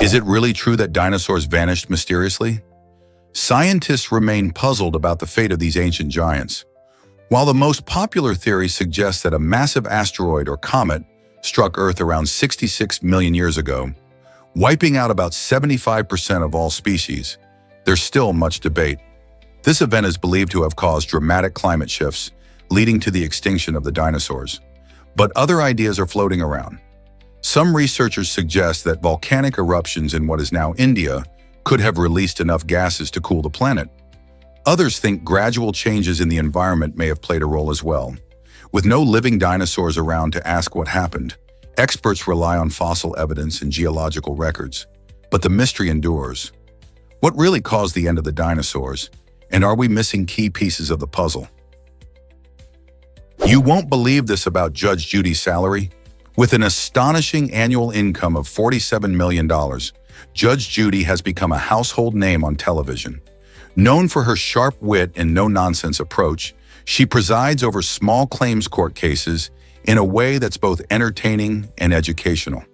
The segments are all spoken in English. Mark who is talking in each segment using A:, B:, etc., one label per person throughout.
A: Is it really true that dinosaurs vanished mysteriously? Scientists remain puzzled about the fate of these ancient giants. While the most popular theory suggests that a massive asteroid or comet struck Earth around 66 million years ago, wiping out about 75% of all species, there's still much debate. This event is believed to have caused dramatic climate shifts, leading to the extinction of the dinosaurs. But other ideas are floating around. Some researchers suggest that volcanic eruptions in what is now India could have released enough gases to cool the planet. Others think gradual changes in the environment may have played a role as well. With no living dinosaurs around to ask what happened, experts rely on fossil evidence and geological records. But the mystery endures. What really caused the end of the dinosaurs? And are we missing key pieces of the puzzle? You won't believe this about Judge Judy's salary. With an astonishing annual income of $47 million, Judge Judy has become a household name on television. Known for her sharp wit and no-nonsense approach, she presides over small claims court cases in a way that's both entertaining and educational.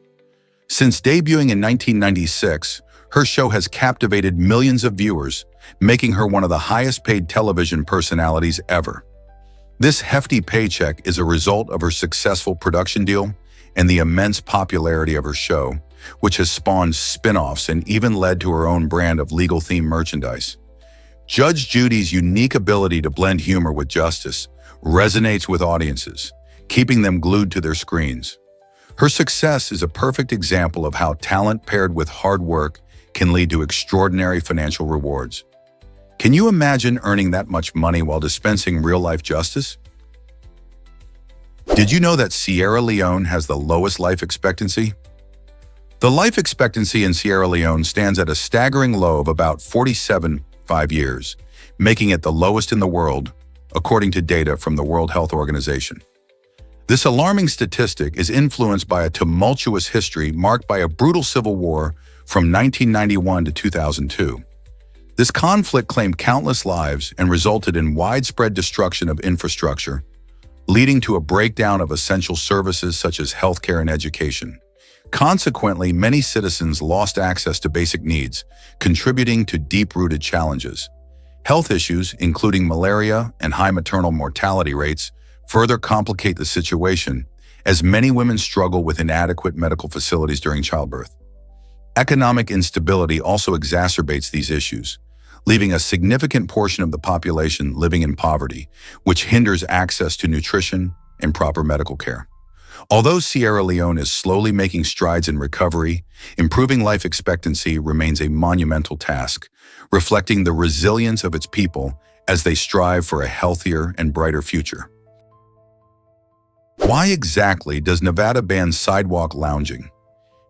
A: Since debuting in 1996, her show has captivated millions of viewers, making her one of the highest-paid television personalities ever. This hefty paycheck is a result of her successful production deal and the immense popularity of her show, which has spawned spin-offs and even led to her own brand of legal-themed merchandise. Judge Judy's unique ability to blend humor with justice resonates with audiences, keeping them glued to their screens. Her success is a perfect example of how talent paired with hard work can lead to extraordinary financial rewards. Can you imagine earning that much money while dispensing real-life justice? Did you know that Sierra Leone has the lowest life expectancy? The life expectancy in Sierra Leone stands at a staggering low of about 47.5 years, making it the lowest in the world, according to data from the World Health Organization. This alarming statistic is influenced by a tumultuous history marked by a brutal civil war from 1991 to 2002. This conflict claimed countless lives and resulted in widespread destruction of infrastructure, leading to a breakdown of essential services such as healthcare and education. Consequently, many citizens lost access to basic needs, contributing to deep-rooted challenges. Health issues, including malaria and high maternal mortality rates, further complicate the situation, as many women struggle with inadequate medical facilities during childbirth. Economic instability also exacerbates these issues, leaving a significant portion of the population living in poverty, which hinders access to nutrition and proper medical care. Although Sierra Leone is slowly making strides in recovery, improving life expectancy remains a monumental task, reflecting the resilience of its people as they strive for a healthier and brighter future. Why exactly does Nevada ban sidewalk lounging?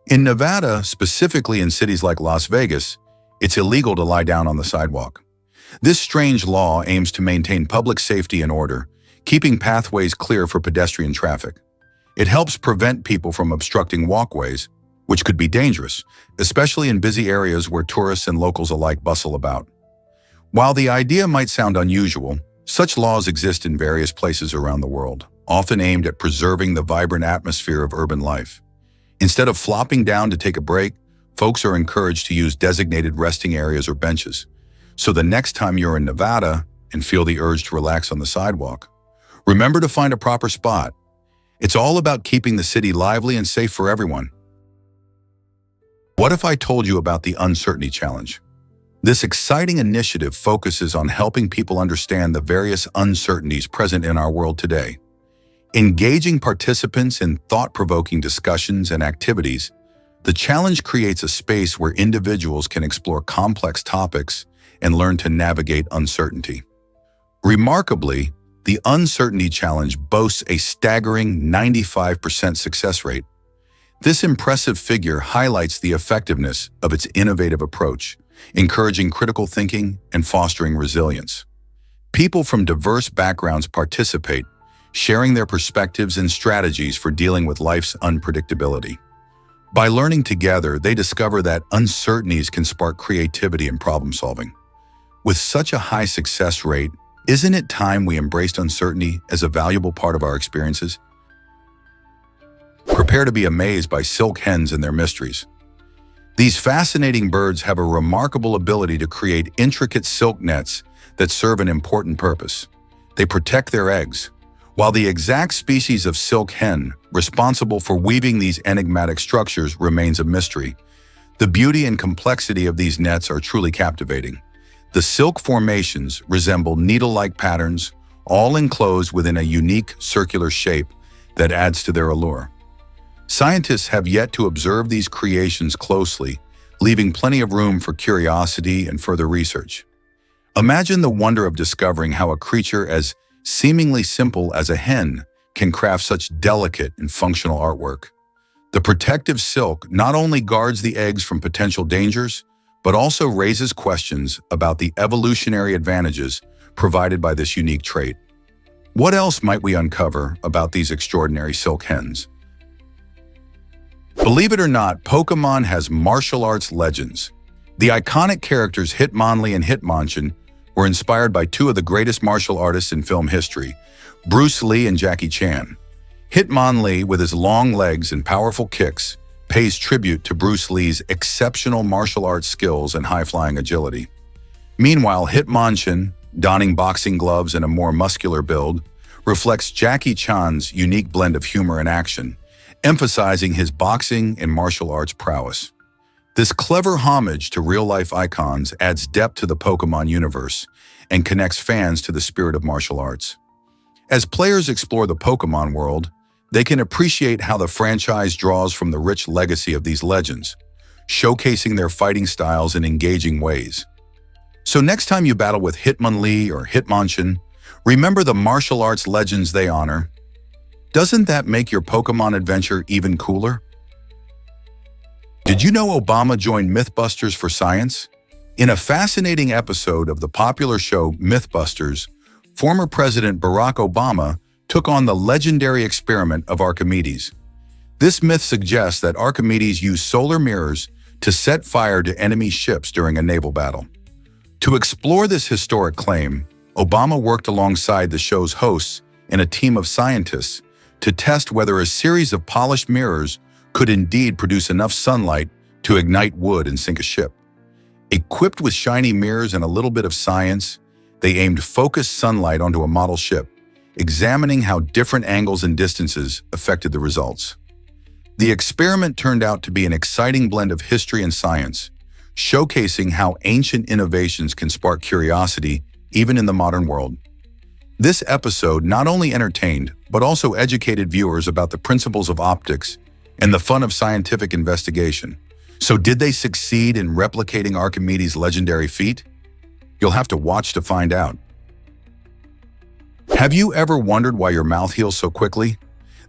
A: In Nevada, specifically in cities like Las Vegas, it's illegal to lie down on the sidewalk. This strange law aims to maintain public safety and order, keeping pathways clear for pedestrian traffic. It helps prevent people from obstructing walkways, which could be dangerous, especially in busy areas where tourists and locals alike bustle about. While the idea might sound unusual, such laws exist in various places around the world, often aimed at preserving the vibrant atmosphere of urban life. Instead of flopping down to take a break, folks are encouraged to use designated resting areas or benches. So the next time you're in Nevada and feel the urge to relax on the sidewalk, remember to find a proper spot. It's all about keeping the city lively and safe for everyone. What if I told you about the Uncertainty Challenge? This exciting initiative focuses on helping people understand the various uncertainties present in our world today. Engaging participants in thought-provoking discussions and activities, the challenge creates a space where individuals can explore complex topics and learn to navigate uncertainty. Remarkably, the Uncertainty Challenge boasts a staggering 95% success rate. This impressive figure highlights the effectiveness of its innovative approach, encouraging critical thinking and fostering resilience. People from diverse backgrounds participate, sharing their perspectives and strategies for dealing with life's unpredictability. By learning together, they discover that uncertainties can spark creativity and problem-solving. With such a high success rate, isn't it time we embraced uncertainty as a valuable part of our experiences? Prepare to be amazed by silk hens and their mysteries. These fascinating birds have a remarkable ability to create intricate silk nets that serve an important purpose. They protect their eggs. While the exact species of silk hen responsible for weaving these enigmatic structures remains a mystery, the beauty and complexity of these nets are truly captivating. The silk formations resemble needle-like patterns, all enclosed within a unique circular shape that adds to their allure. Scientists have yet to observe these creations closely, leaving plenty of room for curiosity and further research. Imagine the wonder of discovering how a creature as seemingly simple as a hen can craft such delicate and functional artwork. The protective silk not only guards the eggs from potential dangers, but also raises questions about the evolutionary advantages provided by this unique trait. What else might we uncover about these extraordinary silk hens? Believe it or not, Pokémon has martial arts legends. The iconic characters Hitmonlee and Hitmonchan were inspired by two of the greatest martial artists in film history, Bruce Lee and Jackie Chan. Hitmonlee, with his long legs and powerful kicks, pays tribute to Bruce Lee's exceptional martial arts skills and high-flying agility. Meanwhile, Hitmonchan, donning boxing gloves and a more muscular build, reflects Jackie Chan's unique blend of humor and action, emphasizing his boxing and martial arts prowess. This clever homage to real-life icons adds depth to the Pokémon universe and connects fans to the spirit of martial arts. As players explore the Pokémon world, they can appreciate how the franchise draws from the rich legacy of these legends, showcasing their fighting styles in engaging ways. So next time you battle with Hitmonlee or Hitmonchan, remember the martial arts legends they honor. Doesn't that make your Pokémon adventure even cooler? Did you know Obama joined Mythbusters for science? In a fascinating episode of the popular show Mythbusters, former President Barack Obama took on the legendary experiment of Archimedes. This myth suggests that Archimedes used solar mirrors to set fire to enemy ships during a naval battle. To explore this historic claim, Obama worked alongside the show's hosts and a team of scientists to test whether a series of polished mirrors could indeed produce enough sunlight to ignite wood and sink a ship. Equipped with shiny mirrors and a little bit of science, they aimed focused sunlight onto a model ship, examining how different angles and distances affected the results. The experiment turned out to be an exciting blend of history and science, showcasing how ancient innovations can spark curiosity even in the modern world. This episode not only entertained, but also educated viewers about the principles of optics and the fun of scientific investigation. So did they succeed in replicating Archimedes' legendary feat? You'll have to watch to find out. Have you ever wondered why your mouth heals so quickly?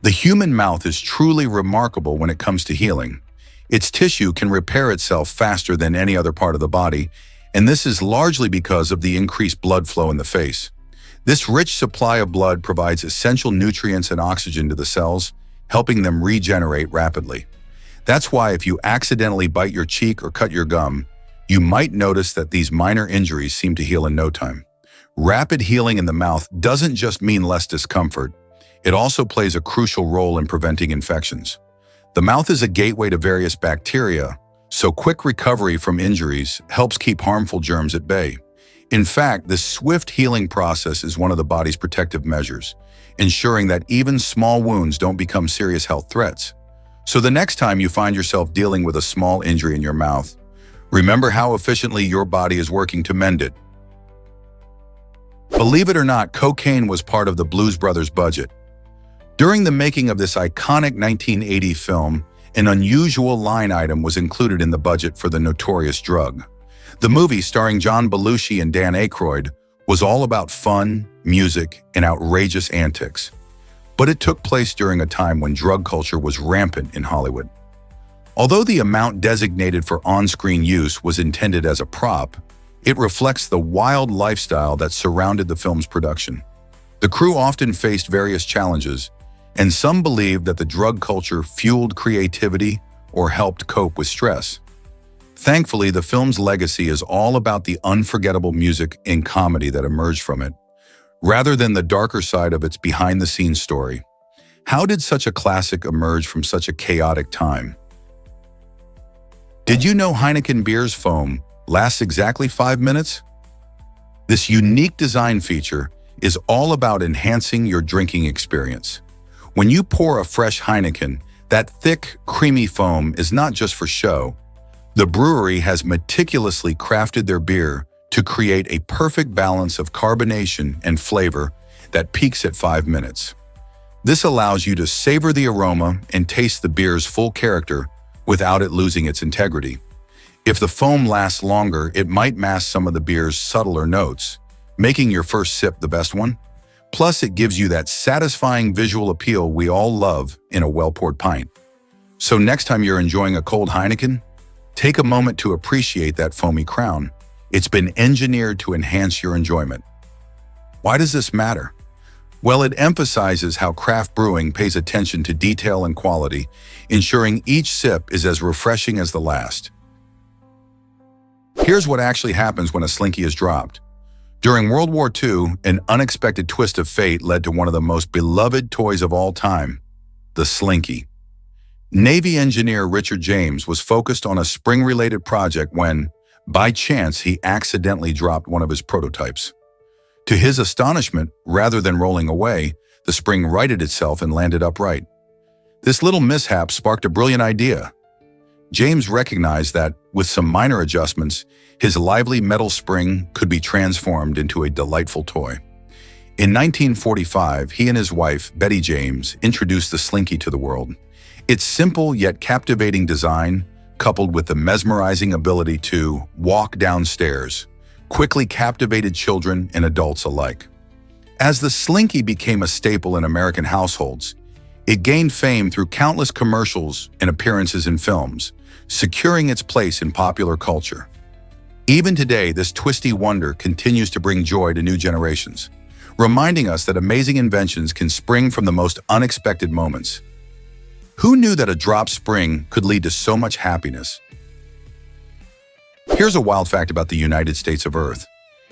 A: The human mouth is truly remarkable when it comes to healing. Its tissue can repair itself faster than any other part of the body, and this is largely because of the increased blood flow in the face. This rich supply of blood provides essential nutrients and oxygen to the cells, helping them regenerate rapidly. That's why if you accidentally bite your cheek or cut your gum, you might notice that these minor injuries seem to heal in no time. Rapid healing in the mouth doesn't just mean less discomfort, it also plays a crucial role in preventing infections. The mouth is a gateway to various bacteria, so quick recovery from injuries helps keep harmful germs at bay. In fact, this swift healing process is one of the body's protective measures, ensuring that even small wounds don't become serious health threats. So the next time you find yourself dealing with a small injury in your mouth, remember how efficiently your body is working to mend it. Believe it or not, cocaine was part of the Blues Brothers budget. During the making of this iconic 1980 film, an unusual line item was included in the budget for the notorious drug. The movie, starring John Belushi and Dan Aykroyd, was all about fun, music, and outrageous antics. But it took place during a time when drug culture was rampant in Hollywood. Although the amount designated for on-screen use was intended as a prop, it reflects the wild lifestyle that surrounded the film's production. The crew often faced various challenges, and some believed that the drug culture fueled creativity or helped cope with stress. Thankfully, the film's legacy is all about the unforgettable music and comedy that emerged from it, rather than the darker side of its behind-the-scenes story. How did such a classic emerge from such a chaotic time? Did you know Heineken beer's foam lasts exactly 5 minutes? This unique design feature is all about enhancing your drinking experience. When you pour a fresh Heineken, that thick, creamy foam is not just for show. The brewery has meticulously crafted their beer to create a perfect balance of carbonation and flavor that peaks at 5 minutes. This allows you to savor the aroma and taste the beer's full character without it losing its integrity. If the foam lasts longer, it might mask some of the beer's subtler notes, making your first sip the best one. Plus, it gives you that satisfying visual appeal we all love in a well-poured pint. So next time you're enjoying a cold Heineken, take a moment to appreciate that foamy crown. It's been engineered to enhance your enjoyment. Why does this matter? Well, it emphasizes how craft brewing pays attention to detail and quality, ensuring each sip is as refreshing as the last. Here's what actually happens when a Slinky is dropped. During World War II, an unexpected twist of fate led to one of the most beloved toys of all time, the Slinky. Navy engineer Richard James was focused on a spring-related project when, by chance, he accidentally dropped one of his prototypes. To his astonishment, rather than rolling away, the spring righted itself and landed upright. This little mishap sparked a brilliant idea. James recognized that, with some minor adjustments, his lively metal spring could be transformed into a delightful toy. In 1945, he and his wife, Betty James, introduced the Slinky to the world. Its simple yet captivating design, coupled with the mesmerizing ability to walk downstairs, quickly captivated children and adults alike. As the Slinky became a staple in American households, it gained fame through countless commercials and appearances in films, securing its place in popular culture. Even today, this twisty wonder continues to bring joy to new generations, reminding us that amazing inventions can spring from the most unexpected moments. Who knew that a drop spring could lead to so much happiness? Here's a wild fact about the United States of Earth.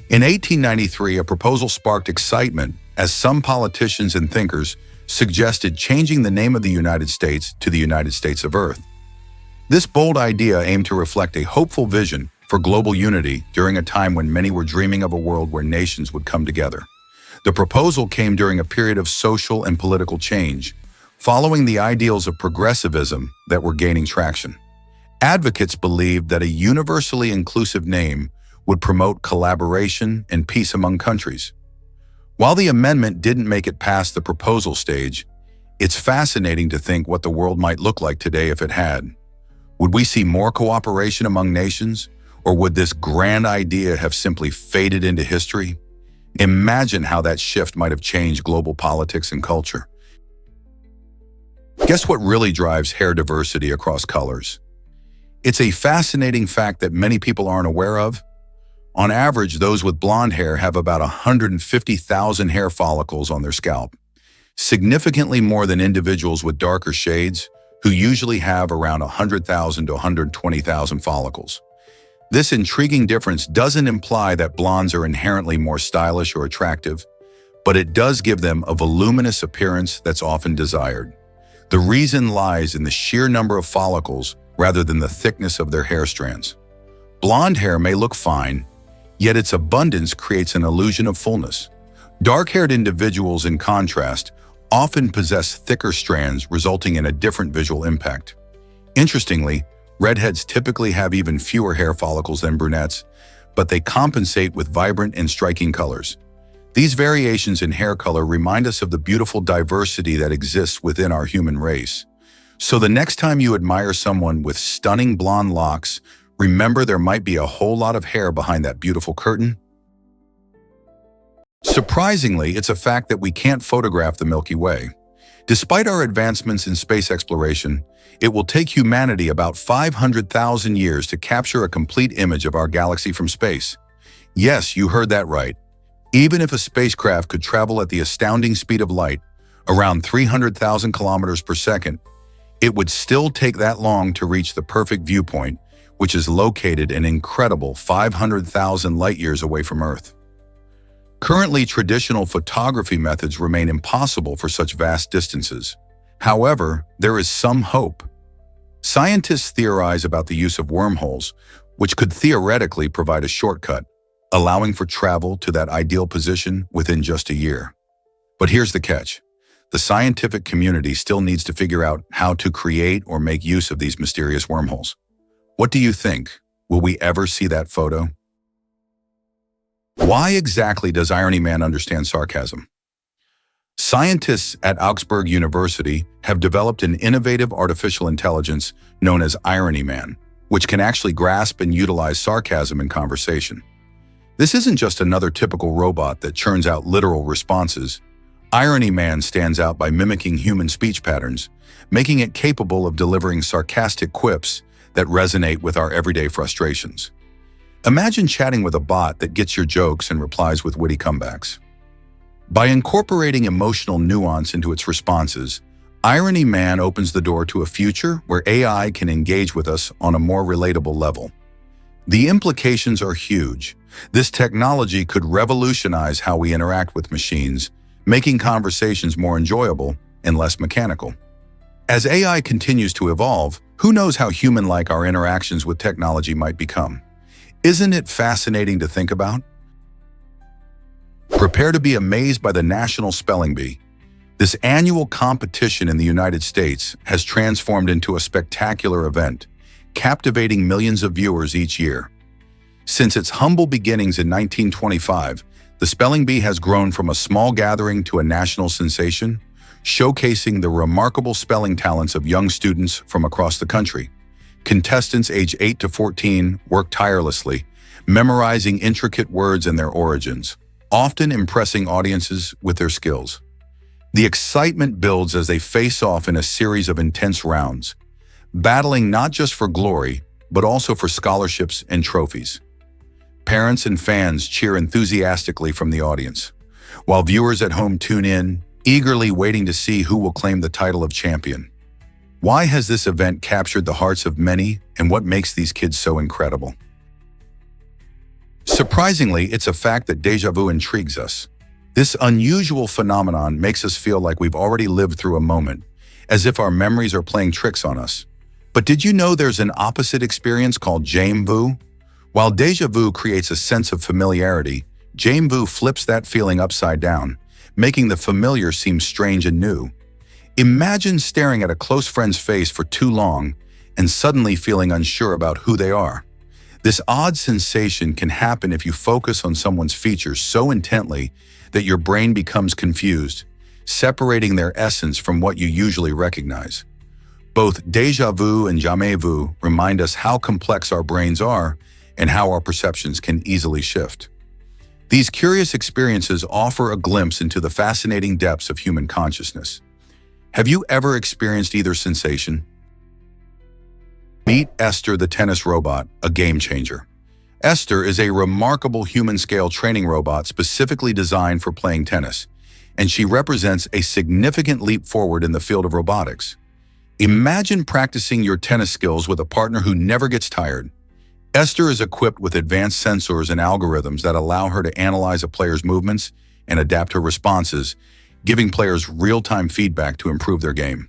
A: In 1893, a proposal sparked excitement as some politicians and thinkers suggested changing the name of the United States to the United States of Earth. This bold idea aimed to reflect a hopeful vision for global unity during a time when many were dreaming of a world where nations would come together. The proposal came during a period of social and political change, following the ideals of progressivism that were gaining traction. Advocates believed that a universally inclusive name would promote collaboration and peace among countries. While the amendment didn't make it past the proposal stage, it's fascinating to think what the world might look like today if it had. Would we see more cooperation among nations, or would this grand idea have simply faded into history? Imagine how that shift might have changed global politics and culture. Guess what really drives hair diversity across colors? It's a fascinating fact that many people aren't aware of. On average, those with blonde hair have about 150,000 hair follicles on their scalp, significantly more than individuals with darker shades, who usually have around 100,000 to 120,000 follicles. This intriguing difference doesn't imply that blondes are inherently more stylish or attractive, but it does give them a voluminous appearance that's often desired. The reason lies in the sheer number of follicles rather than the thickness of their hair strands. Blonde hair may look fine, yet its abundance creates an illusion of fullness. Dark-haired individuals, in contrast, often possess thicker strands, resulting in a different visual impact. Interestingly, redheads typically have even fewer hair follicles than brunettes, but they compensate with vibrant and striking colors. These variations in hair color remind us of the beautiful diversity that exists within our human race. So the next time you admire someone with stunning blonde locks, remember there might be a whole lot of hair behind that beautiful curtain. Surprisingly, it's a fact that we can't photograph the Milky Way. Despite our advancements in space exploration, it will take humanity about 500,000 years to capture a complete image of our galaxy from space. Yes, you heard that right. Even if a spacecraft could travel at the astounding speed of light, around 300,000 kilometers per second, it would still take that long to reach the perfect viewpoint, which is located an incredible 500,000 light-years away from Earth. Currently, traditional photography methods remain impossible for such vast distances. However, there is some hope. Scientists theorize about the use of wormholes, which could theoretically provide a shortcut, allowing for travel to that ideal position within just a year. But here's the catch. The scientific community still needs to figure out how to create or make use of these mysterious wormholes. What do you think? Will we ever see that photo? Why exactly does Irony Man understand sarcasm? Scientists at Augsburg University have developed an innovative artificial intelligence known as Irony Man, which can actually grasp and utilize sarcasm in conversation. This isn't just another typical robot that churns out literal responses. Irony Man stands out by mimicking human speech patterns, making it capable of delivering sarcastic quips that resonate with our everyday frustrations. Imagine chatting with a bot that gets your jokes and replies with witty comebacks. By incorporating emotional nuance into its responses, Irony Man opens the door to a future where AI can engage with us on a more relatable level. The implications are huge. This technology could revolutionize how we interact with machines, making conversations more enjoyable and less mechanical. As AI continues to evolve, who knows how human-like our interactions with technology might become? Isn't it fascinating to think about? Prepare to be amazed by the National Spelling Bee. This annual competition in the United States has transformed into a spectacular event, captivating millions of viewers each year. Since its humble beginnings in 1925, the Spelling Bee has grown from a small gathering to a national sensation, showcasing the remarkable spelling talents of young students from across the country. Contestants aged 8 to 14 work tirelessly, memorizing intricate words and their origins, often impressing audiences with their skills. The excitement builds as they face off in a series of intense rounds, battling not just for glory, but also for scholarships and trophies. Parents and fans cheer enthusiastically from the audience, while viewers at home tune in, eagerly waiting to see who will claim the title of champion. Why has this event captured the hearts of many, and what makes these kids so incredible? Surprisingly, it's a fact that déjà vu intrigues us. This unusual phenomenon makes us feel like we've already lived through a moment, as if our memories are playing tricks on us. But did you know there's an opposite experience called déjà vu? While déjà vu creates a sense of familiarity, déjà vu flips that feeling upside down, making the familiar seem strange and new. Imagine staring at a close friend's face for too long and suddenly feeling unsure about who they are. This odd sensation can happen if you focus on someone's features so intently that your brain becomes confused, separating their essence from what you usually recognize. Both déjà vu and jamais vu remind us how complex our brains are and how our perceptions can easily shift. These curious experiences offer a glimpse into the fascinating depths of human consciousness. Have you ever experienced either sensation? Meet Esther the tennis robot, a game changer. Esther is a remarkable human-scale training robot specifically designed for playing tennis, and she represents a significant leap forward in the field of robotics. Imagine practicing your tennis skills with a partner who never gets tired. Esther is equipped with advanced sensors and algorithms that allow her to analyze a player's movements and adapt her responses, giving players real-time feedback to improve their game.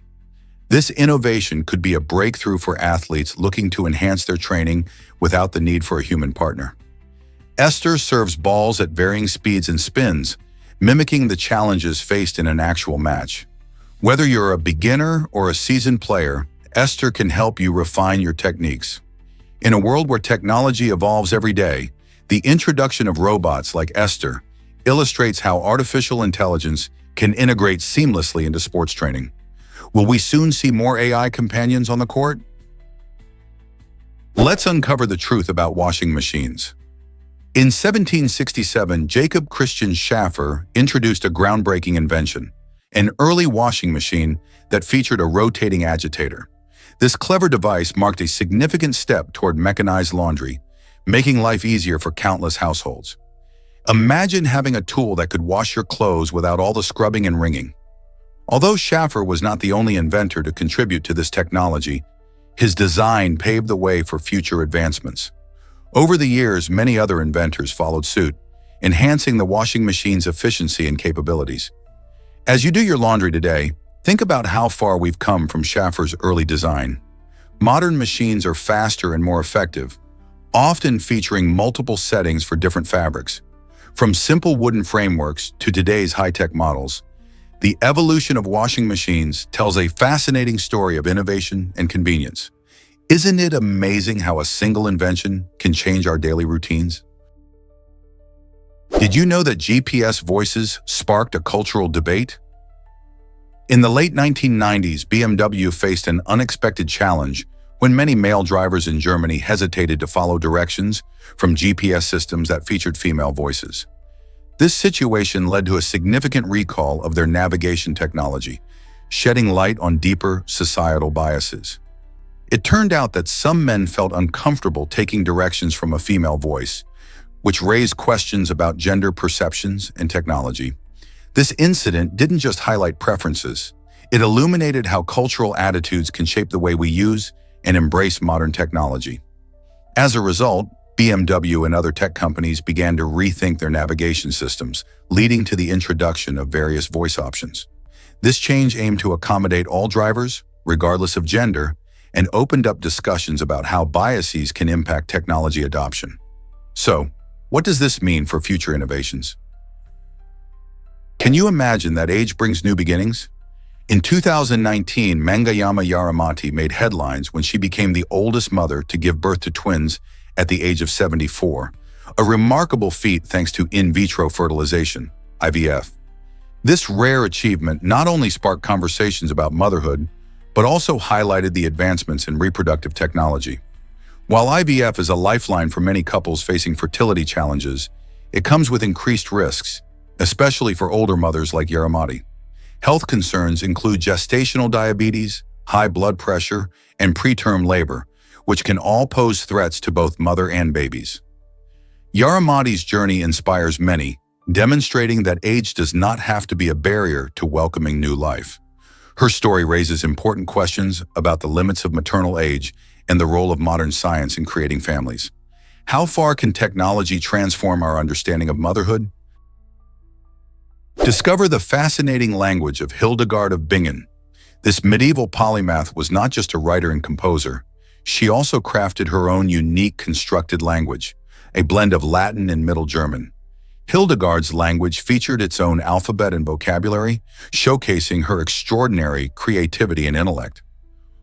A: This innovation could be a breakthrough for athletes looking to enhance their training without the need for a human partner. Esther serves balls at varying speeds and spins, mimicking the challenges faced in an actual match. Whether you're a beginner or a seasoned player, Esther can help you refine your techniques. In a world where technology evolves every day, the introduction of robots like Esther illustrates how artificial intelligence can integrate seamlessly into sports training. Will we soon see more AI companions on the court? Let's uncover the truth about washing machines. In 1767, Jacob Christian Schaffer introduced a groundbreaking invention, an early washing machine that featured a rotating agitator. This clever device marked a significant step toward mechanized laundry, making life easier for countless households. Imagine having a tool that could wash your clothes without all the scrubbing and wringing. Although Schaffer was not the only inventor to contribute to this technology, his design paved the way for future advancements. Over the years, many other inventors followed suit, enhancing the washing machine's efficiency and capabilities. As you do your laundry today, think about how far we've come from Schaffer's early design. Modern machines are faster and more effective, often featuring multiple settings for different fabrics. From simple wooden frameworks to today's high-tech models, the evolution of washing machines tells a fascinating story of innovation and convenience. Isn't it amazing how a single invention can change our daily routines? Did you know that GPS voices sparked a cultural debate? In the late 1990s, BMW faced an unexpected challenge when many male drivers in Germany hesitated to follow directions from GPS systems that featured female voices. This situation led to a significant recall of their navigation technology, shedding light on deeper societal biases. It turned out that some men felt uncomfortable taking directions from a female voice, which raised questions about gender perceptions and technology. This incident didn't just highlight preferences, it illuminated how cultural attitudes can shape the way we use and embrace modern technology. As a result, BMW and other tech companies began to rethink their navigation systems, leading to the introduction of various voice options. This change aimed to accommodate all drivers, regardless of gender, and opened up discussions about how biases can impact technology adoption. So, what does this mean for future innovations? Can you imagine that age brings new beginnings? In 2019, Mangayama Yaramati made headlines when she became the oldest mother to give birth to twins at the age of 74, a remarkable feat thanks to in vitro fertilization, IVF. This rare achievement not only sparked conversations about motherhood, but also highlighted the advancements in reproductive technology. While IVF is a lifeline for many couples facing fertility challenges, it comes with increased risks, especially for older mothers like Yaramati. Health concerns include gestational diabetes, high blood pressure, and preterm labor, which can all pose threats to both mother and babies. Yaramati's journey inspires many, demonstrating that age does not have to be a barrier to welcoming new life. Her story raises important questions about the limits of maternal age and the role of modern science in creating families. How far can technology transform our understanding of motherhood? Discover the fascinating language of Hildegard of Bingen. This medieval polymath was not just a writer and composer. She also crafted her own unique constructed language, a blend of Latin and Middle German. Hildegard's language featured its own alphabet and vocabulary, showcasing her extraordinary creativity and intellect.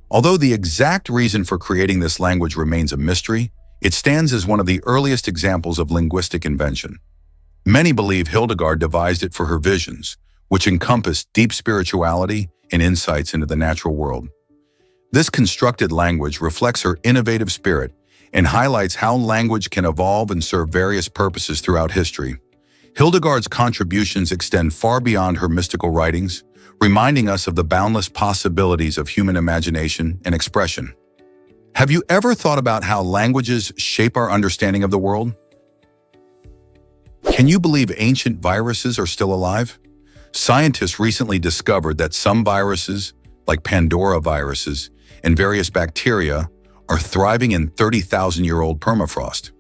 A: Although the exact reason for creating this language remains a mystery, it stands as one of the earliest examples of linguistic invention. Many believe Hildegard devised it for her visions, which encompassed deep spirituality and insights into the natural world. This constructed language reflects her innovative spirit and highlights how language can evolve and serve various purposes throughout history. Hildegard's contributions extend far beyond her mystical writings, reminding us of the boundless possibilities of human imagination and expression. Have you ever thought about how languages shape our understanding of the world? Can you believe ancient viruses are still alive? Scientists recently discovered that some viruses, like Pandora viruses and various bacteria, are thriving in 30,000-year-old permafrost.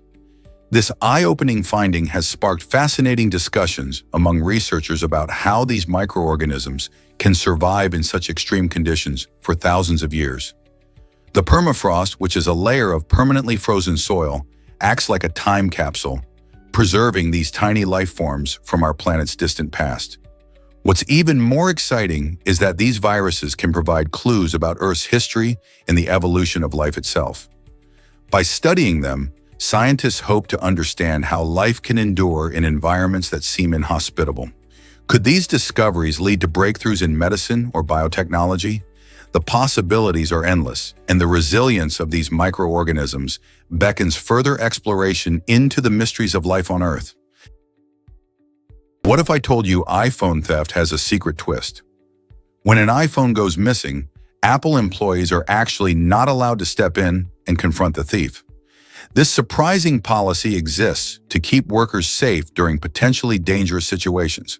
A: This eye-opening finding has sparked fascinating discussions among researchers about how these microorganisms can survive in such extreme conditions for thousands of years. The permafrost, which is a layer of permanently frozen soil, acts like a time capsule, preserving these tiny life forms from our planet's distant past. What's even more exciting is that these viruses can provide clues about Earth's history and the evolution of life itself. By studying them, scientists hope to understand how life can endure in environments that seem inhospitable. Could these discoveries lead to breakthroughs in medicine or biotechnology? The possibilities are endless, and the resilience of these microorganisms beckons further exploration into the mysteries of life on Earth. What if I told you iPhone theft has a secret twist? When an iPhone goes missing, Apple employees are actually not allowed to step in and confront the thief. This surprising policy exists to keep workers safe during potentially dangerous situations.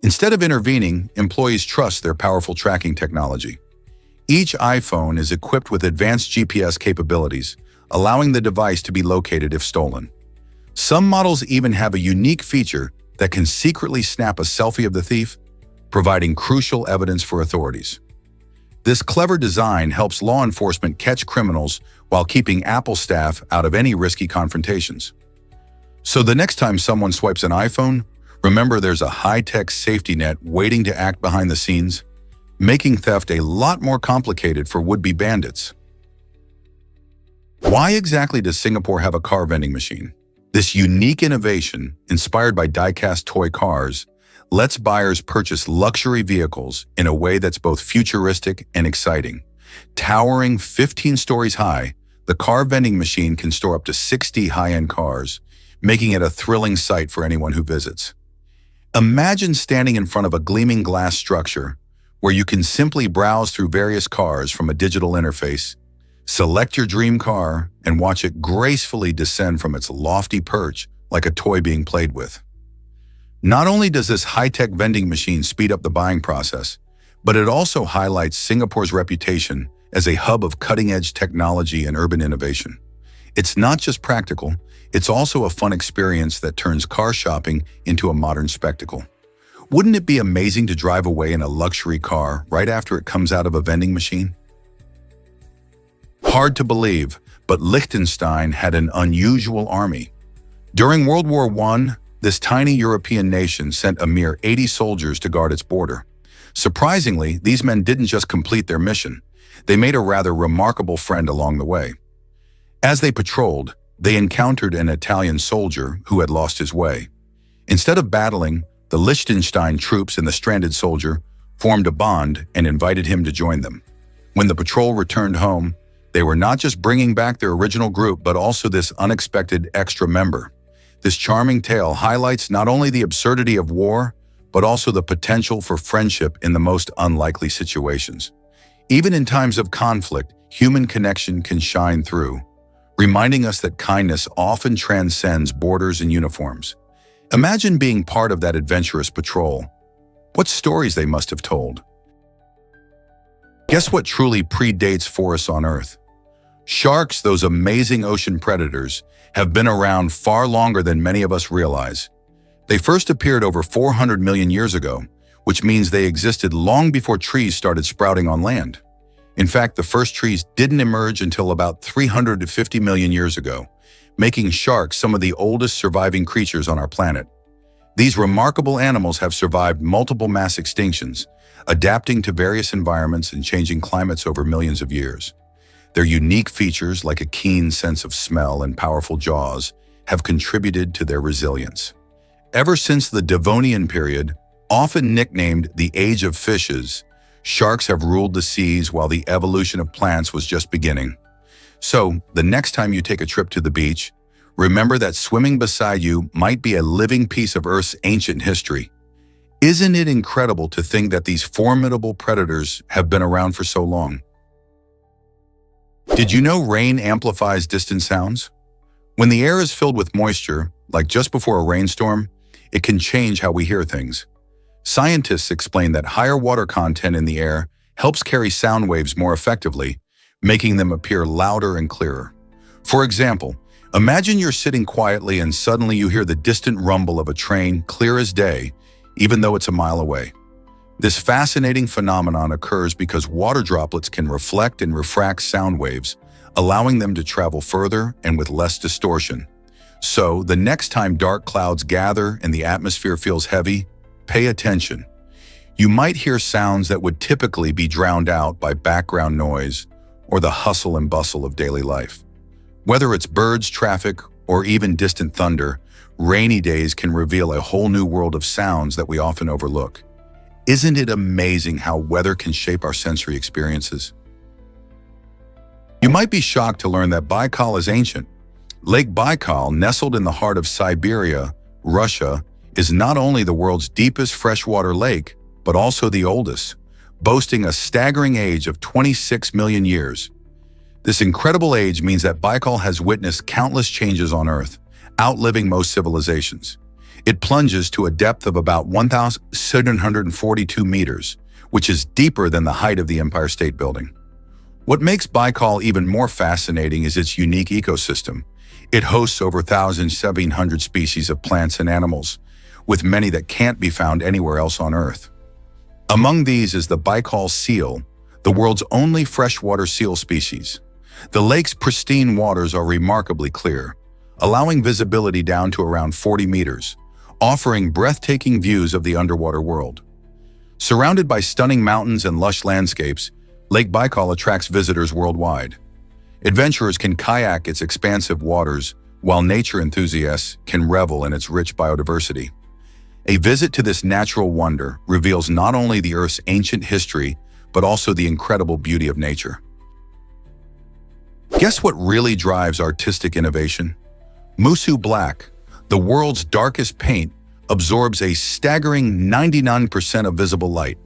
A: Instead of intervening, employees trust their powerful tracking technology. Each iPhone is equipped with advanced GPS capabilities, allowing the device to be located if stolen. Some models even have a unique feature that can secretly snap a selfie of the thief, providing crucial evidence for authorities. This clever design helps law enforcement catch criminals while keeping Apple staff out of any risky confrontations. So the next time someone swipes an iPhone, remember there's a high-tech safety net waiting to act behind the scenes, making theft a lot more complicated for would-be bandits. Why exactly does Singapore have a car vending machine? This unique innovation, inspired by die-cast toy cars, lets buyers purchase luxury vehicles in a way that's both futuristic and exciting. Towering 15 stories high, the car vending machine can store up to 60 high-end cars, making it a thrilling sight for anyone who visits. Imagine standing in front of a gleaming glass structure where you can simply browse through various cars from a digital interface, select your dream car, and watch it gracefully descend from its lofty perch like a toy being played with. Not only does this high-tech vending machine speed up the buying process, but it also highlights Singapore's reputation as a hub of cutting-edge technology and urban innovation. It's not just practical, it's also a fun experience that turns car shopping into a modern spectacle. Wouldn't it be amazing to drive away in a luxury car right after it comes out of a vending machine? Hard to believe, but Liechtenstein had an unusual army. During World War I, this tiny European nation sent a mere 80 soldiers to guard its border. Surprisingly, these men didn't just complete their mission. They made a rather remarkable friend along the way. As they patrolled, they encountered an Italian soldier who had lost his way. Instead of battling, the Liechtenstein troops and the stranded soldier formed a bond and invited him to join them. When the patrol returned home, they were not just bringing back their original group, but also this unexpected extra member. This charming tale highlights not only the absurdity of war, but also the potential for friendship in the most unlikely situations. Even in times of conflict, human connection can shine through, reminding us that kindness often transcends borders and uniforms. Imagine being part of that adventurous patrol. What stories they must have told. Guess what truly predates forests on Earth? Sharks, those amazing ocean predators, have been around far longer than many of us realize. They first appeared over 400 million years ago, which means they existed long before trees started sprouting on land. In fact, the first trees didn't emerge until about 350 million years ago, making sharks some of the oldest surviving creatures on our planet. These remarkable animals have survived multiple mass extinctions, adapting to various environments and changing climates over millions of years. Their unique features, like a keen sense of smell and powerful jaws, have contributed to their resilience. Ever since the Devonian period, often nicknamed the Age of Fishes, sharks have ruled the seas while the evolution of plants was just beginning. So, the next time you take a trip to the beach, remember that swimming beside you might be a living piece of Earth's ancient history. Isn't it incredible to think that these formidable predators have been around for so long? Did you know rain amplifies distant sounds? When the air is filled with moisture, like just before a rainstorm, it can change how we hear things. Scientists explain that higher water content in the air helps carry sound waves more effectively, making them appear louder and clearer. For example, imagine you're sitting quietly and suddenly you hear the distant rumble of a train clear as day, even though it's a mile away. This fascinating phenomenon occurs because water droplets can reflect and refract sound waves, allowing them to travel further and with less distortion. So, the next time dark clouds gather and the atmosphere feels heavy, pay attention. You might hear sounds that would typically be drowned out by background noise or the hustle and bustle of daily life. Whether it's birds, traffic, or even distant thunder, rainy days can reveal a whole new world of sounds that we often overlook. Isn't it amazing how weather can shape our sensory experiences? You might be shocked to learn that Baikal is ancient. Lake Baikal, nestled in the heart of Siberia, Russia, is not only the world's deepest freshwater lake, but also the oldest, boasting a staggering age of 26 million years. This incredible age means that Baikal has witnessed countless changes on Earth, outliving most civilizations. It plunges to a depth of about 1,742 meters, which is deeper than the height of the Empire State Building. What makes Baikal even more fascinating is its unique ecosystem. It hosts over 1,700 species of plants and animals, with many that can't be found anywhere else on Earth. Among these is the Baikal seal, the world's only freshwater seal species. The lake's pristine waters are remarkably clear, allowing visibility down to around 40 meters, offering breathtaking views of the underwater world. Surrounded by stunning mountains and lush landscapes, Lake Baikal attracts visitors worldwide. Adventurers can kayak its expansive waters, while nature enthusiasts can revel in its rich biodiversity. A visit to this natural wonder reveals not only the Earth's ancient history, but also the incredible beauty of nature. Guess what really drives artistic innovation? Musu Black, the world's darkest paint, absorbs a staggering 99% of visible light.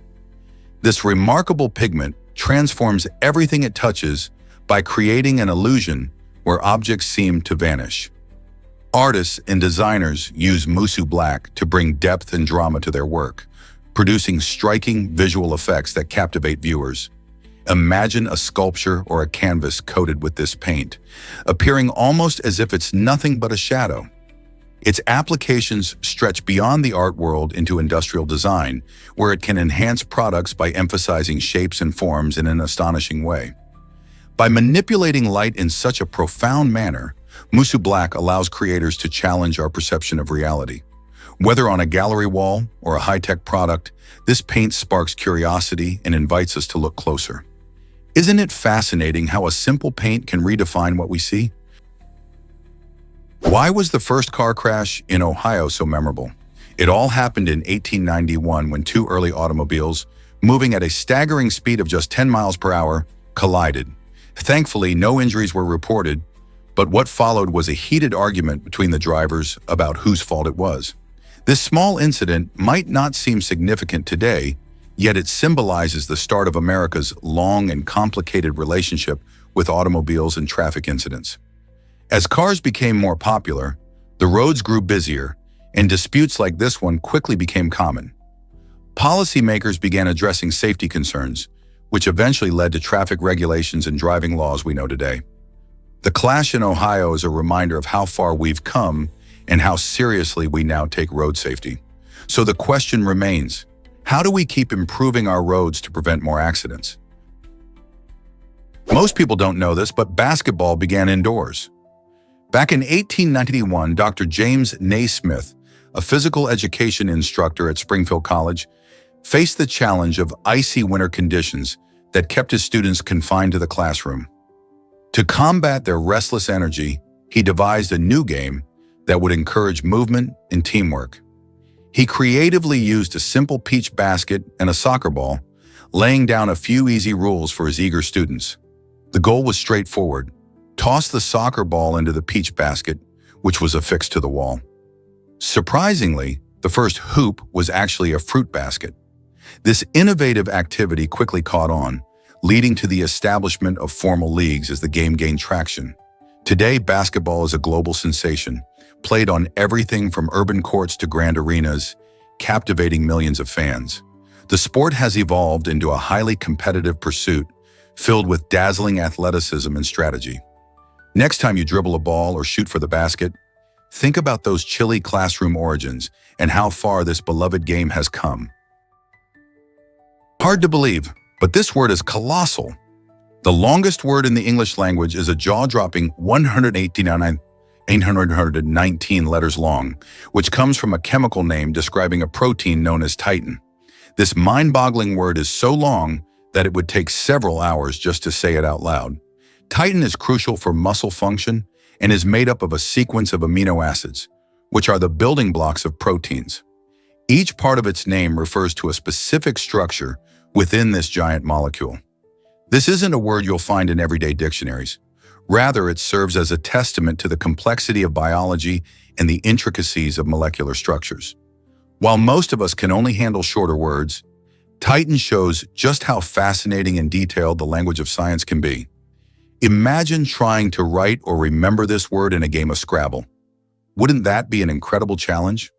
A: This remarkable pigment transforms everything it touches by creating an illusion where objects seem to vanish. Artists and designers use Musu Black to bring depth and drama to their work, producing striking visual effects that captivate viewers. Imagine a sculpture or a canvas coated with this paint, appearing almost as if it's nothing but a shadow. Its applications stretch beyond the art world into industrial design, where it can enhance products by emphasizing shapes and forms in an astonishing way. By manipulating light in such a profound manner, Musu Black allows creators to challenge our perception of reality. Whether on a gallery wall or a high-tech product, this paint sparks curiosity and invites us to look closer. Isn't it fascinating how a simple paint can redefine what we see? Why was the first car crash in Ohio so memorable? It all happened in 1891 when two early automobiles, moving at a staggering speed of just 10 miles per hour, collided. Thankfully, no injuries were reported, but what followed was a heated argument between the drivers about whose fault it was. This small incident might not seem significant today, yet it symbolizes the start of America's long and complicated relationship with automobiles and traffic incidents. As cars became more popular, the roads grew busier, and disputes like this one quickly became common. Policymakers began addressing safety concerns, which eventually led to traffic regulations and driving laws we know today. The clash in Ohio is a reminder of how far we've come and how seriously we now take road safety. So the question remains, how do we keep improving our roads to prevent more accidents? Most people don't know this, but basketball began indoors. Back in 1891, Dr. James Naismith, a physical education instructor at Springfield College, faced the challenge of icy winter conditions that kept his students confined to the classroom. To combat their restless energy, he devised a new game that would encourage movement and teamwork. He creatively used a simple peach basket and a soccer ball, laying down a few easy rules for his eager students. The goal was straightforward: toss the soccer ball into the peach basket, which was affixed to the wall. Surprisingly, the first hoop was actually a fruit basket. This innovative activity quickly caught on, leading to the establishment of formal leagues as the game gained traction. Today, basketball is a global sensation, played on everything from urban courts to grand arenas, captivating millions of fans. The sport has evolved into a highly competitive pursuit, filled with dazzling athleticism and strategy. Next time you dribble a ball or shoot for the basket, think about those chilly classroom origins and how far this beloved game has come. Hard to believe, but this word is colossal. The longest word in the English language is a jaw-dropping 819 letters long, which comes from a chemical name describing a protein known as titin. This mind-boggling word is so long that it would take several hours just to say it out loud. Titin is crucial for muscle function and is made up of a sequence of amino acids, which are the building blocks of proteins. Each part of its name refers to a specific structure within this giant molecule. This isn't a word you'll find in everyday dictionaries. Rather, it serves as a testament to the complexity of biology and the intricacies of molecular structures. While most of us can only handle shorter words, Titin shows just how fascinating and detailed the language of science can be. Imagine trying to write or remember this word in a game of Scrabble. Wouldn't that be an incredible challenge?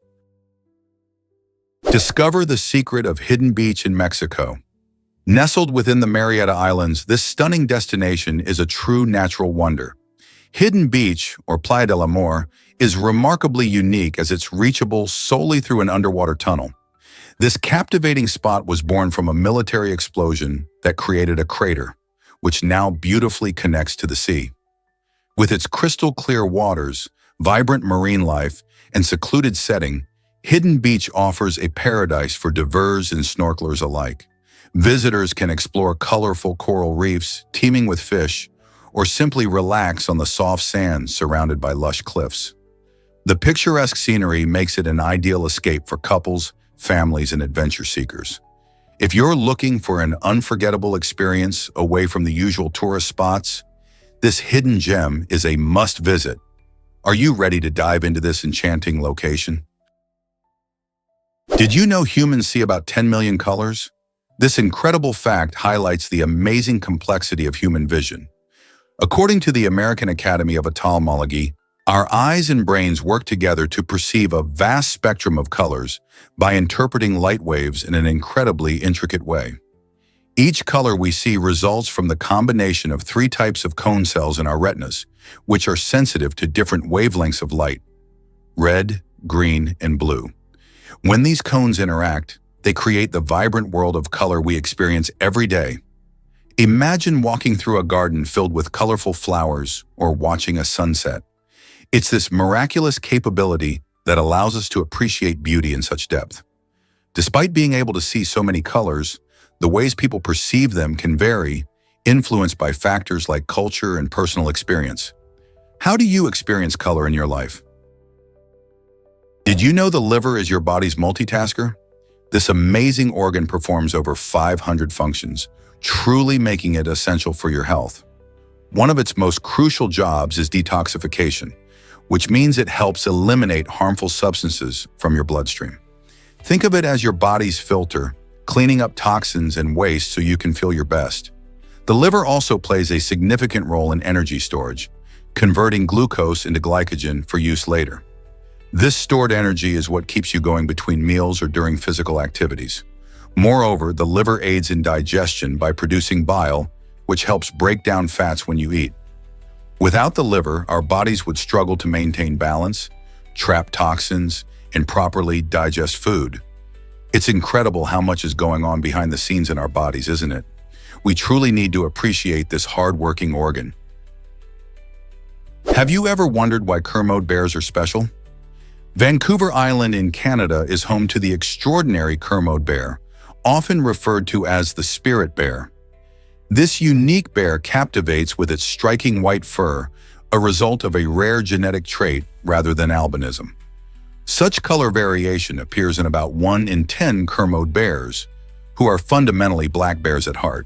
A: Discover the secret of Hidden Beach in Mexico. Nestled within the Marietta Islands, this stunning destination is a true natural wonder. Hidden Beach, or Playa del Amor, is remarkably unique as it's reachable solely through an underwater tunnel. This captivating spot was born from a military explosion that created a crater, which now beautifully connects to the sea. With its crystal clear waters, vibrant marine life, and secluded setting, Hidden Beach offers a paradise for divers and snorkelers alike. Visitors can explore colorful coral reefs teeming with fish, or simply relax on the soft sand surrounded by lush cliffs. The picturesque scenery makes it an ideal escape for couples, families, and adventure seekers. If you're looking for an unforgettable experience away from the usual tourist spots, this hidden gem is a must-visit. Are you ready to dive into this enchanting location? Did you know humans see about 10 million colors? This incredible fact highlights the amazing complexity of human vision. According to the American Academy of Ophthalmology, our eyes and brains work together to perceive a vast spectrum of colors by interpreting light waves in an incredibly intricate way. Each color we see results from the combination of 3 types of cone cells in our retinas, which are sensitive to different wavelengths of light: red, green, and blue. When these cones interact, they create the vibrant world of color we experience every day. Imagine walking through a garden filled with colorful flowers or watching a sunset. It's this miraculous capability that allows us to appreciate beauty in such depth. Despite being able to see so many colors, the ways people perceive them can vary, influenced by factors like culture and personal experience. How do you experience color in your life? Did you know the liver is your body's multitasker? This amazing organ performs over 500 functions, truly making it essential for your health. One of its most crucial jobs is detoxification, which means it helps eliminate harmful substances from your bloodstream. Think of it as your body's filter, cleaning up toxins and waste so you can feel your best. The liver also plays a significant role in energy storage, converting glucose into glycogen for use later. This stored energy is what keeps you going between meals or during physical activities. Moreover, the liver aids in digestion by producing bile, which helps break down fats when you eat. Without the liver, our bodies would struggle to maintain balance, trap toxins, and properly digest food. It's incredible how much is going on behind the scenes in our bodies, isn't it? We truly need to appreciate this hard-working organ. Have you ever wondered why Kermode bears are special? Vancouver Island in Canada is home to the extraordinary Kermode bear, often referred to as the spirit bear. This unique bear captivates with its striking white fur, a result of a rare genetic trait rather than albinism. Such color variation appears in about 1 in 10 Kermode bears, who are fundamentally black bears at heart.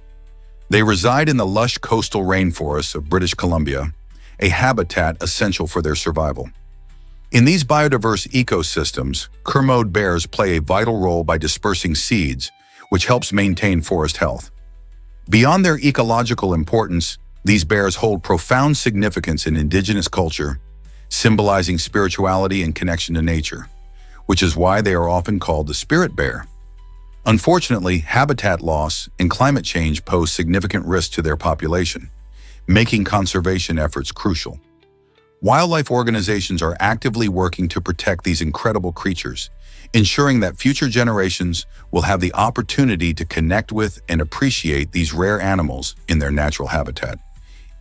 A: They reside in the lush coastal rainforests of British Columbia, a habitat essential for their survival. In these biodiverse ecosystems, Kermode bears play a vital role by dispersing seeds, which helps maintain forest health. Beyond their ecological importance, these bears hold profound significance in indigenous culture, symbolizing spirituality and connection to nature, which is why they are often called the spirit bear. Unfortunately, habitat loss and climate change pose significant risks to their population, making conservation efforts crucial. Wildlife organizations are actively working to protect these incredible creatures, ensuring that future generations will have the opportunity to connect with and appreciate these rare animals in their natural habitat.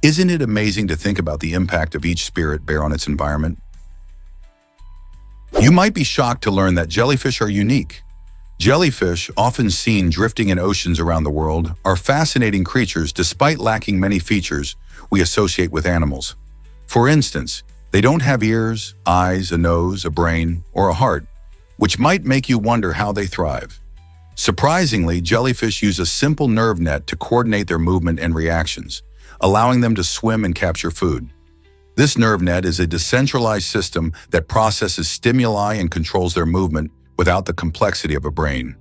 A: Isn't it amazing to think about the impact of each spirit bear on its environment? You might be shocked to learn that jellyfish are unique. Jellyfish, often seen drifting in oceans around the world, are fascinating creatures despite lacking many features we associate with animals. For instance, they don't have ears, eyes, a nose, a brain, or a heart, which might make you wonder how they thrive. Surprisingly, jellyfish use a simple nerve net to coordinate their movement and reactions, allowing them to swim and capture food. This nerve net is a decentralized system that processes stimuli and controls their movement without the complexity of a brain.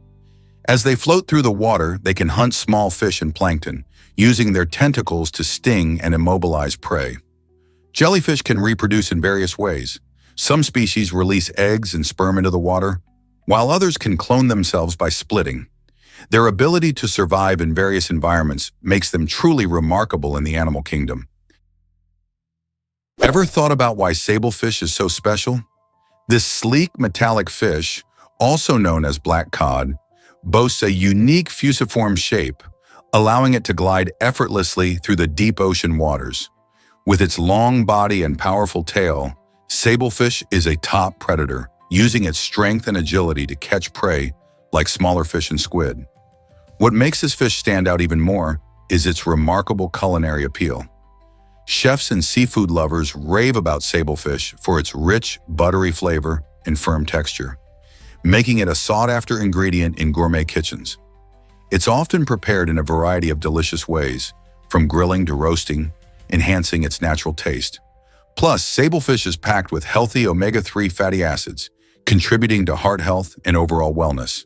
A: As they float through the water, they can hunt small fish and plankton, using their tentacles to sting and immobilize prey. Jellyfish can reproduce in various ways. Some species release eggs and sperm into the water, while others can clone themselves by splitting. Their ability to survive in various environments makes them truly remarkable in the animal kingdom. Ever thought about why sablefish is so special? This sleek, metallic fish, also known as black cod, boasts a unique fusiform shape, allowing it to glide effortlessly through the deep ocean waters. With its long body and powerful tail, sablefish is a top predator, using its strength and agility to catch prey like smaller fish and squid. What makes this fish stand out even more is its remarkable culinary appeal. Chefs and seafood lovers rave about sablefish for its rich, buttery flavor and firm texture, making it a sought-after ingredient in gourmet kitchens. It's often prepared in a variety of delicious ways, from grilling to roasting, enhancing its natural taste. Plus, sablefish is packed with healthy omega-3 fatty acids, contributing to heart health and overall wellness.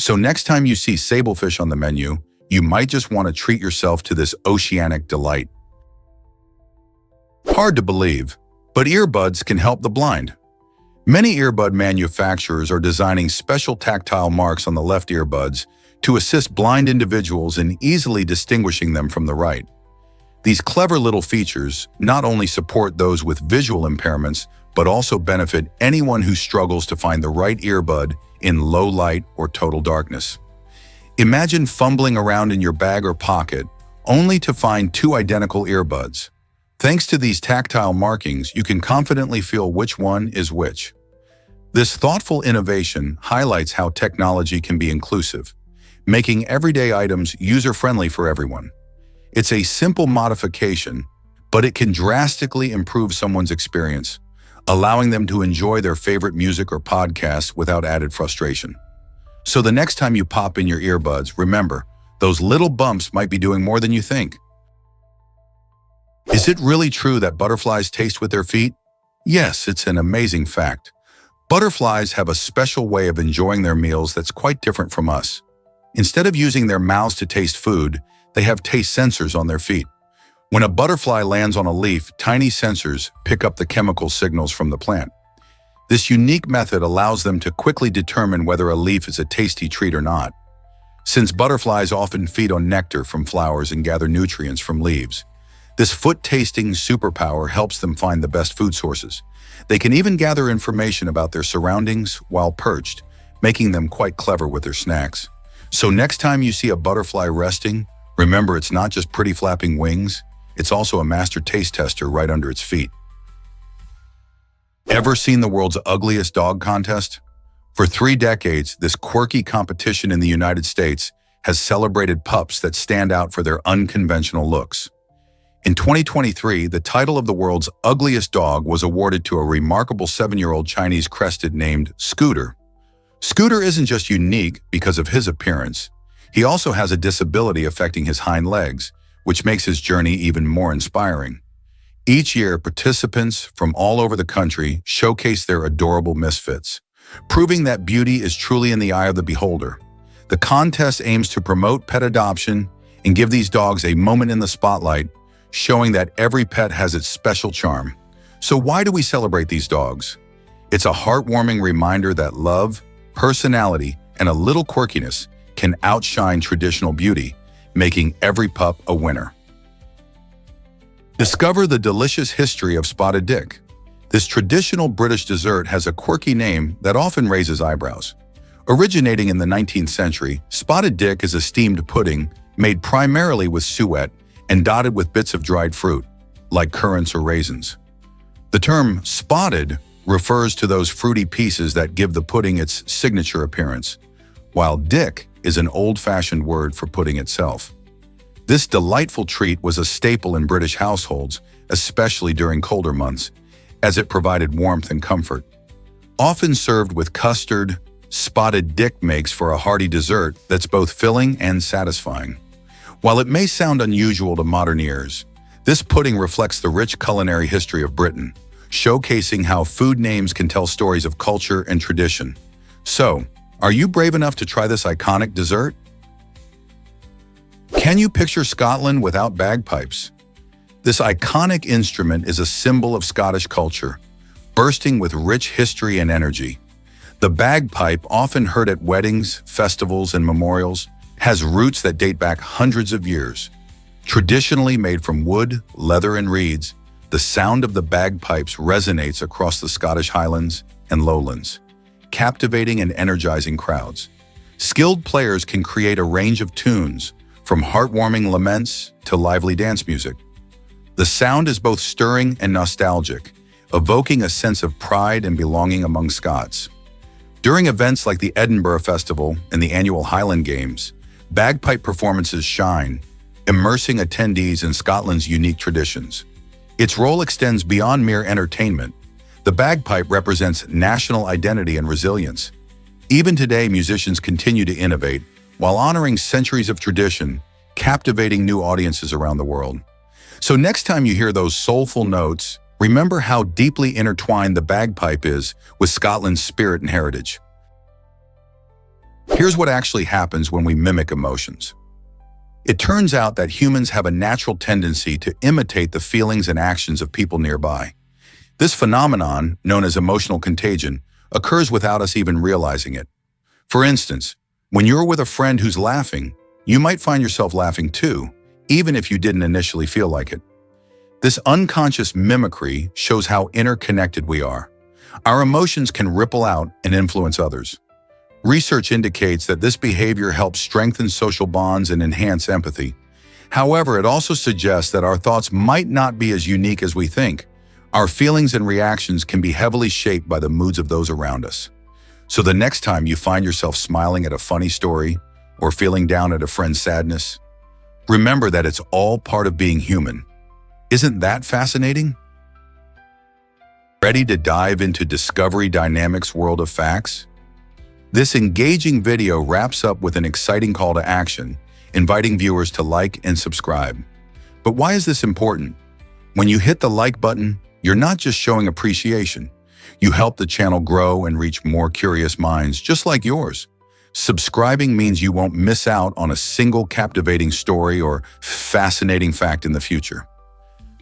A: So next time you see sablefish on the menu, you might just want to treat yourself to this oceanic delight. Hard to believe, but earbuds can help the blind. Many earbud manufacturers are designing special tactile marks on the left earbuds to assist blind individuals in easily distinguishing them from the right. These clever little features not only support those with visual impairments, but also benefit anyone who struggles to find the right earbud in low light or total darkness. Imagine fumbling around in your bag or pocket, only to find two identical earbuds. Thanks to these tactile markings, you can confidently feel which one is which. This thoughtful innovation highlights how technology can be inclusive, making everyday items user-friendly for everyone. It's a simple modification, but it can drastically improve someone's experience, allowing them to enjoy their favorite music or podcasts without added frustration. So the next time you pop in your earbuds, remember, those little bumps might be doing more than you think. Is it really true that butterflies taste with their feet? Yes, it's an amazing fact. Butterflies have a special way of enjoying their meals that's quite different from us. Instead of using their mouths to taste food, they have taste sensors on their feet. When a butterfly lands on a leaf, tiny sensors pick up the chemical signals from the plant. This unique method allows them to quickly determine whether a leaf is a tasty treat or not. Since butterflies often feed on nectar from flowers and gather nutrients from leaves, this foot-tasting superpower helps them find the best food sources. They can even gather information about their surroundings while perched, making them quite clever with their snacks. So next time you see a butterfly resting, remember it's not just pretty flapping wings, it's also a master taste tester right under its feet. Ever seen the world's ugliest dog contest? For 3 decades, this quirky competition in the United States has celebrated pups that stand out for their unconventional looks. In 2023, the title of the world's ugliest dog was awarded to a remarkable 7-year-old Chinese crested named Scooter. Scooter isn't just unique because of his appearance. He also has a disability affecting his hind legs, which makes his journey even more inspiring. Each year, participants from all over the country showcase their adorable misfits, proving that beauty is truly in the eye of the beholder. The contest aims to promote pet adoption and give these dogs a moment in the spotlight, showing that every pet has its special charm. So why do we celebrate these dogs? It's a heartwarming reminder that love, personality, and a little quirkiness can outshine traditional beauty, making every pup a winner. Discover the delicious history of spotted dick. This traditional British dessert has a quirky name that often raises eyebrows. Originating in the 19th century, spotted dick is a steamed pudding made primarily with suet and dotted with bits of dried fruit, like currants or raisins. The term spotted refers to those fruity pieces that give the pudding its signature appearance, while dick is an old-fashioned word for pudding itself. This delightful treat was a staple in British households, especially during colder months, as it provided warmth and comfort. Often served with custard, spotted dick makes for a hearty dessert that's both filling and satisfying. While it may sound unusual to modern ears, this pudding reflects the rich culinary history of Britain, showcasing how food names can tell stories of culture and tradition. So, are you brave enough to try this iconic dessert? Can you picture Scotland without bagpipes? This iconic instrument is a symbol of Scottish culture, bursting with rich history and energy. The bagpipe, often heard at weddings, festivals, and memorials, has roots that date back hundreds of years. Traditionally made from wood, leather, and reeds, the sound of the bagpipes resonates across the Scottish Highlands and Lowlands, captivating and energizing crowds. Skilled players can create a range of tunes, from heartwarming laments to lively dance music. The sound is both stirring and nostalgic, evoking a sense of pride and belonging among Scots. During events like the Edinburgh Festival and the annual Highland Games, bagpipe performances shine, immersing attendees in Scotland's unique traditions. Its role extends beyond mere entertainment. The bagpipe represents national identity and resilience. Even today, musicians continue to innovate while honoring centuries of tradition, captivating new audiences around the world. So next time you hear those soulful notes, remember how deeply intertwined the bagpipe is with Scotland's spirit and heritage. Here's what actually happens when we mimic emotions. It turns out that humans have a natural tendency to imitate the feelings and actions of people nearby. This phenomenon, known as emotional contagion, occurs without us even realizing it. For instance, when you're with a friend who's laughing, you might find yourself laughing too, even if you didn't initially feel like it. This unconscious mimicry shows how interconnected we are. Our emotions can ripple out and influence others. Research indicates that this behavior helps strengthen social bonds and enhance empathy. However, it also suggests that our thoughts might not be as unique as we think. Our feelings and reactions can be heavily shaped by the moods of those around us. So the next time you find yourself smiling at a funny story or feeling down at a friend's sadness, remember that it's all part of being human. Isn't that fascinating? Ready to dive into Discovery Dynamics' world of facts? This engaging video wraps up with an exciting call to action, inviting viewers to like and subscribe. But why is this important? When you hit the like button, you're not just showing appreciation. You help the channel grow and reach more curious minds just like yours. Subscribing means you won't miss out on a single captivating story or fascinating fact in the future.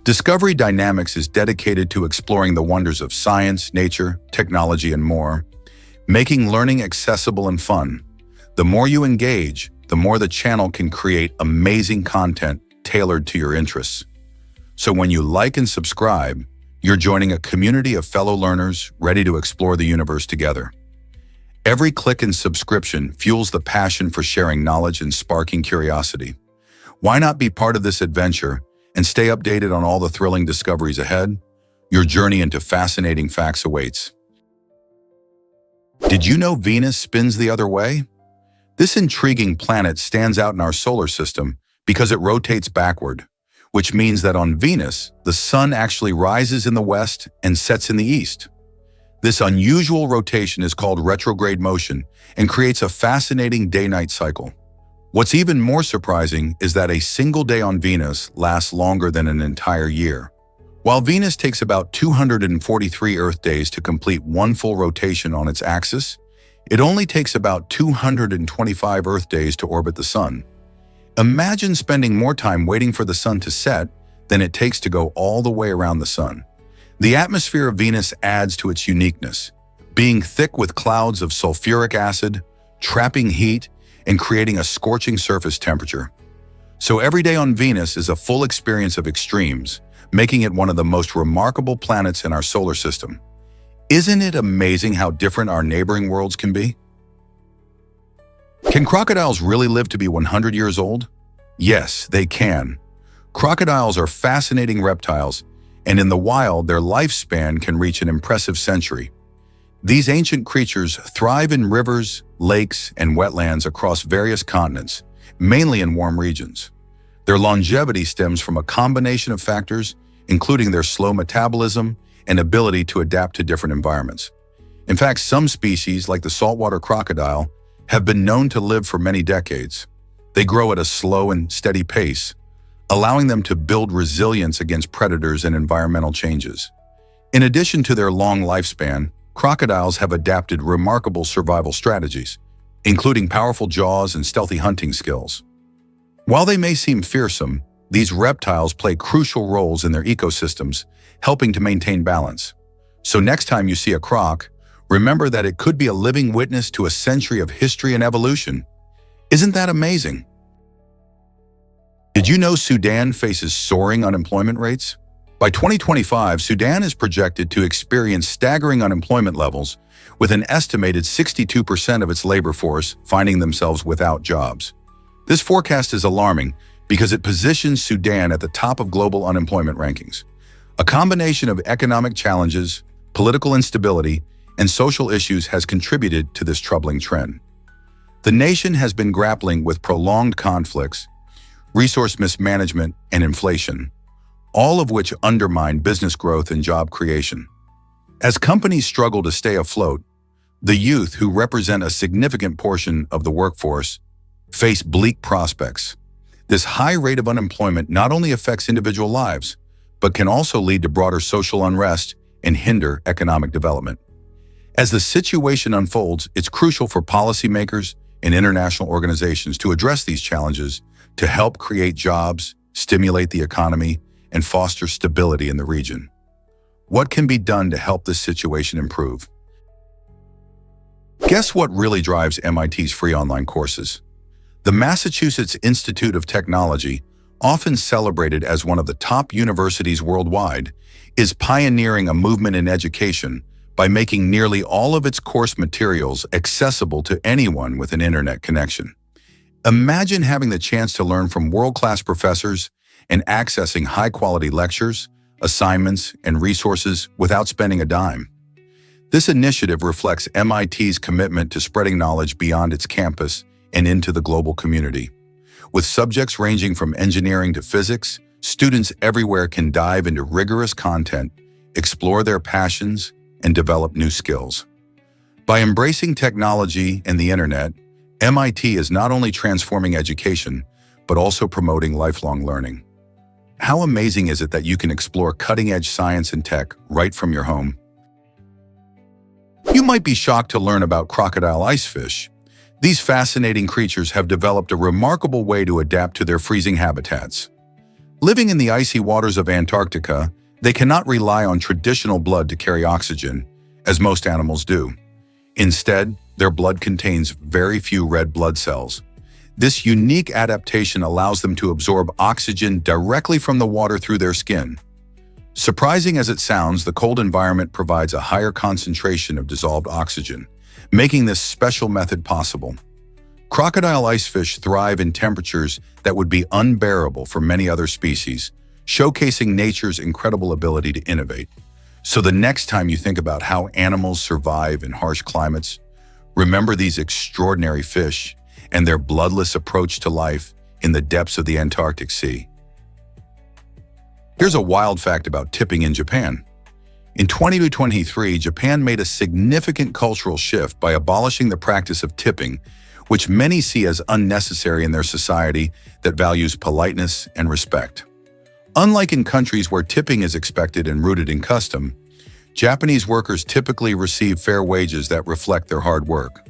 A: Discovery Dynamics is dedicated to exploring the wonders of science, nature, technology, and more, making learning accessible and fun. The more you engage, the more the channel can create amazing content tailored to your interests. So when you like and subscribe, you're joining a community of fellow learners ready to explore the universe together. Every click and subscription fuels the passion for sharing knowledge and sparking curiosity. Why not be part of this adventure and stay updated on all the thrilling discoveries ahead? Your journey into fascinating facts awaits. Did you know Venus spins the other way? This intriguing planet stands out in our solar system because it rotates backward, which means that on Venus, the sun actually rises in the west and sets in the east. This unusual rotation is called retrograde motion and creates a fascinating day-night cycle. What's even more surprising is that a single day on Venus lasts longer than an entire year. While Venus takes about 243 Earth days to complete one full rotation on its axis, it only takes about 225 Earth days to orbit the sun. Imagine spending more time waiting for the sun to set than it takes to go all the way around the sun. The atmosphere of Venus adds to its uniqueness, being thick with clouds of sulfuric acid, trapping heat, and creating a scorching surface temperature. So every day on Venus is a full experience of extremes, making it one of the most remarkable planets in our solar system. Isn't it amazing how different our neighboring worlds can be? Can crocodiles really live to be 100 years old? Yes, they can. Crocodiles are fascinating reptiles, and in the wild, their lifespan can reach an impressive century. These ancient creatures thrive in rivers, lakes, and wetlands across various continents, mainly in warm regions. Their longevity stems from a combination of factors, including their slow metabolism and ability to adapt to different environments. In fact, some species, like the saltwater crocodile, have been known to live for many decades. They grow at a slow and steady pace, allowing them to build resilience against predators and environmental changes. In addition to their long lifespan, crocodiles have adapted remarkable survival strategies, including powerful jaws and stealthy hunting skills. While they may seem fearsome, these reptiles play crucial roles in their ecosystems, helping to maintain balance. So next time you see a croc, remember that it could be a living witness to a century of history and evolution. Isn't that amazing? Did you know Sudan faces soaring unemployment rates? By 2025, Sudan is projected to experience staggering unemployment levels, with an estimated 62% of its labor force finding themselves without jobs. This forecast is alarming because it positions Sudan at the top of global unemployment rankings. A combination of economic challenges, political instability, and social issues has contributed to this troubling trend. The nation has been grappling with prolonged conflicts, resource mismanagement, and inflation, all of which undermine business growth and job creation. As companies struggle to stay afloat, the youth, who represent a significant portion of the workforce, face bleak prospects. This high rate of unemployment not only affects individual lives, but can also lead to broader social unrest and hinder economic development. As the situation unfolds, it's crucial for policymakers and international organizations to address these challenges to help create jobs, stimulate the economy, and foster stability in the region. What can be done to help this situation improve? Guess what really drives MIT's free online courses? The Massachusetts Institute of Technology, often celebrated as one of the top universities worldwide, is pioneering a movement in education by making nearly all of its course materials accessible to anyone with an internet connection. Imagine having the chance to learn from world-class professors and accessing high-quality lectures, assignments, and resources without spending a dime. This initiative reflects MIT's commitment to spreading knowledge beyond its campus and into the global community. With subjects ranging from engineering to physics, students everywhere can dive into rigorous content, explore their passions, and develop new skills. By embracing technology and the internet, MIT is not only transforming education, but also promoting lifelong learning. How amazing is it that you can explore cutting-edge science and tech right from your home? You might be shocked to learn about crocodile icefish. These fascinating creatures have developed a remarkable way to adapt to their freezing habitats. Living in the icy waters of Antarctica, they cannot rely on traditional blood to carry oxygen, as most animals do. Instead, their blood contains very few red blood cells. This unique adaptation allows them to absorb oxygen directly from the water through their skin. Surprising as it sounds, the cold environment provides a higher concentration of dissolved oxygen, making this special method possible. Crocodile icefish thrive in temperatures that would be unbearable for many other species, showcasing nature's incredible ability to innovate. So the next time you think about how animals survive in harsh climates, remember these extraordinary fish and their bloodless approach to life in the depths of the Antarctic Sea. Here's a wild fact about tipping in Japan. In 2023, Japan made a significant cultural shift by abolishing the practice of tipping, which many see as unnecessary in their society that values politeness and respect. Unlike in countries where tipping is expected and rooted in custom, Japanese workers typically receive fair wages that reflect their hard work.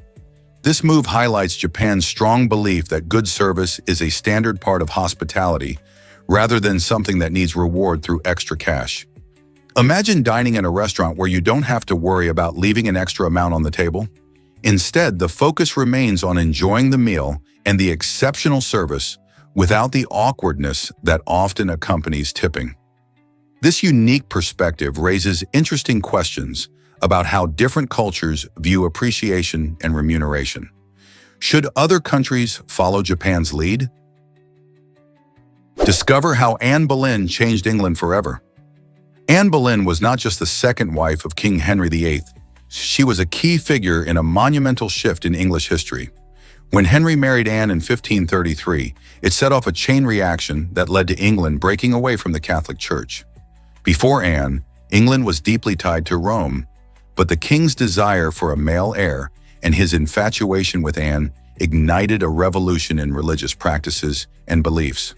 A: This move highlights Japan's strong belief that good service is a standard part of hospitality, rather than something that needs reward through extra cash. Imagine dining in a restaurant where you don't have to worry about leaving an extra amount on the table. Instead, the focus remains on enjoying the meal and the exceptional service without the awkwardness that often accompanies tipping. This unique perspective raises interesting questions about how different cultures view appreciation and remuneration. Should other countries follow Japan's lead? Discover how Anne Boleyn changed England forever. Anne Boleyn was not just the second wife of King Henry VIII. She was a key figure in a monumental shift in English history. When Henry married Anne in 1533, it set off a chain reaction that led to England breaking away from the Catholic Church. Before Anne, England was deeply tied to Rome, but the king's desire for a male heir and his infatuation with Anne ignited a revolution in religious practices and beliefs.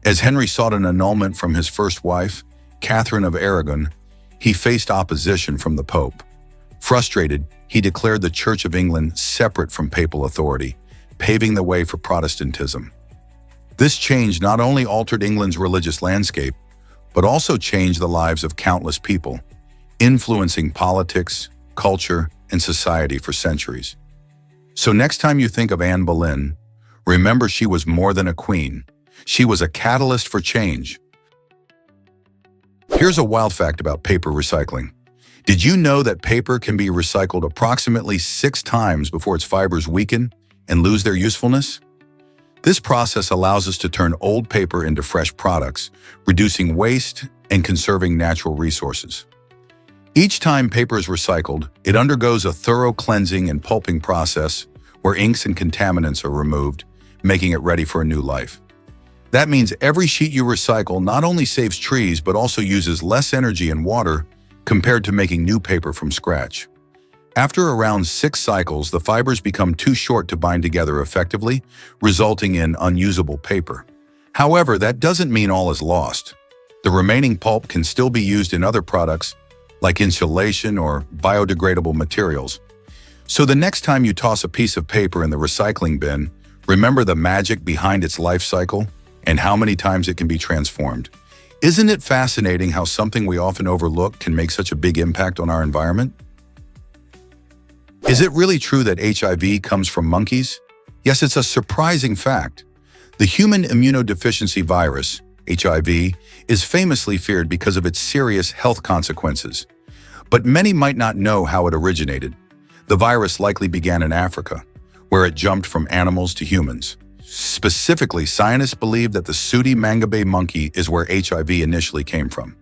A: As Henry sought an annulment from his first wife, Catherine of Aragon, he faced opposition from the Pope. Frustrated, he declared the Church of England separate from papal authority, paving the way for Protestantism. This change not only altered England's religious landscape, but also changed the lives of countless people, influencing politics, culture, and society for centuries. So next time you think of Anne Boleyn, remember she was more than a queen. She was a catalyst for change. Here's a wild fact about paper recycling. Did you know that paper can be recycled approximately 6 times before its fibers weaken and lose their usefulness? This process allows us to turn old paper into fresh products, reducing waste and conserving natural resources. Each time paper is recycled, it undergoes a thorough cleansing and pulping process where inks and contaminants are removed, making it ready for a new life. That means every sheet you recycle not only saves trees but also uses less energy and water compared to making new paper from scratch. After around 6 cycles, the fibers become too short to bind together effectively, resulting in unusable paper. However, that doesn't mean all is lost. The remaining pulp can still be used in other products like insulation or biodegradable materials. So the next time you toss a piece of paper in the recycling bin, remember the magic behind its life cycle and how many times it can be transformed. Isn't it fascinating how something we often overlook can make such a big impact on our environment? Is it really true that HIV comes from monkeys? Yes, it's a surprising fact. The human immunodeficiency virus, HIV, is famously feared because of its serious health consequences. But many might not know how it originated. The virus likely began in Africa, where it jumped from animals to humans. Specifically, scientists believe that the sooty mangabey monkey is where HIV initially came from.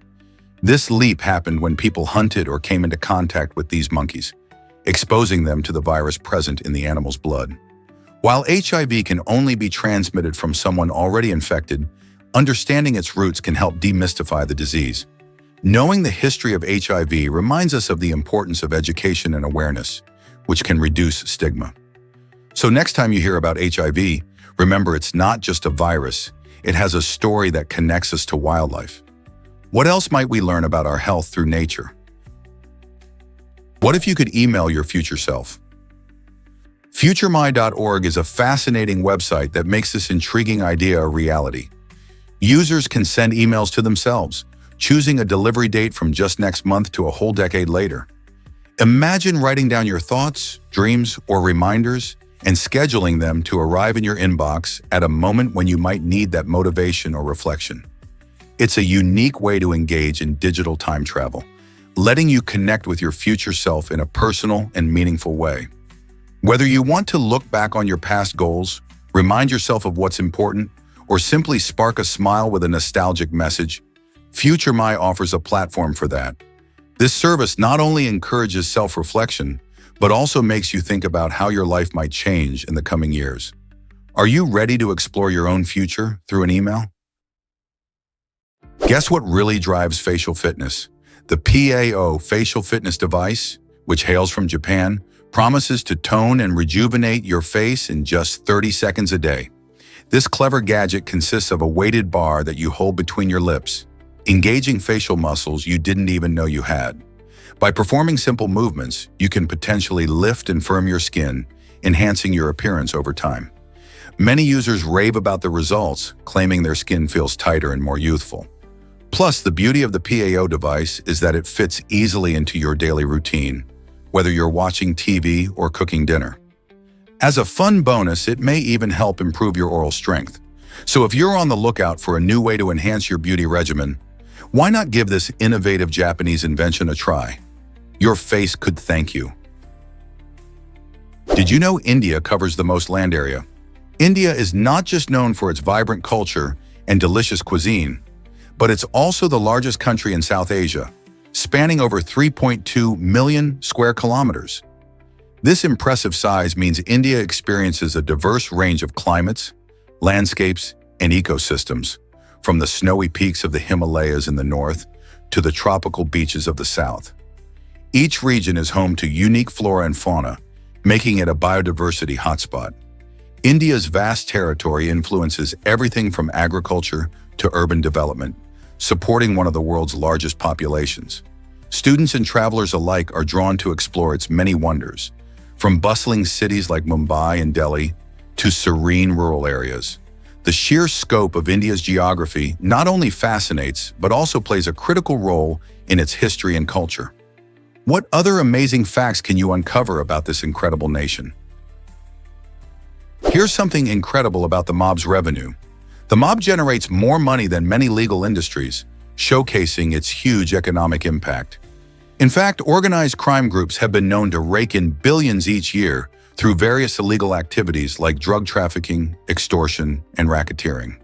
A: This leap happened when people hunted or came into contact with these monkeys, exposing them to the virus present in the animal's blood. While HIV can only be transmitted from someone already infected, understanding its roots can help demystify the disease. Knowing the history of HIV reminds us of the importance of education and awareness, which can reduce stigma. So next time you hear about HIV, remember it's not just a virus, it has a story that connects us to wildlife. What else might we learn about our health through nature? What if you could email your future self? FutureMy.org is a fascinating website that makes this intriguing idea a reality. Users can send emails to themselves, choosing a delivery date from just next month to a whole decade later. Imagine writing down your thoughts, dreams, or reminders and scheduling them to arrive in your inbox at a moment when you might need that motivation or reflection. It's a unique way to engage in digital time travel, letting you connect with your future self in a personal and meaningful way. Whether you want to look back on your past goals, remind yourself of what's important, or simply spark a smile with a nostalgic message, FutureMy offers a platform for that. This service not only encourages self-reflection, but also makes you think about how your life might change in the coming years. Are you ready to explore your own future through an email? Guess what really drives facial fitness? The PAO facial fitness device, which hails from Japan, promises to tone and rejuvenate your face in just 30 seconds a day. This clever gadget consists of a weighted bar that you hold between your lips, engaging facial muscles you didn't even know you had. By performing simple movements, you can potentially lift and firm your skin, enhancing your appearance over time. Many users rave about the results, claiming their skin feels tighter and more youthful. Plus, the beauty of the PAO device is that it fits easily into your daily routine, whether you're watching TV or cooking dinner. As a fun bonus, it may even help improve your oral strength. So if you're on the lookout for a new way to enhance your beauty regimen, why not give this innovative Japanese invention a try? Your face could thank you. Did you know India covers the most land area? India is not just known for its vibrant culture and delicious cuisine, but it's also the largest country in South Asia, spanning over 3.2 million square kilometers. This impressive size means India experiences a diverse range of climates, landscapes, and ecosystems, from the snowy peaks of the Himalayas in the north to the tropical beaches of the south. Each region is home to unique flora and fauna, making it a biodiversity hotspot. India's vast territory influences everything from agriculture to urban development, supporting one of the world's largest populations. Students and travelers alike are drawn to explore its many wonders, from bustling cities like Mumbai and Delhi to serene rural areas. The sheer scope of India's geography not only fascinates, but also plays a critical role in its history and culture. What other amazing facts can you uncover about this incredible nation? Here's something incredible about the mob's revenue. The mob generates more money than many legal industries, showcasing its huge economic impact. In fact, organized crime groups have been known to rake in billions each year through various illegal activities like drug trafficking, extortion, and racketeering.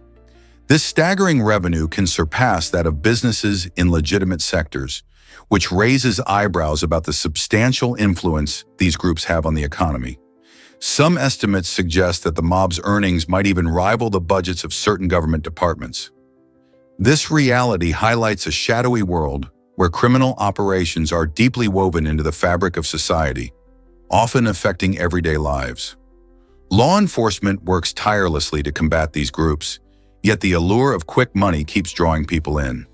A: This staggering revenue can surpass that of businesses in legitimate sectors, which raises eyebrows about the substantial influence these groups have on the economy. Some estimates suggest that the mob's earnings might even rival the budgets of certain government departments. This reality highlights a shadowy world where criminal operations are deeply woven into the fabric of society, often affecting everyday lives. Law enforcement works tirelessly to combat these groups, yet the allure of quick money keeps drawing people in.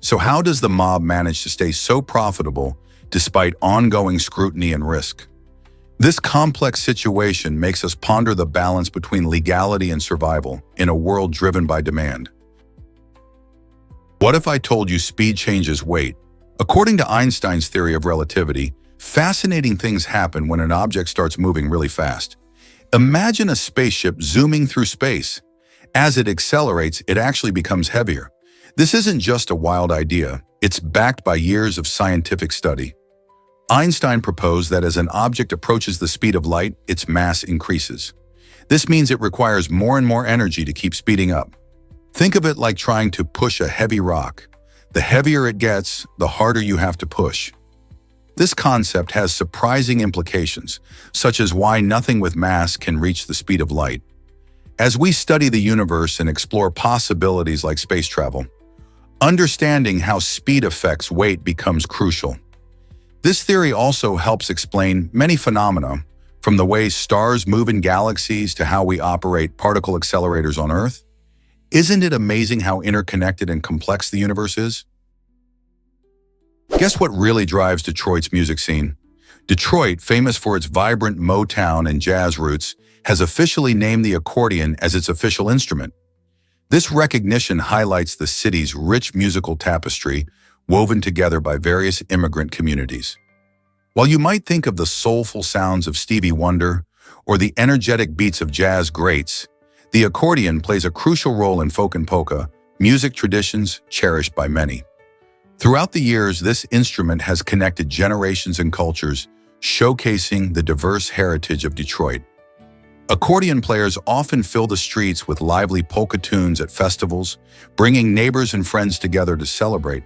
A: So how does the mob manage to stay so profitable despite ongoing scrutiny and risk? This complex situation makes us ponder the balance between legality and survival in a world driven by demand. What if I told you speed changes weight? According to Einstein's theory of relativity, fascinating things happen when an object starts moving really fast. Imagine a spaceship zooming through space. As it accelerates, it actually becomes heavier. This isn't just a wild idea, it's backed by years of scientific study. Einstein proposed that as an object approaches the speed of light, its mass increases. This means it requires more and more energy to keep speeding up. Think of it like trying to push a heavy rock. The heavier it gets, the harder you have to push. This concept has surprising implications, such as why nothing with mass can reach the speed of light. As we study the universe and explore possibilities like space travel, understanding how speed affects weight becomes crucial. This theory also helps explain many phenomena, from the way stars move in galaxies to how we operate particle accelerators on Earth. Isn't it amazing how interconnected and complex the universe is? Guess what really drives Detroit's music scene? Detroit, famous for its vibrant Motown and jazz roots, has officially named the accordion as its official instrument. This recognition highlights the city's rich musical tapestry, woven together by various immigrant communities. While you might think of the soulful sounds of Stevie Wonder or the energetic beats of jazz greats, the accordion plays a crucial role in folk and polka, music traditions cherished by many. Throughout the years, this instrument has connected generations and cultures, showcasing the diverse heritage of Detroit. Accordion players often fill the streets with lively polka tunes at festivals, bringing neighbors and friends together to celebrate.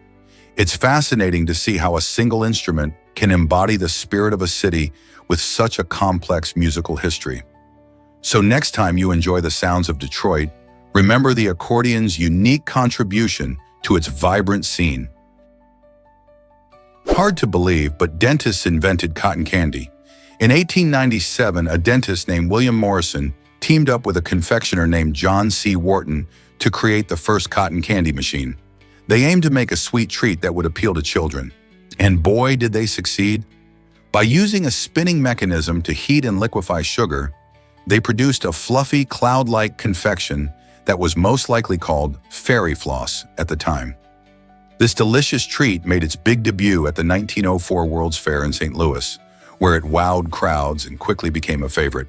A: It's fascinating to see how a single instrument can embody the spirit of a city with such a complex musical history. So next time you enjoy the sounds of Detroit, remember the accordion's unique contribution to its vibrant scene. Hard to believe, but dentists invented cotton candy. In 1897, a dentist named William Morrison teamed up with a confectioner named John C. Wharton to create the first cotton candy machine. They aimed to make a sweet treat that would appeal to children. And boy, did they succeed. By using a spinning mechanism to heat and liquefy sugar, they produced a fluffy, cloud-like confection that was most likely called fairy floss at the time. This delicious treat made its big debut at the 1904 World's Fair in St. Louis, where it wowed crowds and quickly became a favorite.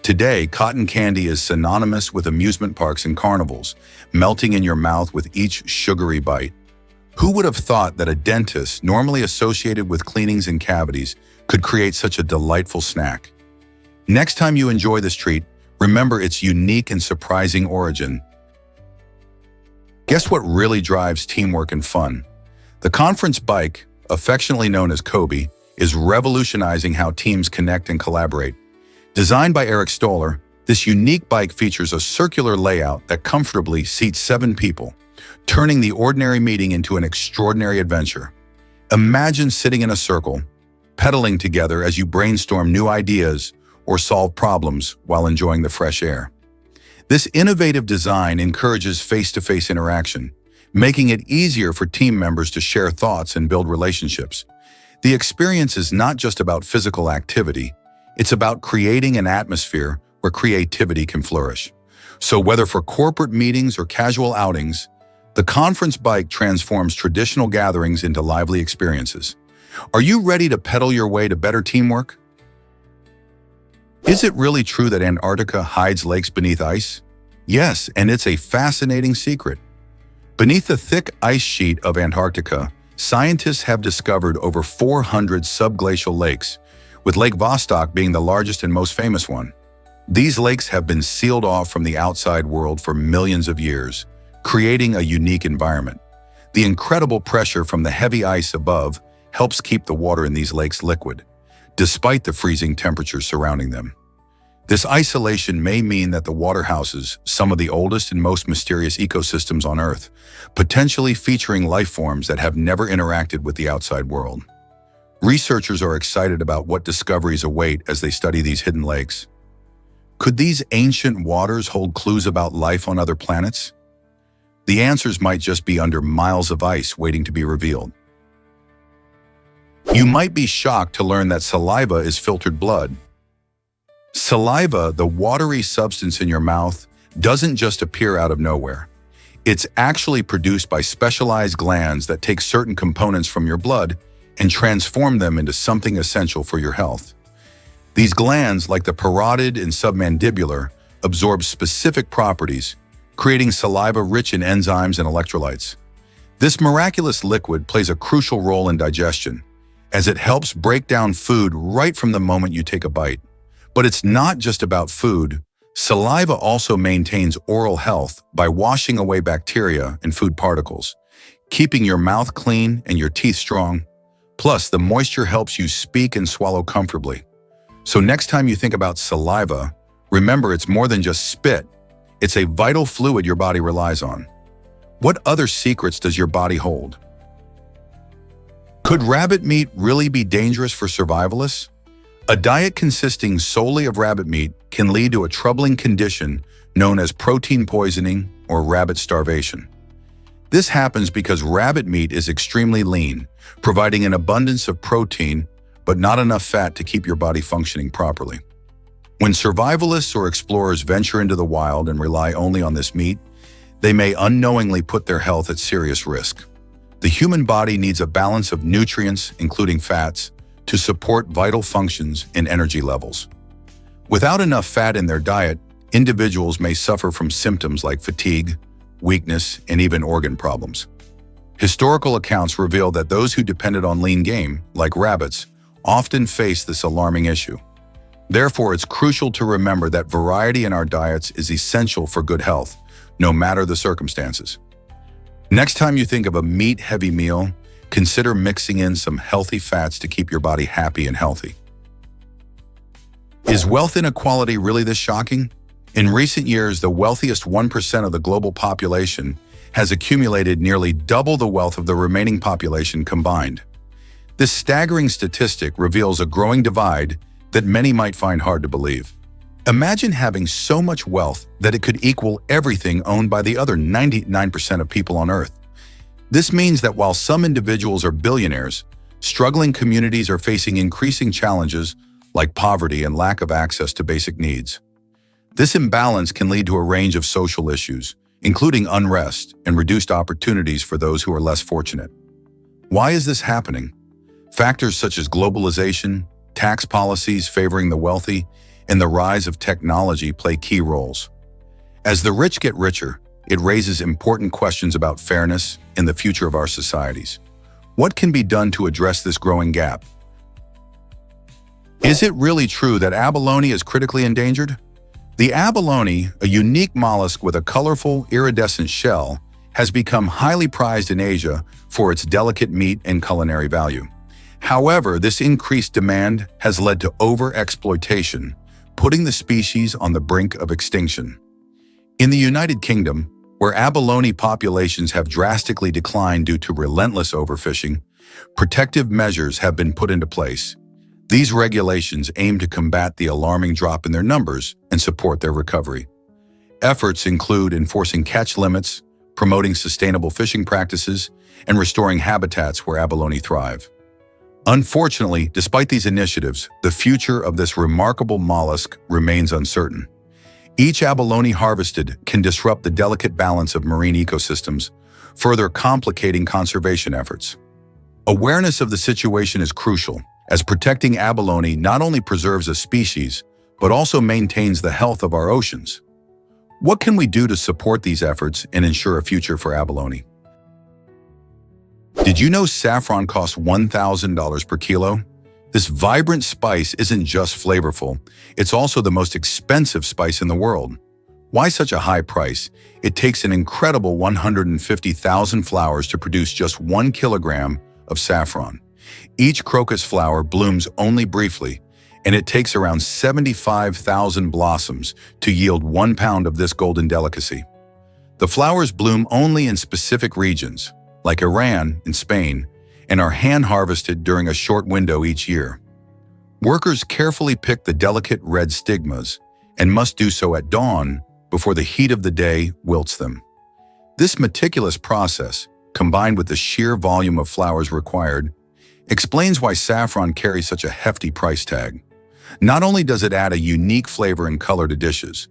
A: Today, cotton candy is synonymous with amusement parks and carnivals, melting in your mouth with each sugary bite. Who would have thought that a dentist, normally associated with cleanings and cavities, could create such a delightful snack? Next time you enjoy this treat, remember its unique and surprising origin. Guess what really drives teamwork and fun? The conference bike, affectionately known as Kobe, is revolutionizing how teams connect and collaborate. Designed by Eric Stoller, this unique bike features a circular layout that comfortably seats 7 people, turning the ordinary meeting into an extraordinary adventure. Imagine sitting in a circle, pedaling together as you brainstorm new ideas or solve problems while enjoying the fresh air. This innovative design encourages face-to-face interaction, making it easier for team members to share thoughts and build relationships. The experience is not just about physical activity, it's about creating an atmosphere where creativity can flourish. So whether for corporate meetings or casual outings, the conference bike transforms traditional gatherings into lively experiences. Are you ready to pedal your way to better teamwork? Is it really true that Antarctica hides lakes beneath ice? Yes, and it's a fascinating secret. Beneath the thick ice sheet of Antarctica, scientists have discovered over 400 subglacial lakes, with Lake Vostok being the largest and most famous one. These lakes have been sealed off from the outside world for millions of years, creating a unique environment. The incredible pressure from the heavy ice above helps keep the water in these lakes liquid, despite the freezing temperatures surrounding them. This isolation may mean that the water houses some of the oldest and most mysterious ecosystems on Earth, potentially featuring life forms that have never interacted with the outside world. Researchers are excited about what discoveries await as they study these hidden lakes. Could these ancient waters hold clues about life on other planets? The answers might just be under miles of ice waiting to be revealed. You might be shocked to learn that saliva is filtered blood. Saliva, the watery substance in your mouth, doesn't just appear out of nowhere. It's actually produced by specialized glands that take certain components from your blood and transform them into something essential for your health. These glands, like the parotid and submandibular, absorb specific properties, creating saliva rich in enzymes and electrolytes. This miraculous liquid plays a crucial role in digestion, as it helps break down food right from the moment you take a bite. But it's not just about food. Saliva also maintains oral health by washing away bacteria and food particles, keeping your mouth clean and your teeth strong. Plus, the moisture helps you speak and swallow comfortably. So next time you think about saliva, remember it's more than just spit. It's a vital fluid your body relies on. What other secrets does your body hold? Could rabbit meat really be dangerous for survivalists? A diet consisting solely of rabbit meat can lead to a troubling condition known as protein poisoning or rabbit starvation. This happens because rabbit meat is extremely lean, providing an abundance of protein but not enough fat to keep your body functioning properly. When survivalists or explorers venture into the wild and rely only on this meat, they may unknowingly put their health at serious risk. The human body needs a balance of nutrients, including fats, to support vital functions and energy levels. Without enough fat in their diet, individuals may suffer from symptoms like fatigue, weakness, and even organ problems. Historical accounts reveal that those who depended on lean game, like rabbits, often face this alarming issue. Therefore, it's crucial to remember that variety in our diets is essential for good health, no matter the circumstances. Next time you think of a meat-heavy meal, consider mixing in some healthy fats to keep your body happy and healthy. Is wealth inequality really this shocking? In recent years, the wealthiest 1% of the global population has accumulated nearly double the wealth of the remaining population combined. This staggering statistic reveals a growing divide that many might find hard to believe. Imagine having so much wealth that it could equal everything owned by the other 99% of people on Earth. This means that while some individuals are billionaires, struggling communities are facing increasing challenges like poverty and lack of access to basic needs. This imbalance can lead to a range of social issues, including unrest and reduced opportunities for those who are less fortunate. Why is this happening? Factors such as globalization, tax policies favoring the wealthy, and the rise of technology play key roles. As the rich get richer, it raises important questions about fairness and the future of our societies. What can be done to address this growing gap? Is it really true that abalone is critically endangered? The abalone, a unique mollusk with a colorful, iridescent shell, has become highly prized in Asia for its delicate meat and culinary value. However, this increased demand has led to overexploitation, putting the species on the brink of extinction. In the United Kingdom, where abalone populations have drastically declined due to relentless overfishing, protective measures have been put into place. These regulations aim to combat the alarming drop in their numbers and support their recovery. Efforts include enforcing catch limits, promoting sustainable fishing practices, and restoring habitats where abalone thrive. Unfortunately, despite these initiatives, the future of this remarkable mollusk remains uncertain. Each abalone harvested can disrupt the delicate balance of marine ecosystems, further complicating conservation efforts. Awareness of the situation is crucial, as protecting abalone not only preserves a species, but also maintains the health of our oceans. What can we do to support these efforts and ensure a future for abalone? Did you know saffron costs $1,000 per kilo? This vibrant spice isn't just flavorful, it's also the most expensive spice in the world. Why such a high price? It takes an incredible 150,000 flowers to produce just 1 kilogram of saffron. Each crocus flower blooms only briefly, and it takes around 75,000 blossoms to yield 1 pound of this golden delicacy. The flowers bloom only in specific regions, like Iran and Spain, and are hand-harvested during a short window each year. Workers carefully pick the delicate red stigmas and must do so at dawn before the heat of the day wilts them. This meticulous process, combined with the sheer volume of flowers required, explains why saffron carries such a hefty price tag. Not only does it add a unique flavor and color to dishes,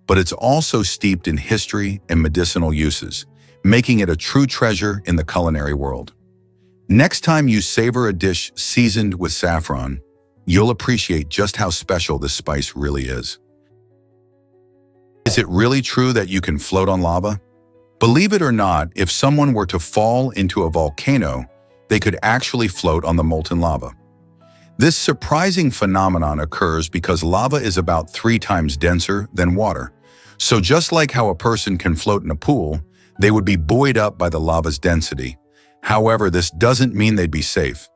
A: but it's also steeped in history and medicinal uses, making it a true treasure in the culinary world. Next time you savor a dish seasoned with saffron, you'll appreciate just how special this spice really is. Is it really true that you can float on lava? Believe it or not, if someone were to fall into a volcano, they could actually float on the molten lava. This surprising phenomenon occurs because lava is about 3 times denser than water. So just like how a person can float in a pool, they would be buoyed up by the lava's density. However, this doesn't mean they'd be safe.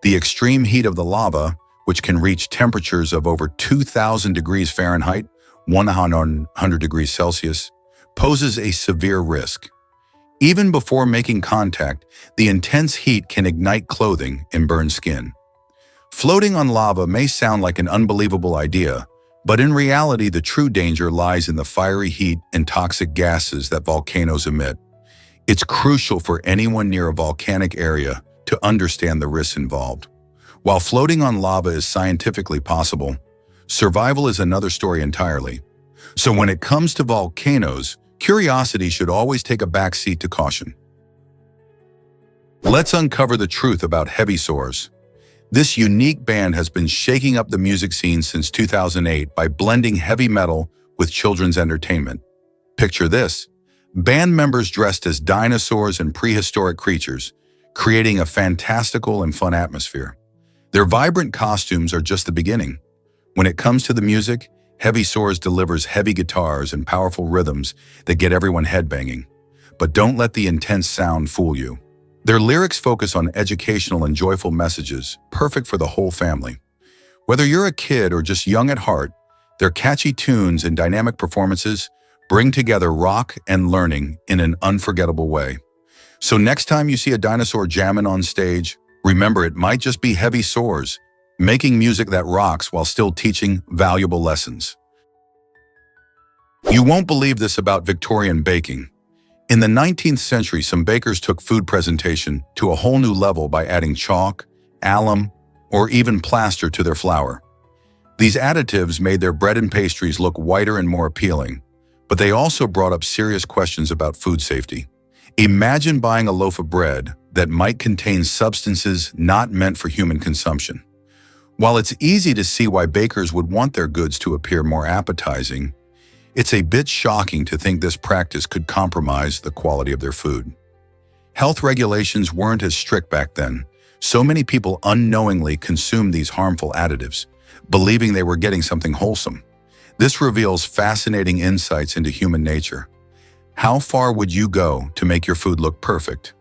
A: The extreme heat of the lava, which can reach temperatures of over 2,000 degrees Fahrenheit, 100 degrees Celsius, poses a severe risk. Even before making contact, the intense heat can ignite clothing and burn skin. Floating on lava may sound like an unbelievable idea, but in reality, the true danger lies in the fiery heat and toxic gases that volcanoes emit. It's crucial for anyone near a volcanic area to understand the risks involved. While floating on lava is scientifically possible, survival is another story entirely. So when it comes to volcanoes, curiosity should always take a backseat to caution. Let's uncover the truth about heavy soars. This unique band has been shaking up the music scene since 2008 by blending heavy metal with children's entertainment. Picture this: band members dressed as dinosaurs and prehistoric creatures, creating a fantastical and fun atmosphere. Their vibrant costumes are just the beginning. When it comes to the music, Heavy Soars delivers heavy guitars and powerful rhythms that get everyone headbanging. But don't let the intense sound fool you. Their lyrics focus on educational and joyful messages, perfect for the whole family. Whether you're a kid or just young at heart, their catchy tunes and dynamic performances bring together rock and learning in an unforgettable way. So next time you see a dinosaur jamming on stage, remember it might just be Heavy Soars, making music that rocks while still teaching valuable lessons. You won't believe this about Victorian baking. In the 19th century, some bakers took food presentation to a whole new level by adding chalk, alum, or even plaster to their flour. These additives made their bread and pastries look whiter and more appealing, but they also brought up serious questions about food safety. Imagine buying a loaf of bread that might contain substances not meant for human consumption. While it's easy to see why bakers would want their goods to appear more appetizing, it's a bit shocking to think this practice could compromise the quality of their food. Health regulations weren't as strict back then, so many people unknowingly consumed these harmful additives, believing they were getting something wholesome. This reveals fascinating insights into human nature. How far would you go to make your food look perfect?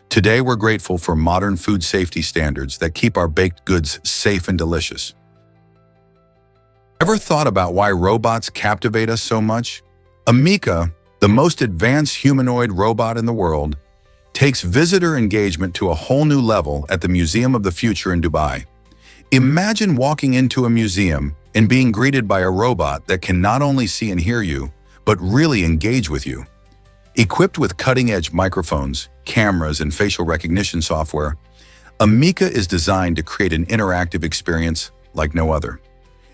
A: Today, we're grateful for modern food safety standards that keep our baked goods safe and delicious. Ever thought about why robots captivate us so much? Amika, the most advanced humanoid robot in the world, takes visitor engagement to a whole new level at the Museum of the Future in Dubai. Imagine walking into a museum and being greeted by a robot that can not only see and hear you, but really engage with you. Equipped with cutting-edge microphones, cameras, and facial recognition software, Amika is designed to create an interactive experience like no other.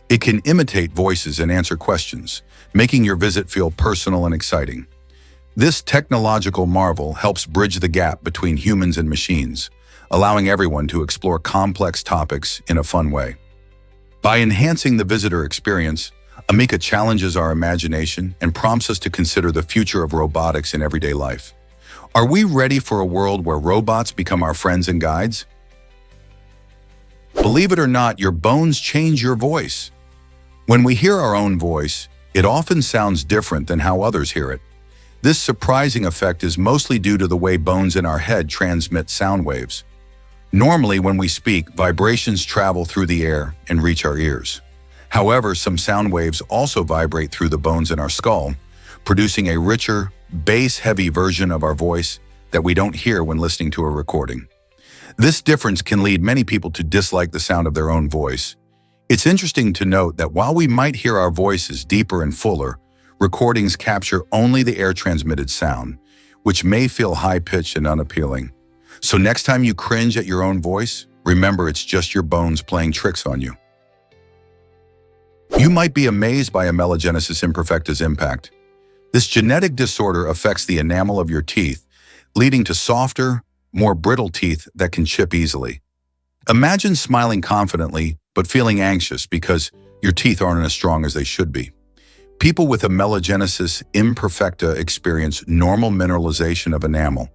A: It can imitate voices and answer questions, making your visit feel personal and exciting. This technological marvel helps bridge the gap between humans and machines, allowing everyone to explore complex topics in a fun way. By enhancing the visitor experience, Amica challenges our imagination and prompts us to consider the future of robotics in everyday life. Are we ready for a world where robots become our friends and guides? Believe it or not, your bones change your voice. When we hear our own voice, it often sounds different than how others hear it. This surprising effect is mostly due to the way bones in our head transmit sound waves. Normally, when we speak, vibrations travel through the air and reach our ears. However, some sound waves also vibrate through the bones in our skull, producing a richer, bass-heavy version of our voice that we don't hear when listening to a recording. This difference can lead many people to dislike the sound of their own voice. It's interesting to note that while we might hear our voices deeper and fuller, recordings capture only the air-transmitted sound, which may feel high-pitched and unappealing. So next time you cringe at your own voice, remember it's just your bones playing tricks on you. You might be amazed by amelogenesis imperfecta's impact. This genetic disorder affects the enamel of your teeth, leading to softer, more brittle teeth that can chip easily. Imagine smiling confidently, but feeling anxious because your teeth aren't as strong as they should be. People with amelogenesis imperfecta experience normal mineralization of enamel,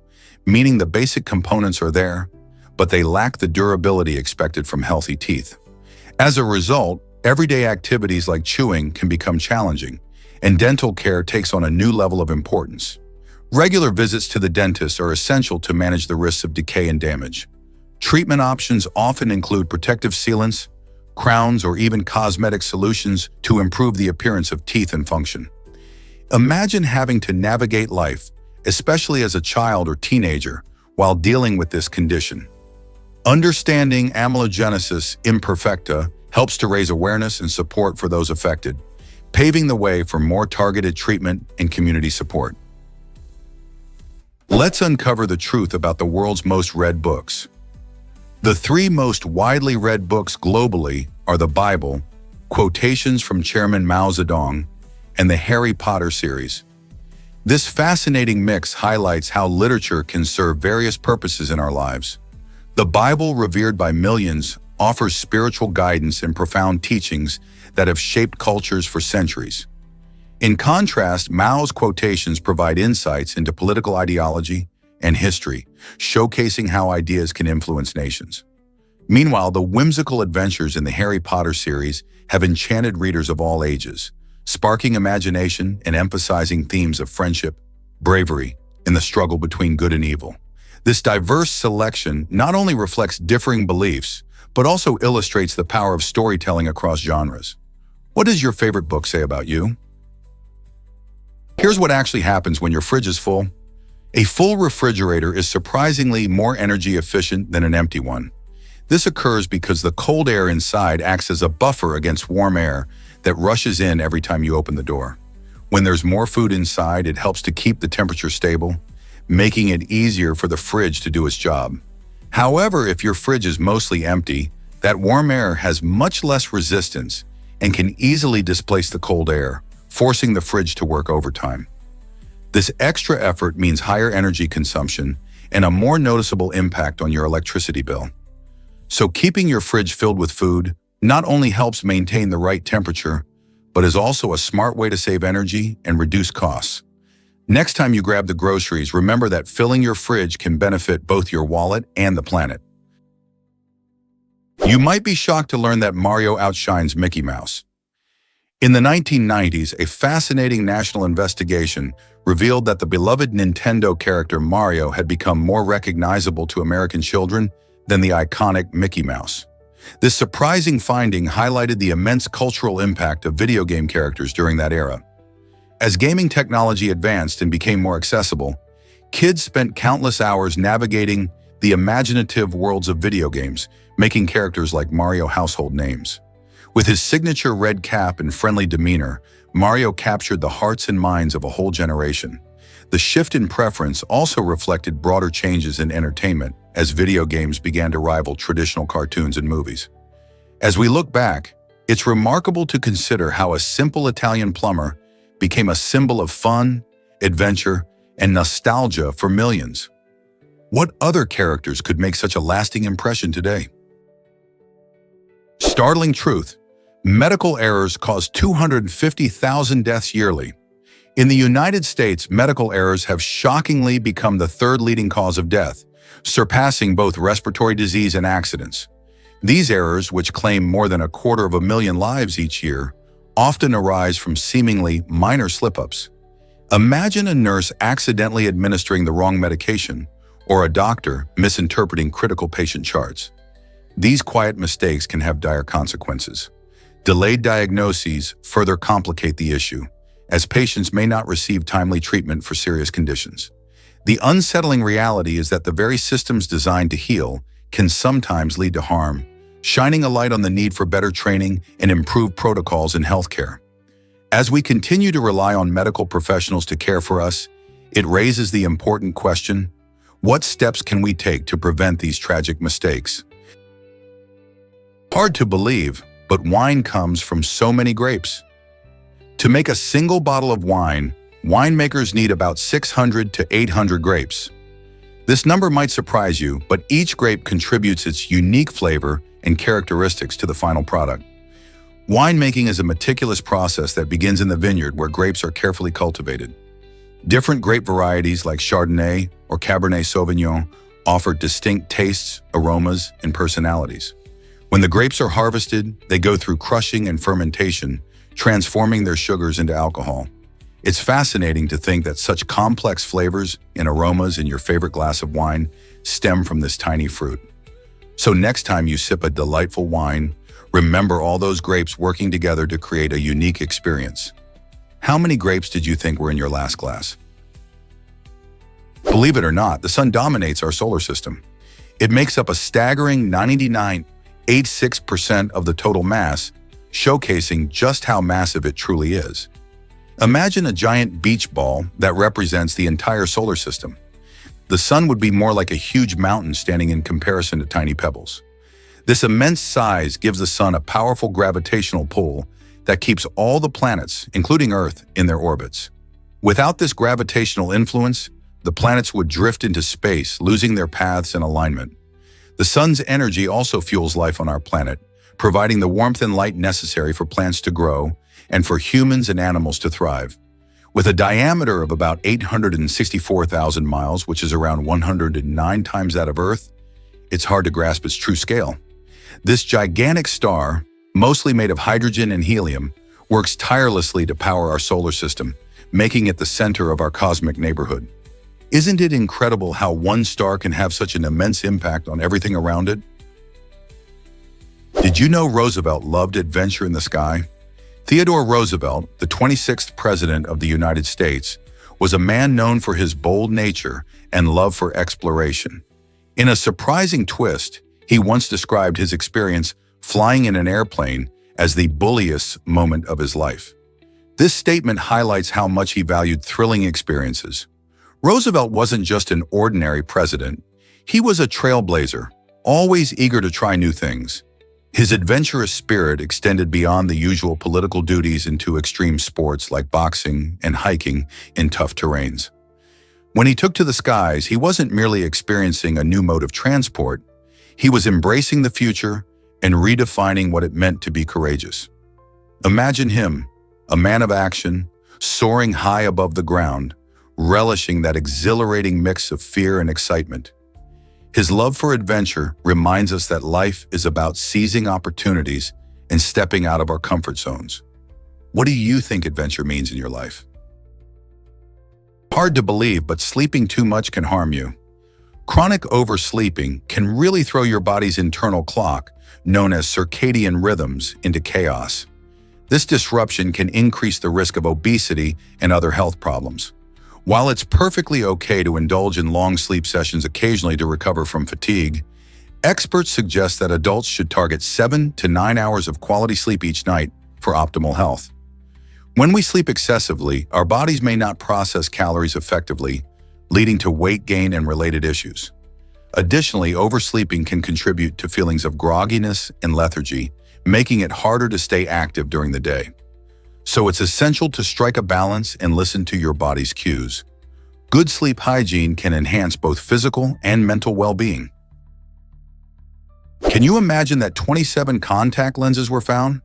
A: meaning the basic components are there, but they lack the durability expected from healthy teeth. As a result, everyday activities like chewing can become challenging, and dental care takes on a new level of importance. Regular visits to the dentist are essential to manage the risks of decay and damage. Treatment options often include protective sealants, crowns, or even cosmetic solutions to improve the appearance of teeth and function. Imagine having to navigate life, especially as a child or teenager, while dealing with this condition. Understanding amelogenesis imperfecta helps to raise awareness and support for those affected, paving the way for more targeted treatment and community support. Let's uncover the truth about the world's most read books. The 3 most widely read books globally are the Bible, quotations from Chairman Mao Zedong, and the Harry Potter series. This fascinating mix highlights how literature can serve various purposes in our lives. The Bible, revered by millions, offers spiritual guidance and profound teachings that have shaped cultures for centuries. In contrast, Mao's quotations provide insights into political ideology and history, showcasing how ideas can influence nations. Meanwhile, the whimsical adventures in the Harry Potter series have enchanted readers of all ages, sparking imagination and emphasizing themes of friendship, bravery, and the struggle between good and evil. This diverse selection not only reflects differing beliefs, but also illustrates the power of storytelling across genres. What does your favorite book say about you? Here's what actually happens when your fridge is full. A full refrigerator is surprisingly more energy efficient than an empty one. This occurs because the cold air inside acts as a buffer against warm air that rushes in every time you open the door. When there's more food inside, it helps to keep the temperature stable, making it easier for the fridge to do its job. However, if your fridge is mostly empty, that warm air has much less resistance and can easily displace the cold air, forcing the fridge to work overtime. This extra effort means higher energy consumption and a more noticeable impact on your electricity bill. So keeping your fridge filled with food not only helps maintain the right temperature, but is also a smart way to save energy and reduce costs. Next time you grab the groceries, remember that filling your fridge can benefit both your wallet and the planet. You might be shocked to learn that Mario outshines Mickey Mouse. In the 1990s, a fascinating national investigation revealed that the beloved Nintendo character Mario had become more recognizable to American children than the iconic Mickey Mouse. This surprising finding highlighted the immense cultural impact of video game characters during that era. As gaming technology advanced and became more accessible, kids spent countless hours navigating the imaginative worlds of video games, making characters like Mario household names. With his signature red cap and friendly demeanor, Mario captured the hearts and minds of a whole generation. The shift in preference also reflected broader changes in entertainment as video games began to rival traditional cartoons and movies. As we look back, it's remarkable to consider how a simple Italian plumber became a symbol of fun, adventure, and nostalgia for millions. What other characters could make such a lasting impression today? Startling truth: Medical errors cause 250,000 deaths yearly. In the United States, medical errors have shockingly become the third leading cause of death, surpassing both respiratory disease and accidents. These errors, which claim more than 250,000 lives each year, often arise from seemingly minor slip-ups. Imagine a nurse accidentally administering the wrong medication, or a doctor misinterpreting critical patient charts. These quiet mistakes can have dire consequences. Delayed diagnoses further complicate the issue, as patients may not receive timely treatment for serious conditions. The unsettling reality is that the very systems designed to heal can sometimes lead to harm, shining a light on the need for better training and improved protocols in healthcare. As we continue to rely on medical professionals to care for us, it raises the important question: what steps can we take to prevent these tragic mistakes? Hard to believe, but wine comes from so many grapes. To make a single bottle of wine, winemakers need about 600 to 800 grapes. This number might surprise you, but each grape contributes its unique flavor and characteristics to the final product. Winemaking is a meticulous process that begins in the vineyard where grapes are carefully cultivated. Different grape varieties like Chardonnay or Cabernet Sauvignon offer distinct tastes, aromas, and personalities. When the grapes are harvested, they go through crushing and fermentation, transforming their sugars into alcohol. It's fascinating to think that such complex flavors and aromas in your favorite glass of wine stem from this tiny fruit. So next time you sip a delightful wine, remember all those grapes working together to create a unique experience. How many grapes did you think were in your last glass? Believe it or not, the sun dominates our solar system. It makes up a staggering 99.86% of the total mass, showcasing just how massive it truly is. Imagine a giant beach ball that represents the entire solar system. The sun would be more like a huge mountain standing in comparison to tiny pebbles. This immense size gives the sun a powerful gravitational pull that keeps all the planets, including Earth, in their orbits. Without this gravitational influence, the planets would drift into space, losing their paths and alignment. The sun's energy also fuels life on our planet, providing the warmth and light necessary for plants to grow and for humans and animals to thrive. With a diameter of about 864,000 miles, which is around 109 times that of Earth, it's hard to grasp its true scale. This gigantic star, mostly made of hydrogen and helium, works tirelessly to power our solar system, making it the center of our cosmic neighborhood. Isn't it incredible how one star can have such an immense impact on everything around it? Did you know Roosevelt loved adventure in the sky? Theodore Roosevelt, the 26th President of the United States, was a man known for his bold nature and love for exploration. In a surprising twist, he once described his experience flying in an airplane as the bulliest moment of his life. This statement highlights how much he valued thrilling experiences. Roosevelt wasn't just an ordinary president. He was a trailblazer, always eager to try new things. His adventurous spirit extended beyond the usual political duties into extreme sports like boxing and hiking in tough terrains. When he took to the skies, he wasn't merely experiencing a new mode of transport. He was embracing the future and redefining what it meant to be courageous. Imagine him, a man of action, soaring high above the ground, relishing that exhilarating mix of fear and excitement. His love for adventure reminds us that life is about seizing opportunities and stepping out of our comfort zones. What do you think adventure means in your life? Hard to believe, but sleeping too much can harm you. Chronic oversleeping can really throw your body's internal clock, known as circadian rhythms, into chaos. This disruption can increase the risk of obesity and other health problems. While it's perfectly okay to indulge in long sleep sessions occasionally to recover from fatigue, experts suggest that adults should target 7 to 9 hours of quality sleep each night for optimal health. When we sleep excessively, our bodies may not process calories effectively, leading to weight gain and related issues. Additionally, oversleeping can contribute to feelings of grogginess and lethargy, making it harder to stay active during the day. So it's essential to strike a balance and listen to your body's cues. Good sleep hygiene can enhance both physical and mental well-being. Can you imagine that 27 contact lenses were found?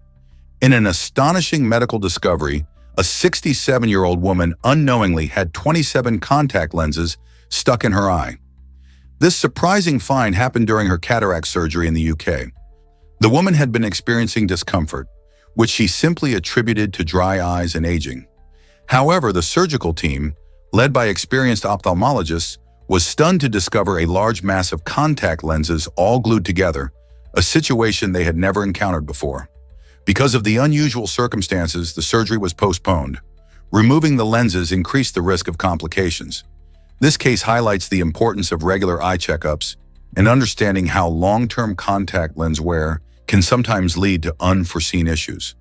A: In an astonishing medical discovery, a 67-year-old woman unknowingly had 27 contact lenses stuck in her eye. This surprising find happened during her cataract surgery in the UK. The woman had been experiencing discomfort, which she simply attributed to dry eyes and aging. However, the surgical team, led by experienced ophthalmologists, was stunned to discover a large mass of contact lenses all glued together, a situation they had never encountered before. Because of the unusual circumstances, the surgery was postponed. Removing the lenses increased the risk of complications. This case highlights the importance of regular eye checkups and understanding how long-term contact lens wear can sometimes lead to unforeseen issues.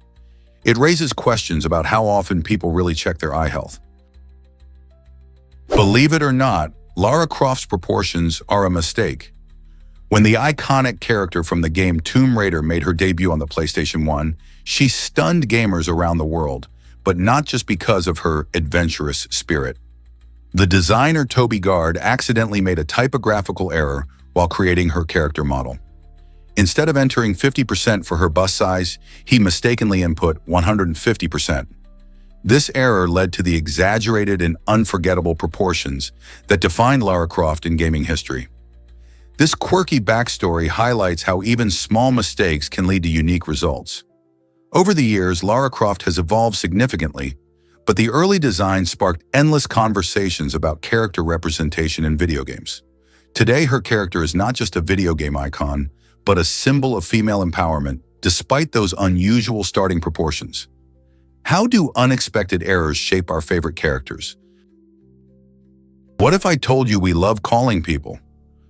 A: It raises questions about how often people really check their eye health. Believe it or not, Lara Croft's proportions are a mistake. When the iconic character from the game Tomb Raider made her debut on the PlayStation 1, she stunned gamers around the world, but not just because of her adventurous spirit. The designer Toby Gard accidentally made a typographical error while creating her character model. Instead of entering 50% for her bust size, he mistakenly input 150%. This error led to the exaggerated and unforgettable proportions that defined Lara Croft in gaming history. This quirky backstory highlights how even small mistakes can lead to unique results. Over the years, Lara Croft has evolved significantly, but the early design sparked endless conversations about character representation in video games. Today, her character is not just a video game icon, but a symbol of female empowerment, despite those unusual starting proportions. How do unexpected errors shape our favorite characters? What if I told you we love calling people?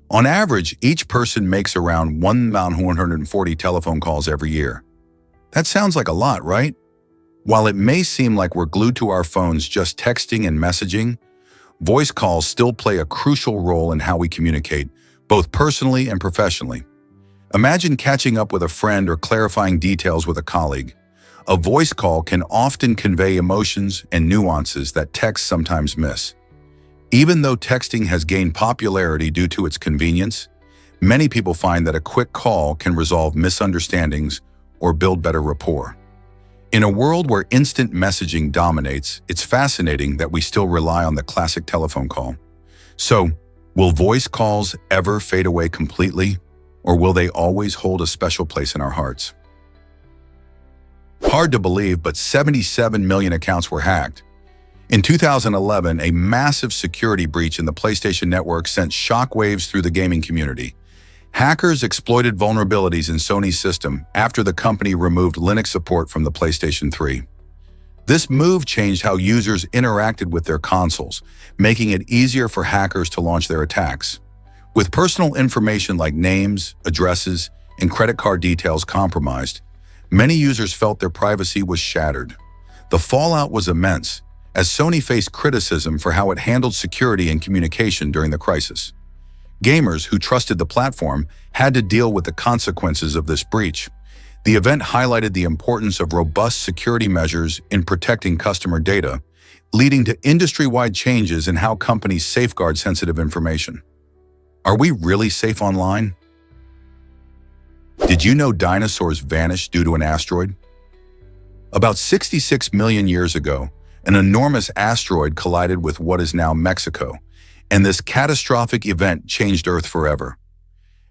A: On average, each person makes around 1,140 telephone calls every year. That sounds like a lot, right? While it may seem like we're glued to our phones just texting and messaging, voice calls still play a crucial role in how we communicate, both personally and professionally. Imagine catching up with a friend or clarifying details with a colleague. A voice call can often convey emotions and nuances that text sometimes miss. Even though texting has gained popularity due to its convenience, many people find that a quick call can resolve misunderstandings or build better rapport. In a world where instant messaging dominates, it's fascinating that we still rely on the classic telephone call. So, will voice calls ever fade away completely, or will they always hold a special place in our hearts? Hard to believe, but 77 million accounts were hacked. In 2011, a massive security breach in the PlayStation Network sent shockwaves through the gaming community. Hackers exploited vulnerabilities in Sony's system after the company removed Linux support from the PlayStation 3. This move changed how users interacted with their consoles, making it easier for hackers to launch their attacks. With personal information like names, addresses, and credit card details compromised, many users felt their privacy was shattered. The fallout was immense, as Sony faced criticism for how it handled security and communication during the crisis. Gamers who trusted the platform had to deal with the consequences of this breach. The event highlighted the importance of robust security measures in protecting customer data, leading to industry-wide changes in how companies safeguard sensitive information. Are we really safe online? Did you know dinosaurs vanished due to an asteroid? About 66 million years ago, an enormous asteroid collided with what is now Mexico, and this catastrophic event changed Earth forever.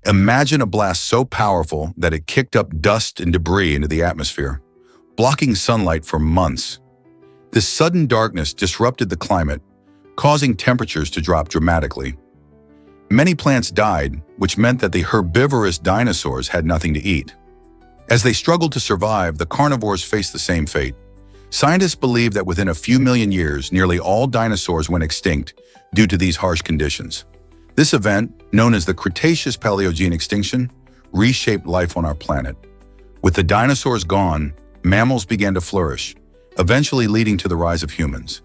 A: Imagine a blast so powerful that it kicked up dust and debris into the atmosphere, blocking sunlight for months. This sudden darkness disrupted the climate, causing temperatures to drop dramatically. Many plants died, which meant that the herbivorous dinosaurs had nothing to eat. As they struggled to survive, the carnivores faced the same fate. Scientists believe that within a few million years, nearly all dinosaurs went extinct due to these harsh conditions. This event, known as the Cretaceous Paleogene extinction, reshaped life on our planet. With the dinosaurs gone, mammals began to flourish, eventually leading to the rise of humans.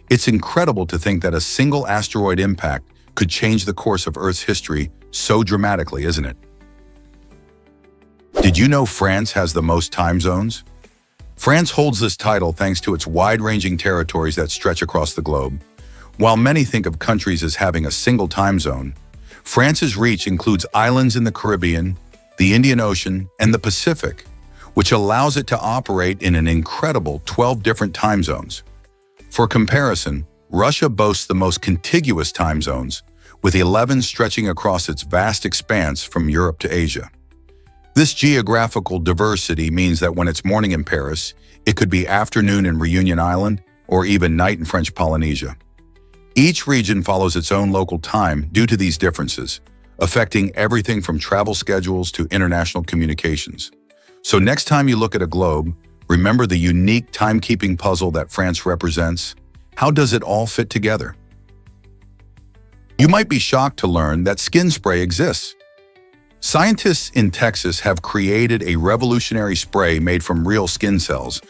A: It's incredible to think that a single asteroid impact could change the course of Earth's history so dramatically, isn't it? Did you know France has the most time zones? France holds this title thanks to its wide-ranging territories that stretch across the globe. While many think of countries as having a single time zone, France's reach includes islands in the Caribbean, the Indian Ocean, and the Pacific, which allows it to operate in an incredible 12 different time zones. For comparison, Russia boasts the most contiguous time zones, with 11 stretching across its vast expanse from Europe to Asia. This geographical diversity means that when it's morning in Paris, it could be afternoon in Reunion Island or even night in French Polynesia. Each region follows its own local time due to these differences, affecting everything from travel schedules to international communications. So next time you look at a globe, remember the unique timekeeping puzzle that France represents. How does it all fit together? You might be shocked to learn that skin spray exists. Scientists in Texas have created a revolutionary spray made from real skin cells.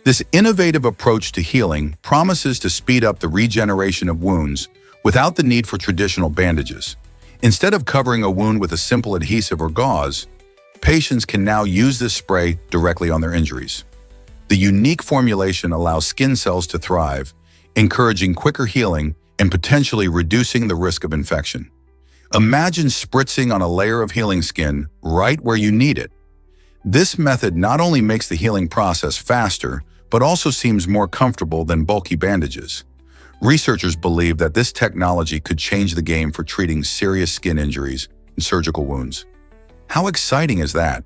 A: This innovative approach to healing promises to speed up the regeneration of wounds without the need for traditional bandages. Instead of covering a wound with a simple adhesive or gauze, patients can now use this spray directly on their injuries. The unique formulation allows skin cells to thrive, encouraging quicker healing and potentially reducing the risk of infection. Imagine spritzing on a layer of healing skin right where you need it. This method not only makes the healing process faster, but also seems more comfortable than bulky bandages. Researchers believe that this technology could change the game for treating serious skin injuries and surgical wounds. How exciting is that?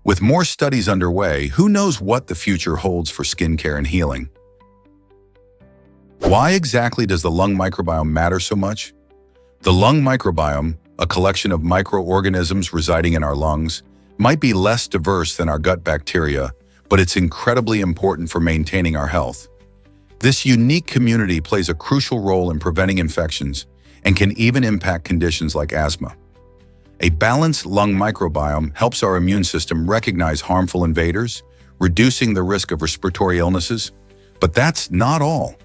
A: With more studies underway, who knows what the future holds for skincare and healing? Why exactly does the lung microbiome matter so much? The lung microbiome, a collection of microorganisms residing in our lungs, might be less diverse than our gut bacteria, but it's incredibly important for maintaining our health. This unique community plays a crucial role in preventing infections and can even impact conditions like asthma. A balanced lung microbiome helps our immune system recognize harmful invaders, reducing the risk of respiratory illnesses. But that's not all.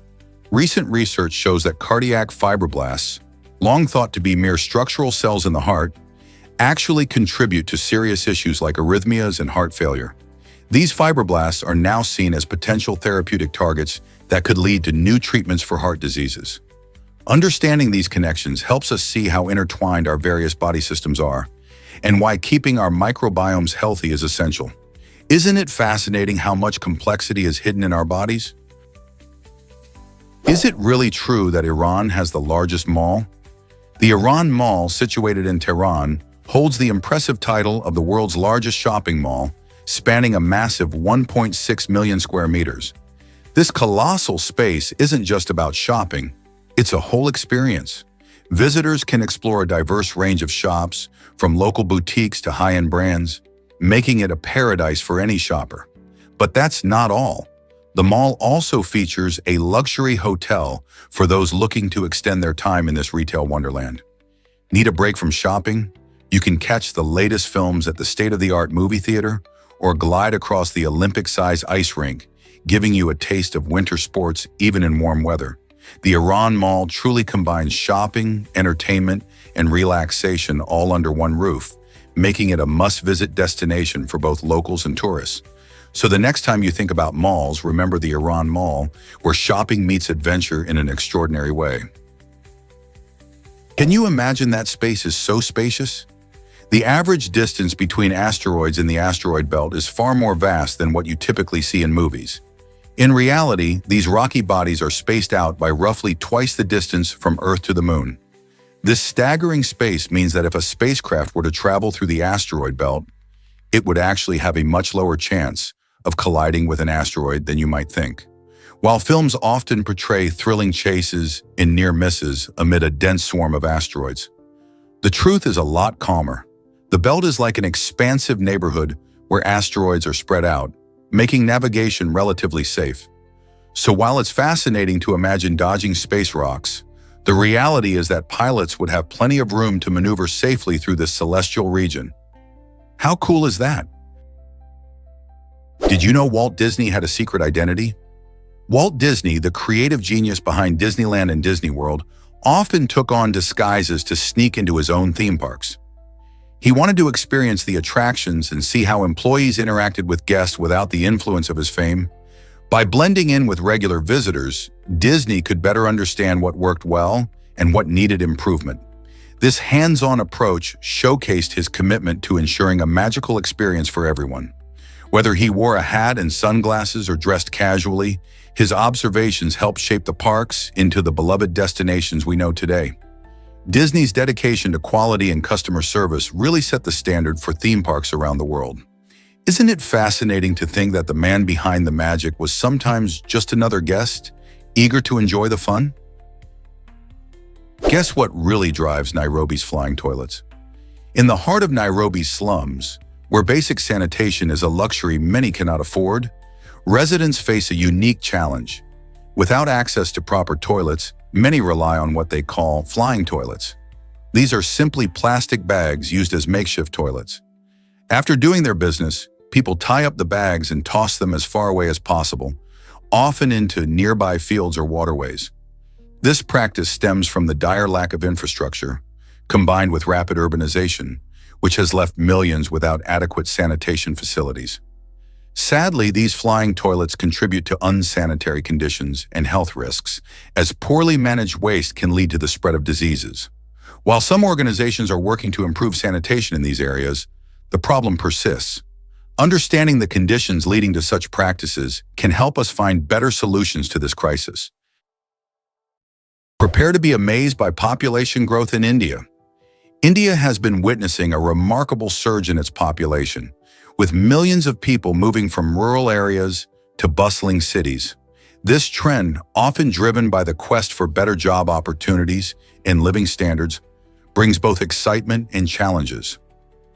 A: Recent research shows that cardiac fibroblasts, long thought to be mere structural cells in the heart, actually contribute to serious issues like arrhythmias and heart failure. These fibroblasts are now seen as potential therapeutic targets that could lead to new treatments for heart diseases. Understanding these connections helps us see how intertwined our various body systems are and why keeping our microbiomes healthy is essential. Isn't it fascinating how much complexity is hidden in our bodies? Is it really true that Iran has the largest mall? The Iran Mall, situated in Tehran, holds the impressive title of the world's largest shopping mall, spanning a massive 1.6 million square meters. This colossal space isn't just about shopping, it's a whole experience. Visitors can explore a diverse range of shops, from local boutiques to high-end brands, making it a paradise for any shopper. But that's not all. The mall also features a luxury hotel for those looking to extend their time in this retail wonderland. Need a break from shopping? You can catch the latest films at the state-of-the-art movie theater or glide across the Olympic-sized ice rink, giving you a taste of winter sports even in warm weather. The Iran Mall truly combines shopping, entertainment, and relaxation all under one roof, making it a must-visit destination for both locals and tourists. So the next time you think about malls, remember the Iran Mall, where shopping meets adventure in an extraordinary way. Can you imagine that space is so spacious? The average distance between asteroids in the asteroid belt is far more vast than what you typically see in movies. In reality, these rocky bodies are spaced out by roughly twice the distance from Earth to the Moon. This staggering space means that if a spacecraft were to travel through the asteroid belt, it would actually have a much lower chance of colliding with an asteroid than you might think. While films often portray thrilling chases and near misses amid a dense swarm of asteroids, the truth is a lot calmer. The belt is like an expansive neighborhood where asteroids are spread out, making navigation relatively safe. So while it's fascinating to imagine dodging space rocks, the reality is that pilots would have plenty of room to maneuver safely through this celestial region. How cool is that? Did you know Walt Disney had a secret identity? Walt Disney, the creative genius behind Disneyland and Disney World, often took on disguises to sneak into his own theme parks. He wanted to experience the attractions and see how employees interacted with guests without the influence of his fame. By blending in with regular visitors, Disney could better understand what worked well and what needed improvement. This hands-on approach showcased his commitment to ensuring a magical experience for everyone. Whether he wore a hat and sunglasses or dressed casually, his observations helped shape the parks into the beloved destinations we know today. Disney's dedication to quality and customer service really set the standard for theme parks around the world. Isn't it fascinating to think that the man behind the magic was sometimes just another guest, eager to enjoy the fun? Guess what really drives Nairobi's flying toilets? In the heart of Nairobi's slums, where basic sanitation is a luxury many cannot afford, residents face a unique challenge. Without access to proper toilets, many rely on what they call flying toilets. These are simply plastic bags used as makeshift toilets. After doing their business, people tie up the bags and toss them as far away as possible, often into nearby fields or waterways. This practice stems from the dire lack of infrastructure, combined with rapid urbanization, which has left millions without adequate sanitation facilities. Sadly, these flying toilets contribute to unsanitary conditions and health risks, as poorly managed waste can lead to the spread of diseases. While some organizations are working to improve sanitation in these areas, the problem persists. Understanding the conditions leading to such practices can help us find better solutions to this crisis. Prepare to be amazed by population growth in India. India has been witnessing a remarkable surge in its population, with millions of people moving from rural areas to bustling cities. This trend, often driven by the quest for better job opportunities and living standards, brings both excitement and challenges.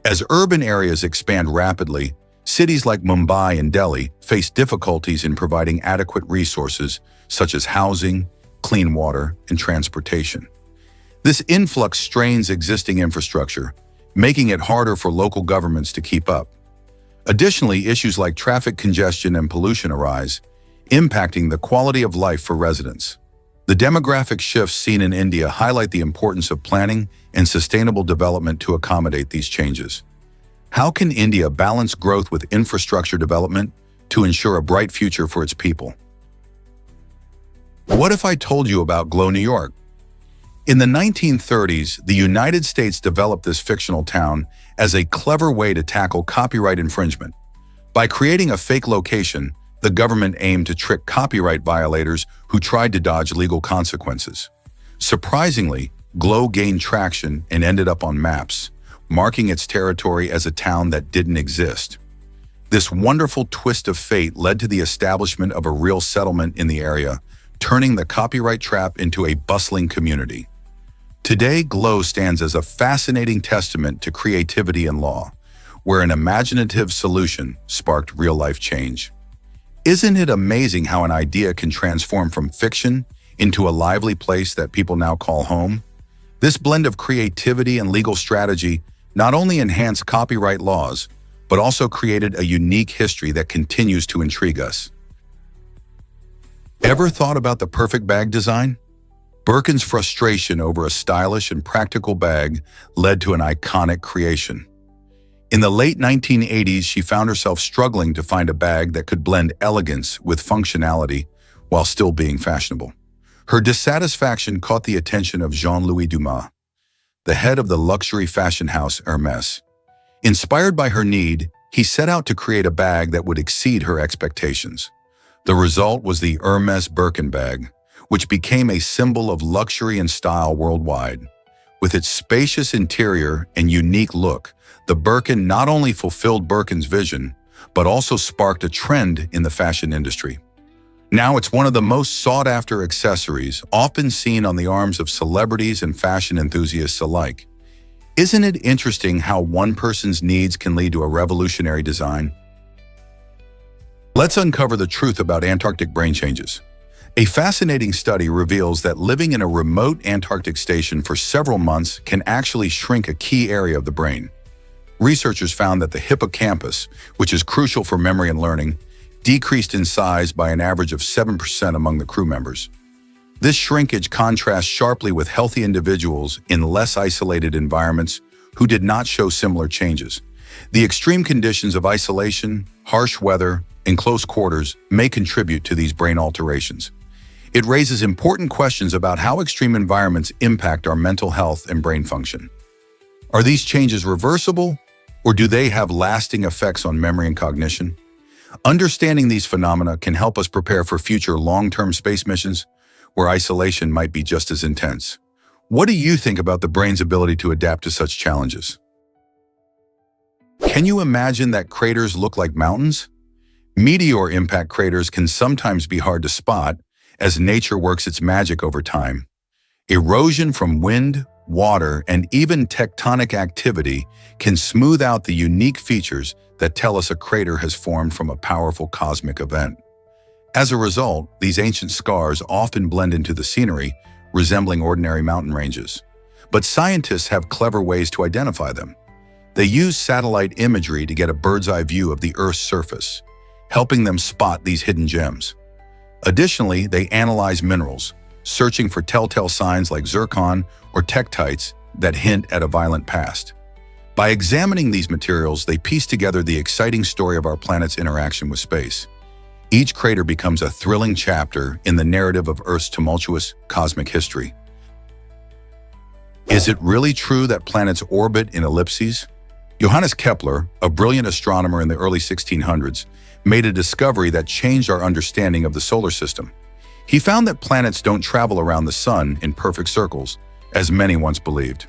A: As urban areas expand rapidly, cities like Mumbai and Delhi face difficulties in providing adequate resources such as housing, clean water, and transportation. This influx strains existing infrastructure, making it harder for local governments to keep up. Additionally, issues like traffic congestion and pollution arise, impacting the quality of life for residents. The demographic shifts seen in India highlight the importance of planning and sustainable development to accommodate these changes. How can India balance growth with infrastructure development to ensure a bright future for its people? What if I told you about Glow, New York? In the 1930s, the United States developed this fictional town as a clever way to tackle copyright infringement. By creating a fake location, the government aimed to trick copyright violators who tried to dodge legal consequences. Surprisingly, Glow gained traction and ended up on maps, marking its territory as a town that didn't exist. This wonderful twist of fate led to the establishment of a real settlement in the area, turning the copyright trap into a bustling community. Today, Glow stands as a fascinating testament to creativity and law, where an imaginative solution sparked real-life change. Isn't it amazing how an idea can transform from fiction into a lively place that people now call home? This blend of creativity and legal strategy not only enhanced copyright laws, but also created a unique history that continues to intrigue us. Ever thought about the perfect bag design? Birkin's frustration over a stylish and practical bag led to an iconic creation. In the late 1980s, she found herself struggling to find a bag that could blend elegance with functionality while still being fashionable. Her dissatisfaction caught the attention of Jean-Louis Dumas, the head of the luxury fashion house Hermès. Inspired by her need, he set out to create a bag that would exceed her expectations. The result was the Hermès Birkin bag, which became a symbol of luxury and style worldwide. With its spacious interior and unique look, the Birkin not only fulfilled Birkin's vision, but also sparked a trend in the fashion industry. Now it's one of the most sought-after accessories, often seen on the arms of celebrities and fashion enthusiasts alike. Isn't it interesting how one person's needs can lead to a revolutionary design? Let's uncover the truth about Antarctic brain changes. A fascinating study reveals that living in a remote Antarctic station for several months can actually shrink a key area of the brain. Researchers found that the hippocampus, which is crucial for memory and learning, decreased in size by an average of 7% among the crew members. This shrinkage contrasts sharply with healthy individuals in less isolated environments who did not show similar changes. The extreme conditions of isolation, harsh weather, and close quarters may contribute to these brain alterations. It raises important questions about how extreme environments impact our mental health and brain function. Are these changes reversible, or do they have lasting effects on memory and cognition? Understanding these phenomena can help us prepare for future long-term space missions where isolation might be just as intense. What do you think about the brain's ability to adapt to such challenges? Can you imagine that craters look like mountains? Meteor impact craters can sometimes be hard to spot as nature works its magic over time. Erosion from wind, water, and even tectonic activity can smooth out the unique features that tell us a crater has formed from a powerful cosmic event. As a result, these ancient scars often blend into the scenery, resembling ordinary mountain ranges. But scientists have clever ways to identify them. They use satellite imagery to get a bird's-eye view of the Earth's surface, helping them spot these hidden gems. Additionally, they analyze minerals, searching for telltale signs like zircon or tektites that hint at a violent past. By examining these materials, they piece together the exciting story of our planet's interaction with space. Each crater becomes a thrilling chapter in the narrative of Earth's tumultuous cosmic history. Is it really true that planets orbit in ellipses? Johannes Kepler, a brilliant astronomer in the early 1600s, made a discovery that changed our understanding of the solar system. He found that planets don't travel around the sun in perfect circles, as many once believed.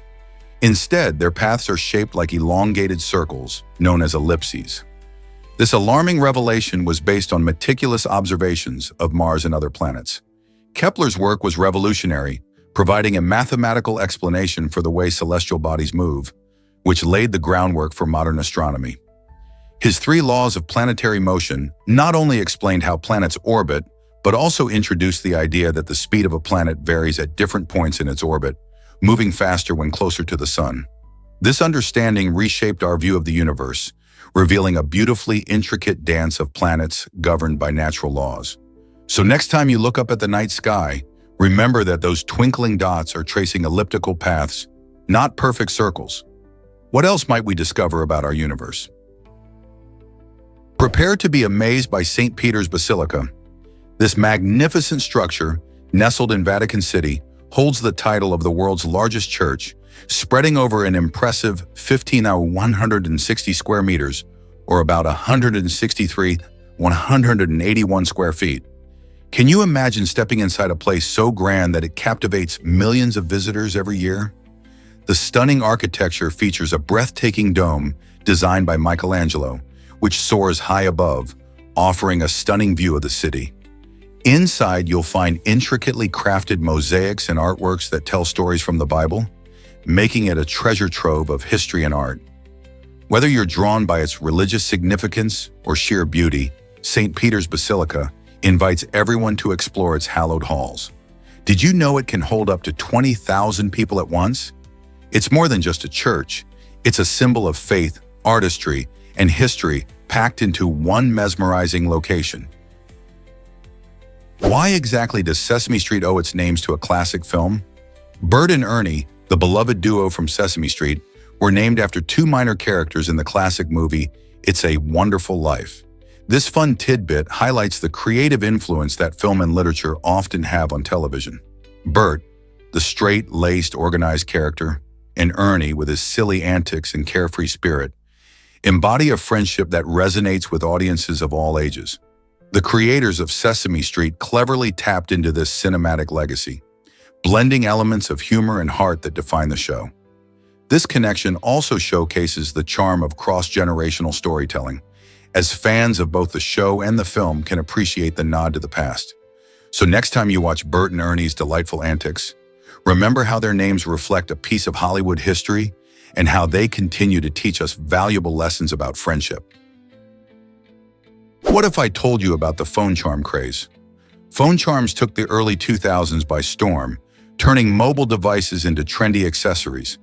A: Instead, their paths are shaped like elongated circles, known as ellipses. This alarming revelation was based on meticulous observations of Mars and other planets. Kepler's work was revolutionary, providing a mathematical explanation for the way celestial bodies move, which laid the groundwork for modern astronomy. His three laws of planetary motion not only explained how planets orbit, but also introduced the idea that the speed of a planet varies at different points in its orbit, moving faster when closer to the sun. This understanding reshaped our view of the universe, revealing a beautifully intricate dance of planets governed by natural laws. So next time you look up at the night sky, remember that those twinkling dots are tracing elliptical paths, not perfect circles. What else might we discover about our universe? Prepare to be amazed by St. Peter's Basilica. This magnificent structure, nestled in Vatican City, holds the title of the world's largest church, spreading over an impressive 160 square meters, or about 181 square feet. Can you imagine stepping inside a place so grand that it captivates millions of visitors every year? The stunning architecture features a breathtaking dome designed by Michelangelo, which soars high above, offering a stunning view of the city. Inside, you'll find intricately crafted mosaics and artworks that tell stories from the Bible, making it a treasure trove of history and art. Whether you're drawn by its religious significance or sheer beauty, St. Peter's Basilica invites everyone to explore its hallowed halls. Did you know it can hold up to 20,000 people at once? It's more than just a church. It's a symbol of faith, artistry, and history packed into one mesmerizing location. Why exactly does Sesame Street owe its names to a classic film? Bert and Ernie, the beloved duo from Sesame Street, were named after two minor characters in the classic movie It's a Wonderful Life. This fun tidbit highlights the creative influence that film and literature often have on television. Bert, the straight-laced, organized character, and Ernie, with his silly antics and carefree spirit, embody a friendship that resonates with audiences of all ages. The creators of Sesame Street cleverly tapped into this cinematic legacy, blending elements of humor and heart that define the show. This connection also showcases the charm of cross-generational storytelling, as fans of both the show and the film can appreciate the nod to the past. So next time you watch Bert and Ernie's delightful antics, remember how their names reflect a piece of Hollywood history and how they continue to teach us valuable lessons about friendship. What if I told you about the phone charm craze? Phone charms took the early 2000s by storm, turning mobile devices into trendy accessories.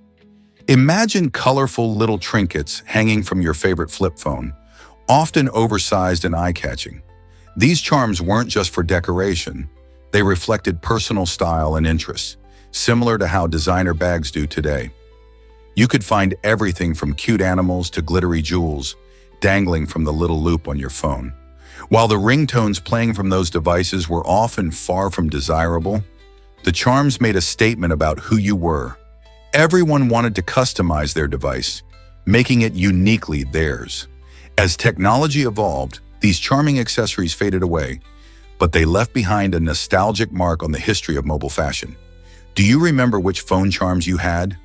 A: Imagine colorful little trinkets hanging from your favorite flip phone, often oversized and eye-catching. These charms weren't just for decoration. They reflected personal style and interests, similar to how designer bags do today. You could find everything from cute animals to glittery jewels dangling from the little loop on your phone. While the ringtones playing from those devices were often far from desirable, the charms made a statement about who you were. Everyone wanted to customize their device, making it uniquely theirs. As technology evolved, These charming accessories faded away, but they left behind a nostalgic mark on the history of mobile fashion. Do you remember which phone charms you had?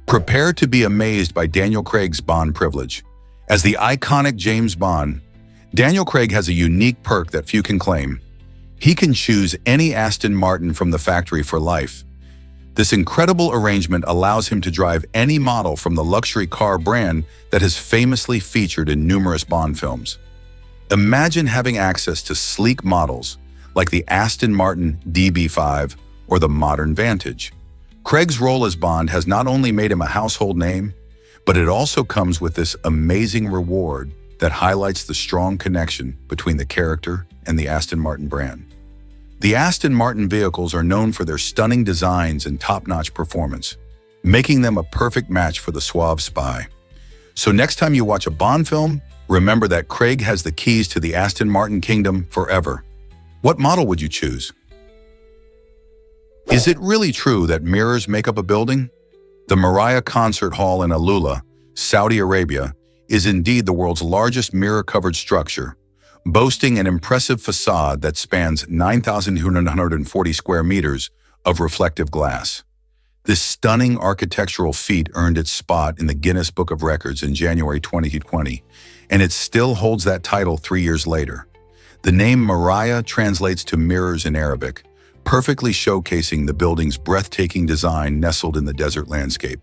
A: Prepare to be amazed by Daniel Craig's Bond privilege. As the iconic James Bond, Daniel Craig has a unique perk that few can claim. He can choose any Aston Martin from the factory for life. This incredible arrangement allows him to drive any model from the luxury car brand that has famously featured in numerous Bond films. Imagine having access to sleek models like the Aston Martin DB5 or the modern Vantage. Craig's role as Bond has not only made him a household name, but it also comes with this amazing reward that highlights the strong connection between the character and the Aston Martin brand. The Aston Martin vehicles are known for their stunning designs and top-notch performance, making them a perfect match for the suave spy. So next time you watch a Bond film, remember that Craig has the keys to the Aston Martin kingdom forever. What model would you choose? Is it really true that mirrors make up a building? The Moriah Concert Hall in Alula, Saudi Arabia, is indeed the world's largest mirror-covered structure, boasting an impressive facade that spans 9,240 square meters of reflective glass. This stunning architectural feat earned its spot in the Guinness Book of Records in January 2020, and it still holds that title 3 years later. The name Moriah translates to mirrors in Arabic, perfectly showcasing the building's breathtaking design nestled in the desert landscape.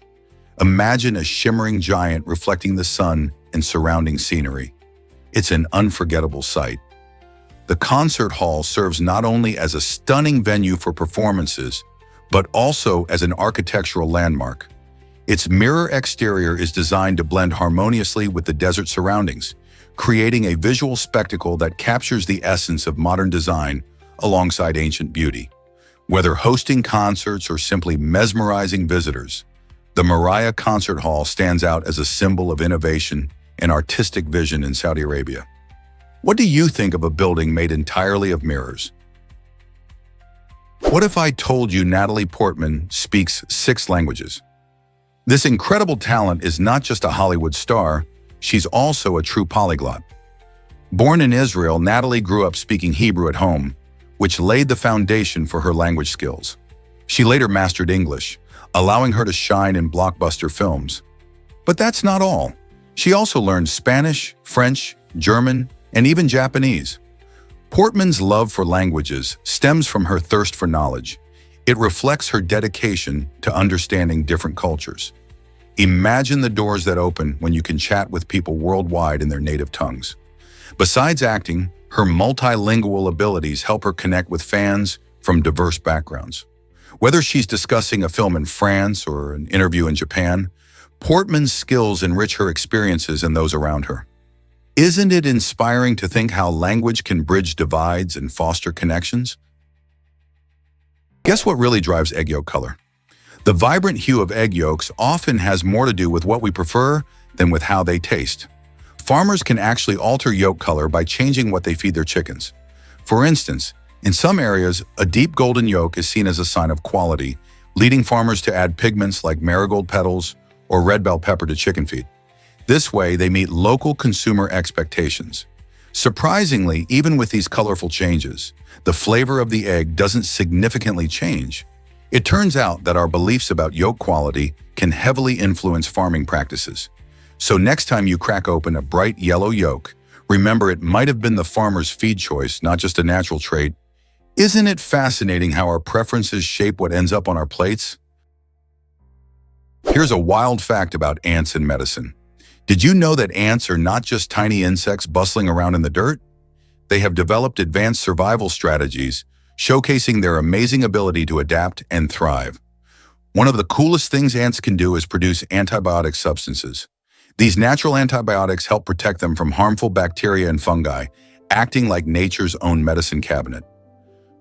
A: Imagine a shimmering giant reflecting the sun and surrounding scenery. It's an unforgettable sight. The concert hall serves not only as a stunning venue for performances, but also as an architectural landmark. Its mirror exterior is designed to blend harmoniously with the desert surroundings, creating a visual spectacle that captures the essence of modern design alongside ancient beauty. Whether hosting concerts or simply mesmerizing visitors, the Moriah Concert Hall stands out as a symbol of innovation and artistic vision in Saudi Arabia. What do you think of a building made entirely of mirrors? What if I told you Natalie Portman speaks 6 languages? This incredible talent is not just a Hollywood star, she's also a true polyglot. Born in Israel, Natalie grew up speaking Hebrew at home, which laid the foundation for her language skills. She later mastered English, allowing her to shine in blockbuster films. But that's not all. She also learned Spanish, French, German, and even Japanese. Portman's love for languages stems from her thirst for knowledge. It reflects her dedication to understanding different cultures. Imagine the doors that open when you can chat with people worldwide in their native tongues. Besides acting, her multilingual abilities help her connect with fans from diverse backgrounds. Whether she's discussing a film in France or an interview in Japan, Portman's skills enrich her experiences and those around her. Isn't it inspiring to think how language can bridge divides and foster connections? Guess what really drives egg yolk color? The vibrant hue of egg yolks often has more to do with what we prefer than with how they taste. Farmers can actually alter yolk color by changing what they feed their chickens. For instance, in some areas, a deep golden yolk is seen as a sign of quality, leading farmers to add pigments like marigold petals or red bell pepper to chicken feed. This way, they meet local consumer expectations. Surprisingly, even with these colorful changes, the flavor of the egg doesn't significantly change. It turns out that our beliefs about yolk quality can heavily influence farming practices. So next time you crack open a bright yellow yolk, remember it might have been the farmer's feed choice, not just a natural trait. Isn't it fascinating how our preferences shape what ends up on our plates? Here's a wild fact about ants in medicine. Did you know that ants are not just tiny insects bustling around in the dirt? They have developed advanced survival strategies, showcasing their amazing ability to adapt and thrive. One of the coolest things ants can do is produce antibiotic substances. These natural antibiotics help protect them from harmful bacteria and fungi, acting like nature's own medicine cabinet.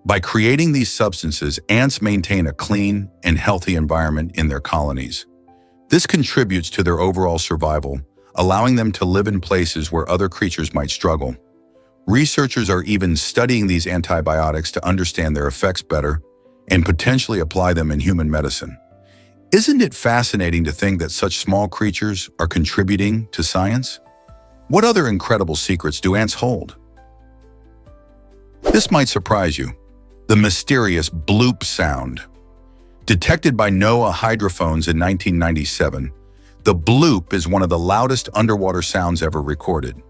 A: By creating these substances, ants maintain a clean and healthy environment in their colonies. This contributes to their overall survival, allowing them to live in places where other creatures might struggle. Researchers are even studying these antibiotics to understand their effects better and potentially apply them in human medicine. Isn't it fascinating to think that such small creatures are contributing to science? What other incredible secrets do ants hold? This might surprise you. The mysterious bloop sound. Detected by NOAA hydrophones in 1997, the bloop is one of the loudest underwater sounds ever recorded.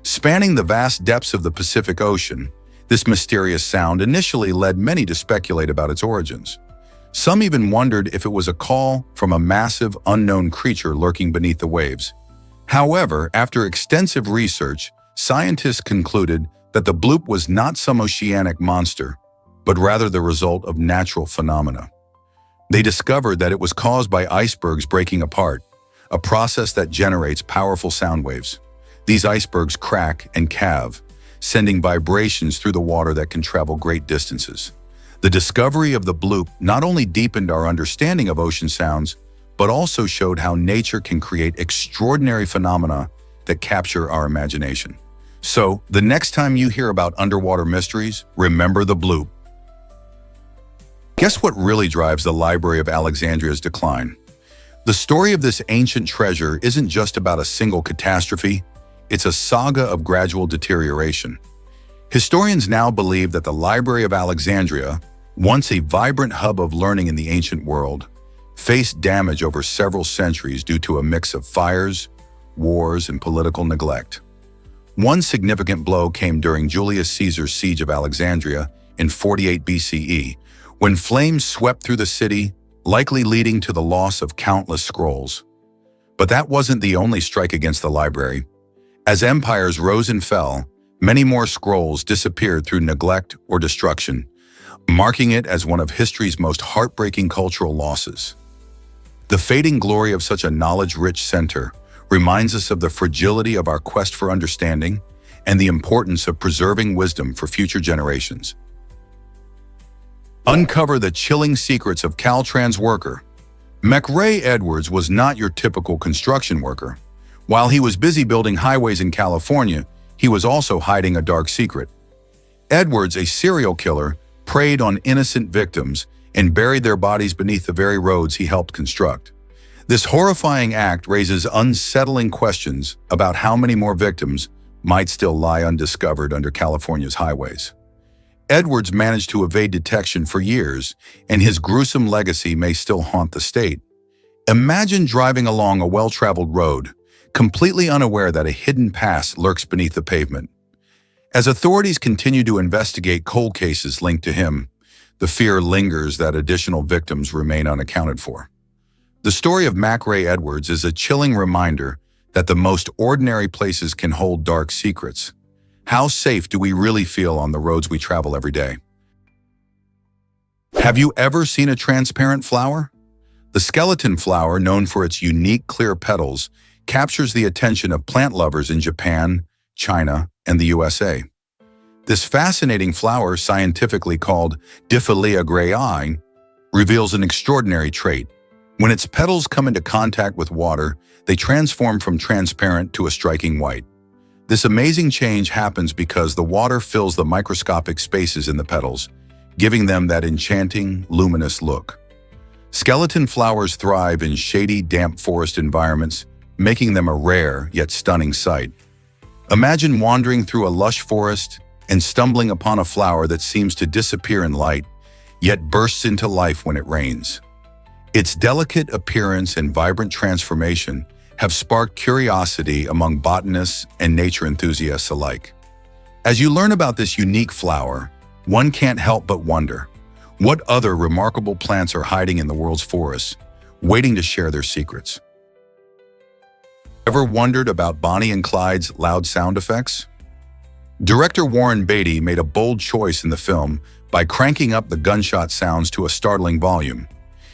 A: Spanning the vast depths of the Pacific Ocean, this mysterious sound initially led many to speculate about its origins. Some even wondered if it was a call from a massive, unknown creature lurking beneath the waves. However, after extensive research, scientists concluded that the bloop was not some oceanic monster, but rather the result of natural phenomena. They discovered that it was caused by icebergs breaking apart, a process that generates powerful sound waves. These icebergs crack and calve, sending vibrations through the water that can travel great distances. The discovery of the bloop not only deepened our understanding of ocean sounds, but also showed how nature can create extraordinary phenomena that capture our imagination. So, the next time you hear about underwater mysteries, remember the bloop. Guess what really drives the Library of Alexandria's decline? The story of this ancient treasure isn't just about a single catastrophe, it's a saga of gradual deterioration. Historians now believe that the Library of Alexandria, once a vibrant hub of learning in the ancient world, faced damage over several centuries due to a mix of fires, wars, and political neglect. One significant blow came during Julius Caesar's siege of Alexandria in 48 BCE, when flames swept through the city, likely leading to the loss of countless scrolls. But that wasn't the only strike against the library. As empires rose and fell, many more scrolls disappeared through neglect or destruction, marking it as one of history's most heartbreaking cultural losses. The fading glory of such a knowledge-rich center reminds us of the fragility of our quest for understanding and the importance of preserving wisdom for future generations. Uncover the chilling secrets of Caltrans worker. McRae Edwards was not your typical construction worker. While he was busy building highways in California, he was also hiding a dark secret. Edwards, a serial killer, preyed on innocent victims and buried their bodies beneath the very roads he helped construct. This horrifying act raises unsettling questions about how many more victims might still lie undiscovered under California's highways. Edwards managed to evade detection for years, and his gruesome legacy may still haunt the state. Imagine driving along a well-traveled road, completely unaware that a hidden past lurks beneath the pavement. As authorities continue to investigate cold cases linked to him, the fear lingers that additional victims remain unaccounted for. The story of McRae Edwards is a chilling reminder that the most ordinary places can hold dark secrets. How safe do we really feel on the roads we travel every day? Have you ever seen a transparent flower? The skeleton flower, known for its unique clear petals, captures the attention of plant lovers in Japan, China, and the USA. This fascinating flower, scientifically called Diphylia grayi, reveals an extraordinary trait. When its petals come into contact with water, they transform from transparent to a striking white. This amazing change happens because the water fills the microscopic spaces in the petals, giving them that enchanting, luminous look. Skeleton flowers thrive in shady, damp forest environments, making them a rare yet stunning sight. Imagine wandering through a lush forest and stumbling upon a flower that seems to disappear in light, yet bursts into life when it rains. Its delicate appearance and vibrant transformation have sparked curiosity among botanists and nature enthusiasts alike. As you learn about this unique flower, one can't help but wonder, what other remarkable plants are hiding in the world's forests, waiting to share their secrets? Ever wondered about Bonnie and Clyde's loud sound effects? Director Warren Beatty made a bold choice in the film by cranking up the gunshot sounds to a startling volume.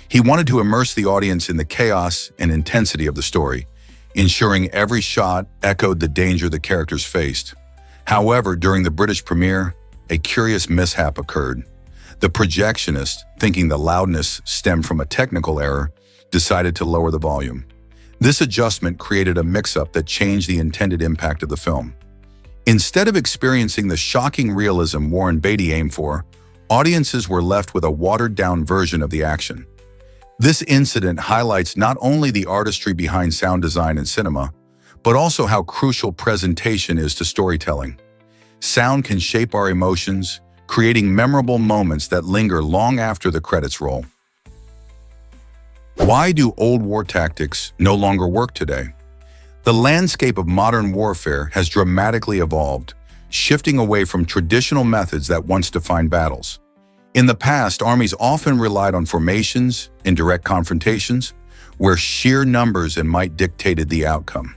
A: He wanted to immerse the audience in the chaos and intensity of the story, ensuring every shot echoed the danger the characters faced. However, during the British premiere, a curious mishap occurred. The projectionist, thinking the loudness stemmed from a technical error, decided to lower the volume. This adjustment created a mix-up that changed the intended impact of the film. Instead of experiencing the shocking realism Warren Beatty aimed for, audiences were left with a watered-down version of the action. This incident highlights not only the artistry behind sound design in cinema, but also how crucial presentation is to storytelling. Sound can shape our emotions, creating memorable moments that linger long after the credits roll. Why do old war tactics no longer work today? The landscape of modern warfare has dramatically evolved, shifting away from traditional methods that once defined battles. In the past, armies often relied on formations and direct confrontations, where sheer numbers and might dictated the outcome.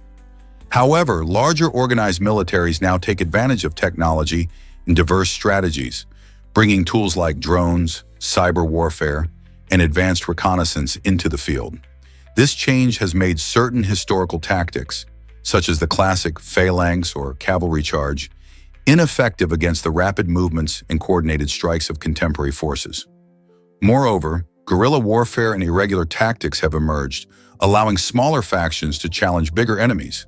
A: However, larger organized militaries now take advantage of technology and diverse strategies, bringing tools like drones, cyber warfare, and advanced reconnaissance into the field. This change has made certain historical tactics, such as the classic phalanx or cavalry charge, ineffective against the rapid movements and coordinated strikes of contemporary forces. Moreover, guerrilla warfare and irregular tactics have emerged, allowing smaller factions to challenge bigger enemies.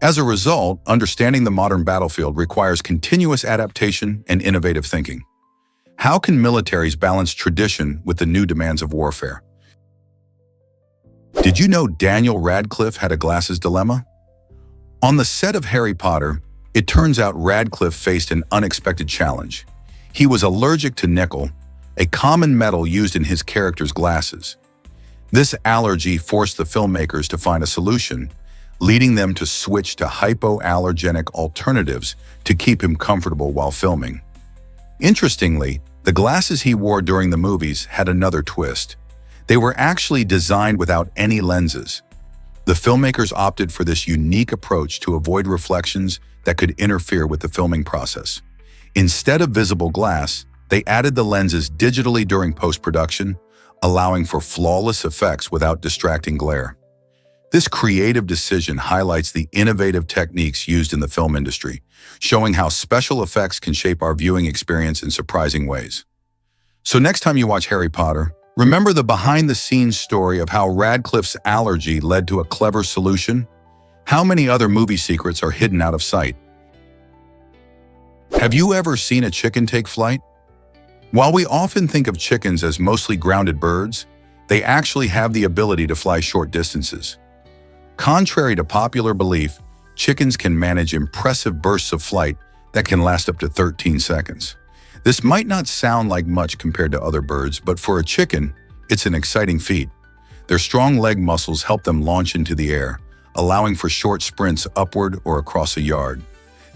A: As a result, understanding the modern battlefield requires continuous adaptation and innovative thinking. How can militaries balance tradition with the new demands of warfare? Did you know Daniel Radcliffe had a glasses dilemma? On the set of Harry Potter, it turns out Radcliffe faced an unexpected challenge. He was allergic to nickel, a common metal used in his character's glasses. This allergy forced the filmmakers to find a solution, leading them to switch to hypoallergenic alternatives to keep him comfortable while filming. Interestingly, the glasses he wore during the movies had another twist. They were actually designed without any lenses. The filmmakers opted for this unique approach to avoid reflections that could interfere with the filming process. Instead of visible glass, they added the lenses digitally during post-production, allowing for flawless effects without distracting glare. This creative decision highlights the innovative techniques used in the film industry, showing how special effects can shape our viewing experience in surprising ways. So next time you watch Harry Potter, remember the behind-the-scenes story of how Radcliffe's allergy led to a clever solution? How many other movie secrets are hidden out of sight? Have you ever seen a chicken take flight? While we often think of chickens as mostly grounded birds, they actually have the ability to fly short distances. Contrary to popular belief, chickens can manage impressive bursts of flight that can last up to 13 seconds. This might not sound like much compared to other birds, but for a chicken, it's an exciting feat. Their strong leg muscles help them launch into the air, allowing for short sprints upward or across a yard.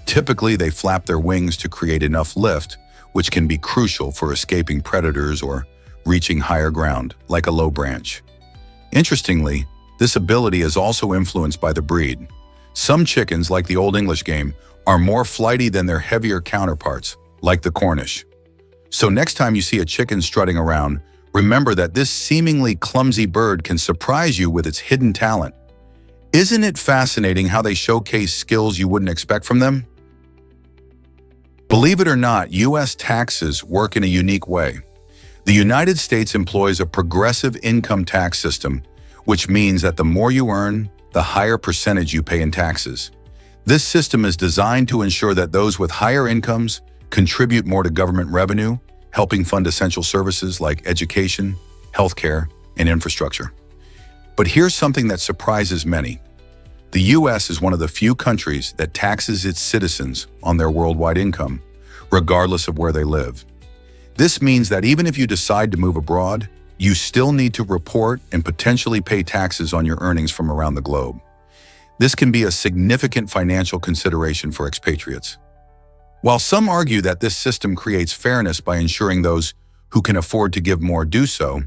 A: Typically, they flap their wings to create enough lift, which can be crucial for escaping predators or reaching higher ground, like a low branch. Interestingly, this ability is also influenced by the breed. Some chickens, like the Old English game, are more flighty than their heavier counterparts, like the Cornish. So next time you see a chicken strutting around, remember that this seemingly clumsy bird can surprise you with its hidden talent. Isn't it fascinating how they showcase skills you wouldn't expect from them? Believe it or not, U.S. taxes work in a unique way. The United States employs a progressive income tax system, which means that the more you earn, the higher percentage you pay in taxes. This system is designed to ensure that those with higher incomes contribute more to government revenue, helping fund essential services like education, healthcare, and infrastructure. But here's something that surprises many. The U.S. is one of the few countries that taxes its citizens on their worldwide income, regardless of where they live. This means that even if you decide to move abroad, you still need to report and potentially pay taxes on your earnings from around the globe. This can be a significant financial consideration for expatriates. While some argue that this system creates fairness by ensuring those who can afford to give more do so,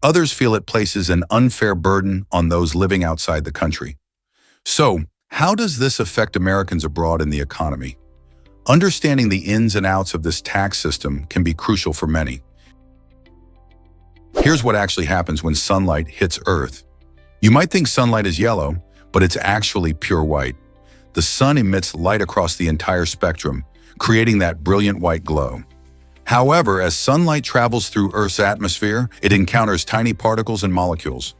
A: others feel it places an unfair burden on those living outside the country. So, how does this affect Americans abroad in the economy? Understanding the ins and outs of this tax system can be crucial for many. Here's what actually happens when sunlight hits Earth. You might think sunlight is yellow, but it's actually pure white. The sun emits light across the entire spectrum, creating that brilliant white glow. However, as sunlight travels through Earth's atmosphere, it encounters tiny particles and molecules.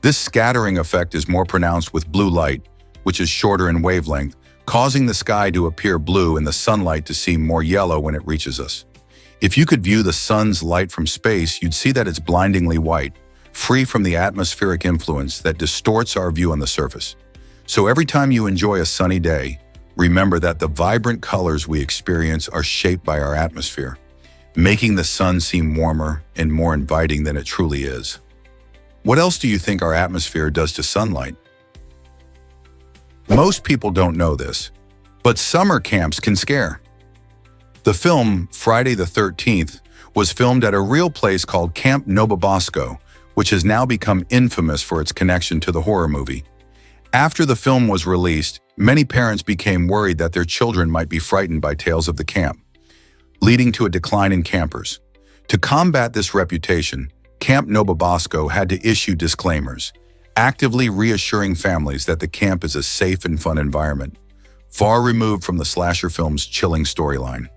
A: This scattering effect is more pronounced with blue light, which is shorter in wavelength, causing the sky to appear blue and the sunlight to seem more yellow when it reaches us. If you could view the sun's light from space, you'd see that it's blindingly white, free from the atmospheric influence that distorts our view on the surface. So every time you enjoy a sunny day, remember that the vibrant colors we experience are shaped by our atmosphere, making the sun seem warmer and more inviting than it truly is. What else do you think our atmosphere does to sunlight? Most people don't know this, but summer camps can scare. The film Friday the 13th was filmed at a real place called Camp Nobabosco, which has now become infamous for its connection to the horror movie. After the film was released, many parents became worried that their children might be frightened by tales of the camp, leading to a decline in campers. To combat this reputation, Camp Nobabosco had to issue disclaimers, actively reassuring families that the camp is a safe and fun environment, far removed from the slasher film's chilling storyline.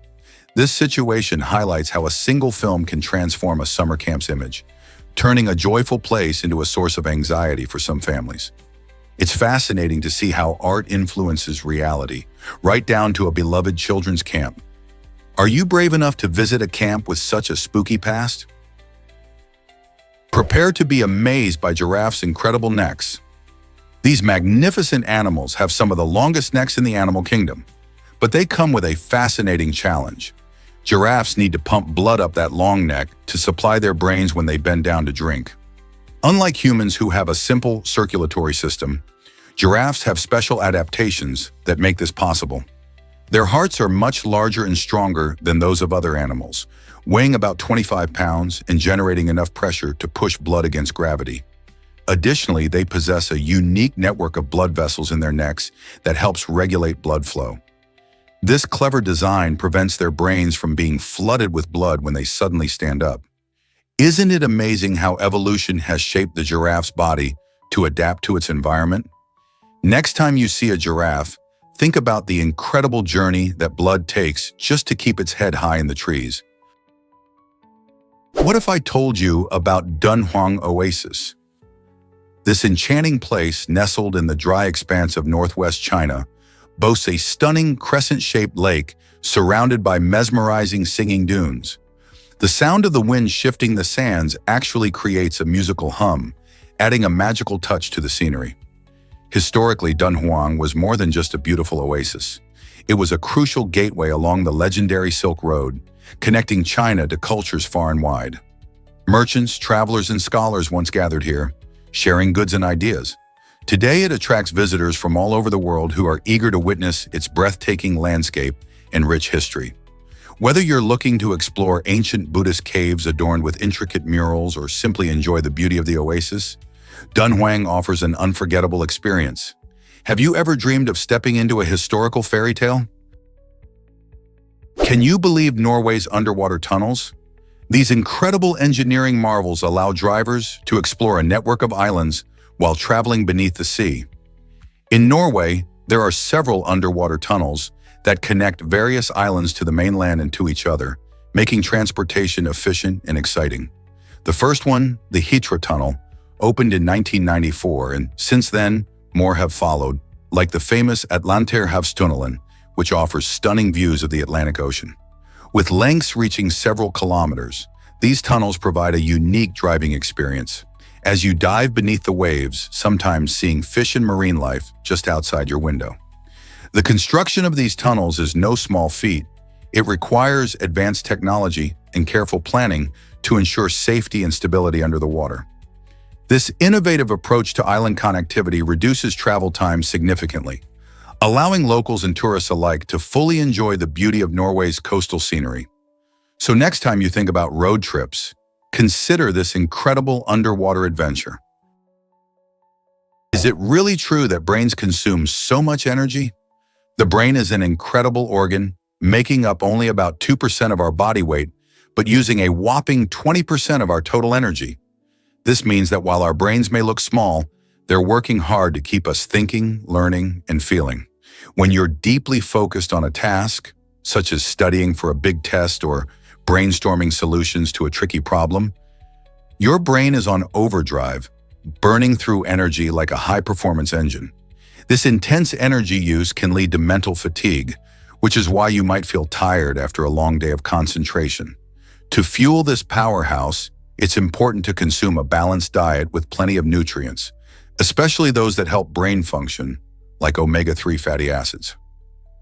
A: This situation highlights how a single film can transform a summer camp's image, turning a joyful place into a source of anxiety for some families. It's fascinating to see how art influences reality, right down to a beloved children's camp. Are you brave enough to visit a camp with such a spooky past? Prepare to be amazed by giraffes' incredible necks. These magnificent animals have some of the longest necks in the animal kingdom, but they come with a fascinating challenge. Giraffes need to pump blood up that long neck to supply their brains when they bend down to drink. Unlike humans who have a simple circulatory system, giraffes have special adaptations that make this possible. Their hearts are much larger and stronger than those of other animals, weighing about 25 pounds and generating enough pressure to push blood against gravity. Additionally, they possess a unique network of blood vessels in their necks that helps regulate blood flow. This clever design prevents their brains from being flooded with blood when they suddenly stand up. Isn't it amazing how evolution has shaped the giraffe's body to adapt to its environment? Next time you see a giraffe, think about the incredible journey that blood takes just to keep its head high in the trees. What if I told you about Dunhuang Oasis? This enchanting place, nestled in the dry expanse of northwest China, boasts a stunning crescent-shaped lake surrounded by mesmerizing singing dunes. The sound of the wind shifting the sands actually creates a musical hum, adding a magical touch to the scenery. Historically, Dunhuang was more than just a beautiful oasis. It was a crucial gateway along the legendary Silk Road, connecting China to cultures far and wide. Merchants, travelers, and scholars once gathered here, sharing goods and ideas. Today, it attracts visitors from all over the world who are eager to witness its breathtaking landscape and rich history. Whether you're looking to explore ancient Buddhist caves adorned with intricate murals or simply enjoy the beauty of the oasis, Dunhuang offers an unforgettable experience. Have you ever dreamed of stepping into a historical fairy tale? Can you believe Norway's underwater tunnels? These incredible engineering marvels allow drivers to explore a network of islands while traveling beneath the sea. In Norway, there are several underwater tunnels that connect various islands to the mainland and to each other, making transportation efficient and exciting. The first one, the Hitra Tunnel, opened in 1994, and since then, more have followed, like the famous Atlanterhavstunnelen, which offers stunning views of the Atlantic Ocean. With lengths reaching several kilometers, these tunnels provide a unique driving experience. As you dive beneath the waves, sometimes seeing fish and marine life just outside your window. The construction of these tunnels is no small feat. It requires advanced technology and careful planning to ensure safety and stability under the water. This innovative approach to island connectivity reduces travel time significantly, allowing locals and tourists alike to fully enjoy the beauty of Norway's coastal scenery. So next time you think about road trips, consider this incredible underwater adventure. Is it really true that brains consume so much energy? The brain is an incredible organ, making up only about 2% of our body weight, but using a whopping 20% of our total energy. This means that while our brains may look small, they're working hard to keep us thinking, learning, and feeling. When you're deeply focused on a task, such as studying for a big test or brainstorming solutions to a tricky problem, your brain is on overdrive, burning through energy like a high-performance engine. This intense energy use can lead to mental fatigue, which is why you might feel tired after a long day of concentration. To fuel this powerhouse, it's important to consume a balanced diet with plenty of nutrients, especially those that help brain function, like omega-3 fatty acids.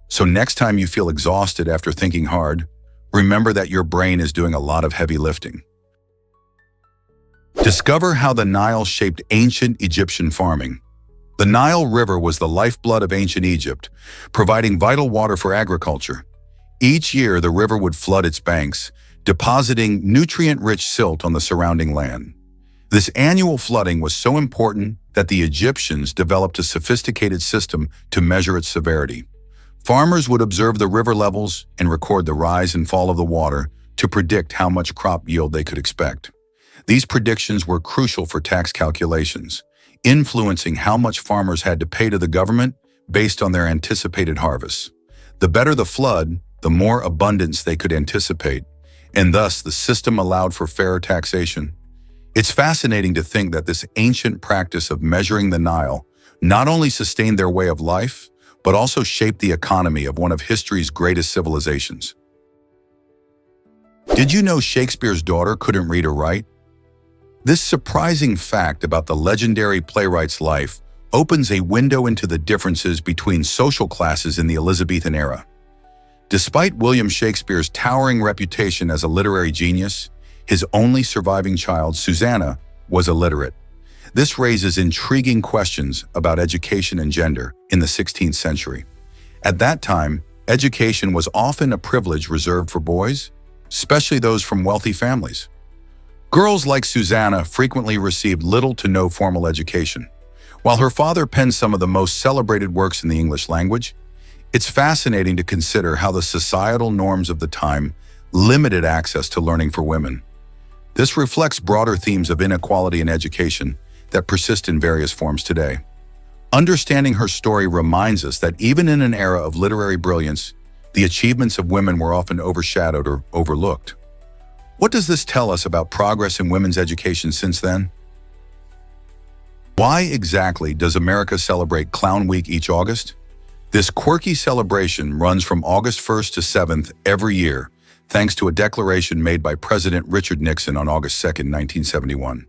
A: So next time you feel exhausted after thinking hard, remember that your brain is doing a lot of heavy lifting. Discover how the Nile shaped ancient Egyptian farming. The Nile River was the lifeblood of ancient Egypt, providing vital water for agriculture. Each year, the river would flood its banks, depositing nutrient-rich silt on the surrounding land. This annual flooding was so important that the Egyptians developed a sophisticated system to measure its severity. Farmers would observe the river levels and record the rise and fall of the water to predict how much crop yield they could expect. These predictions were crucial for tax calculations, influencing how much farmers had to pay to the government based on their anticipated harvests. The better the flood, the more abundance they could anticipate, and thus the system allowed for fairer taxation. It's fascinating to think that this ancient practice of measuring the Nile not only sustained their way of life, but also shaped the economy of one of history's greatest civilizations. Did you know Shakespeare's daughter couldn't read or write? This surprising fact about the legendary playwright's life opens a window into the differences between social classes in the Elizabethan era. Despite William Shakespeare's towering reputation as a literary genius, his only surviving child, Susanna, was illiterate. This raises intriguing questions about education and gender in the 16th century. At that time, education was often a privilege reserved for boys, especially those from wealthy families. Girls like Susanna frequently received little to no formal education. While her father penned some of the most celebrated works in the English language, it's fascinating to consider how the societal norms of the time limited access to learning for women. This reflects broader themes of inequality in education that persist in various forms today. Understanding her story reminds us that even in an era of literary brilliance, the achievements of women were often overshadowed or overlooked. What does this tell us about progress in women's education since then? Why exactly does America celebrate Clown Week each August? This quirky celebration runs from August 1st to 7th every year, thanks to a declaration made by President Richard Nixon on August 2nd, 1971.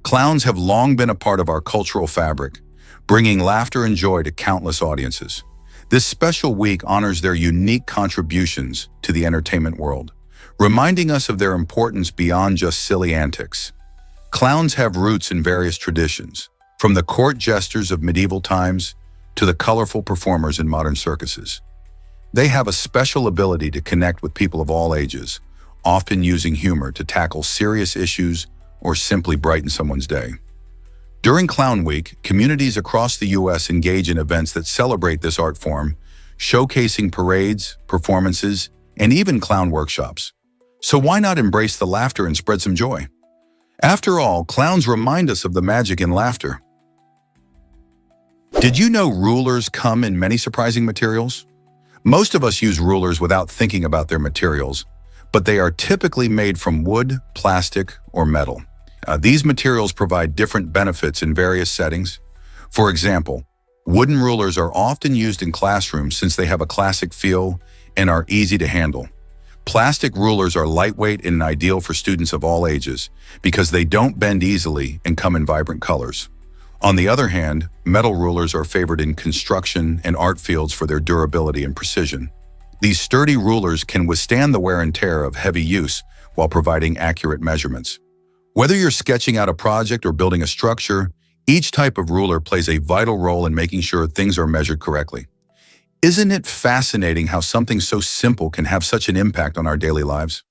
A: Clowns have long been a part of our cultural fabric, bringing laughter and joy to countless audiences. This special week honors their unique contributions to the entertainment world, reminding us of their importance beyond just silly antics. Clowns have roots in various traditions, from the court jesters of medieval times to the colorful performers in modern circuses. They have a special ability to connect with people of all ages, often using humor to tackle serious issues or simply brighten someone's day. During Clown Week, communities across the U.S. engage in events that celebrate this art form, showcasing parades, performances, and even clown workshops. So why not embrace the laughter and spread some joy? After all, clowns remind us of the magic in laughter. Did you know rulers come in many surprising materials? Most of us use rulers without thinking about their materials, but they are typically made from wood, plastic, or metal. These materials provide different benefits in various settings. For example, wooden rulers are often used in classrooms since they have a classic feel and are easy to handle. Plastic rulers are lightweight and ideal for students of all ages because they don't bend easily and come in vibrant colors. On the other hand, metal rulers are favored in construction and art fields for their durability and precision. These sturdy rulers can withstand the wear and tear of heavy use while providing accurate measurements. Whether you're sketching out a project or building a structure, each type of ruler plays a vital role in making sure things are measured correctly. Isn't it fascinating how something so simple can have such an impact on our daily lives?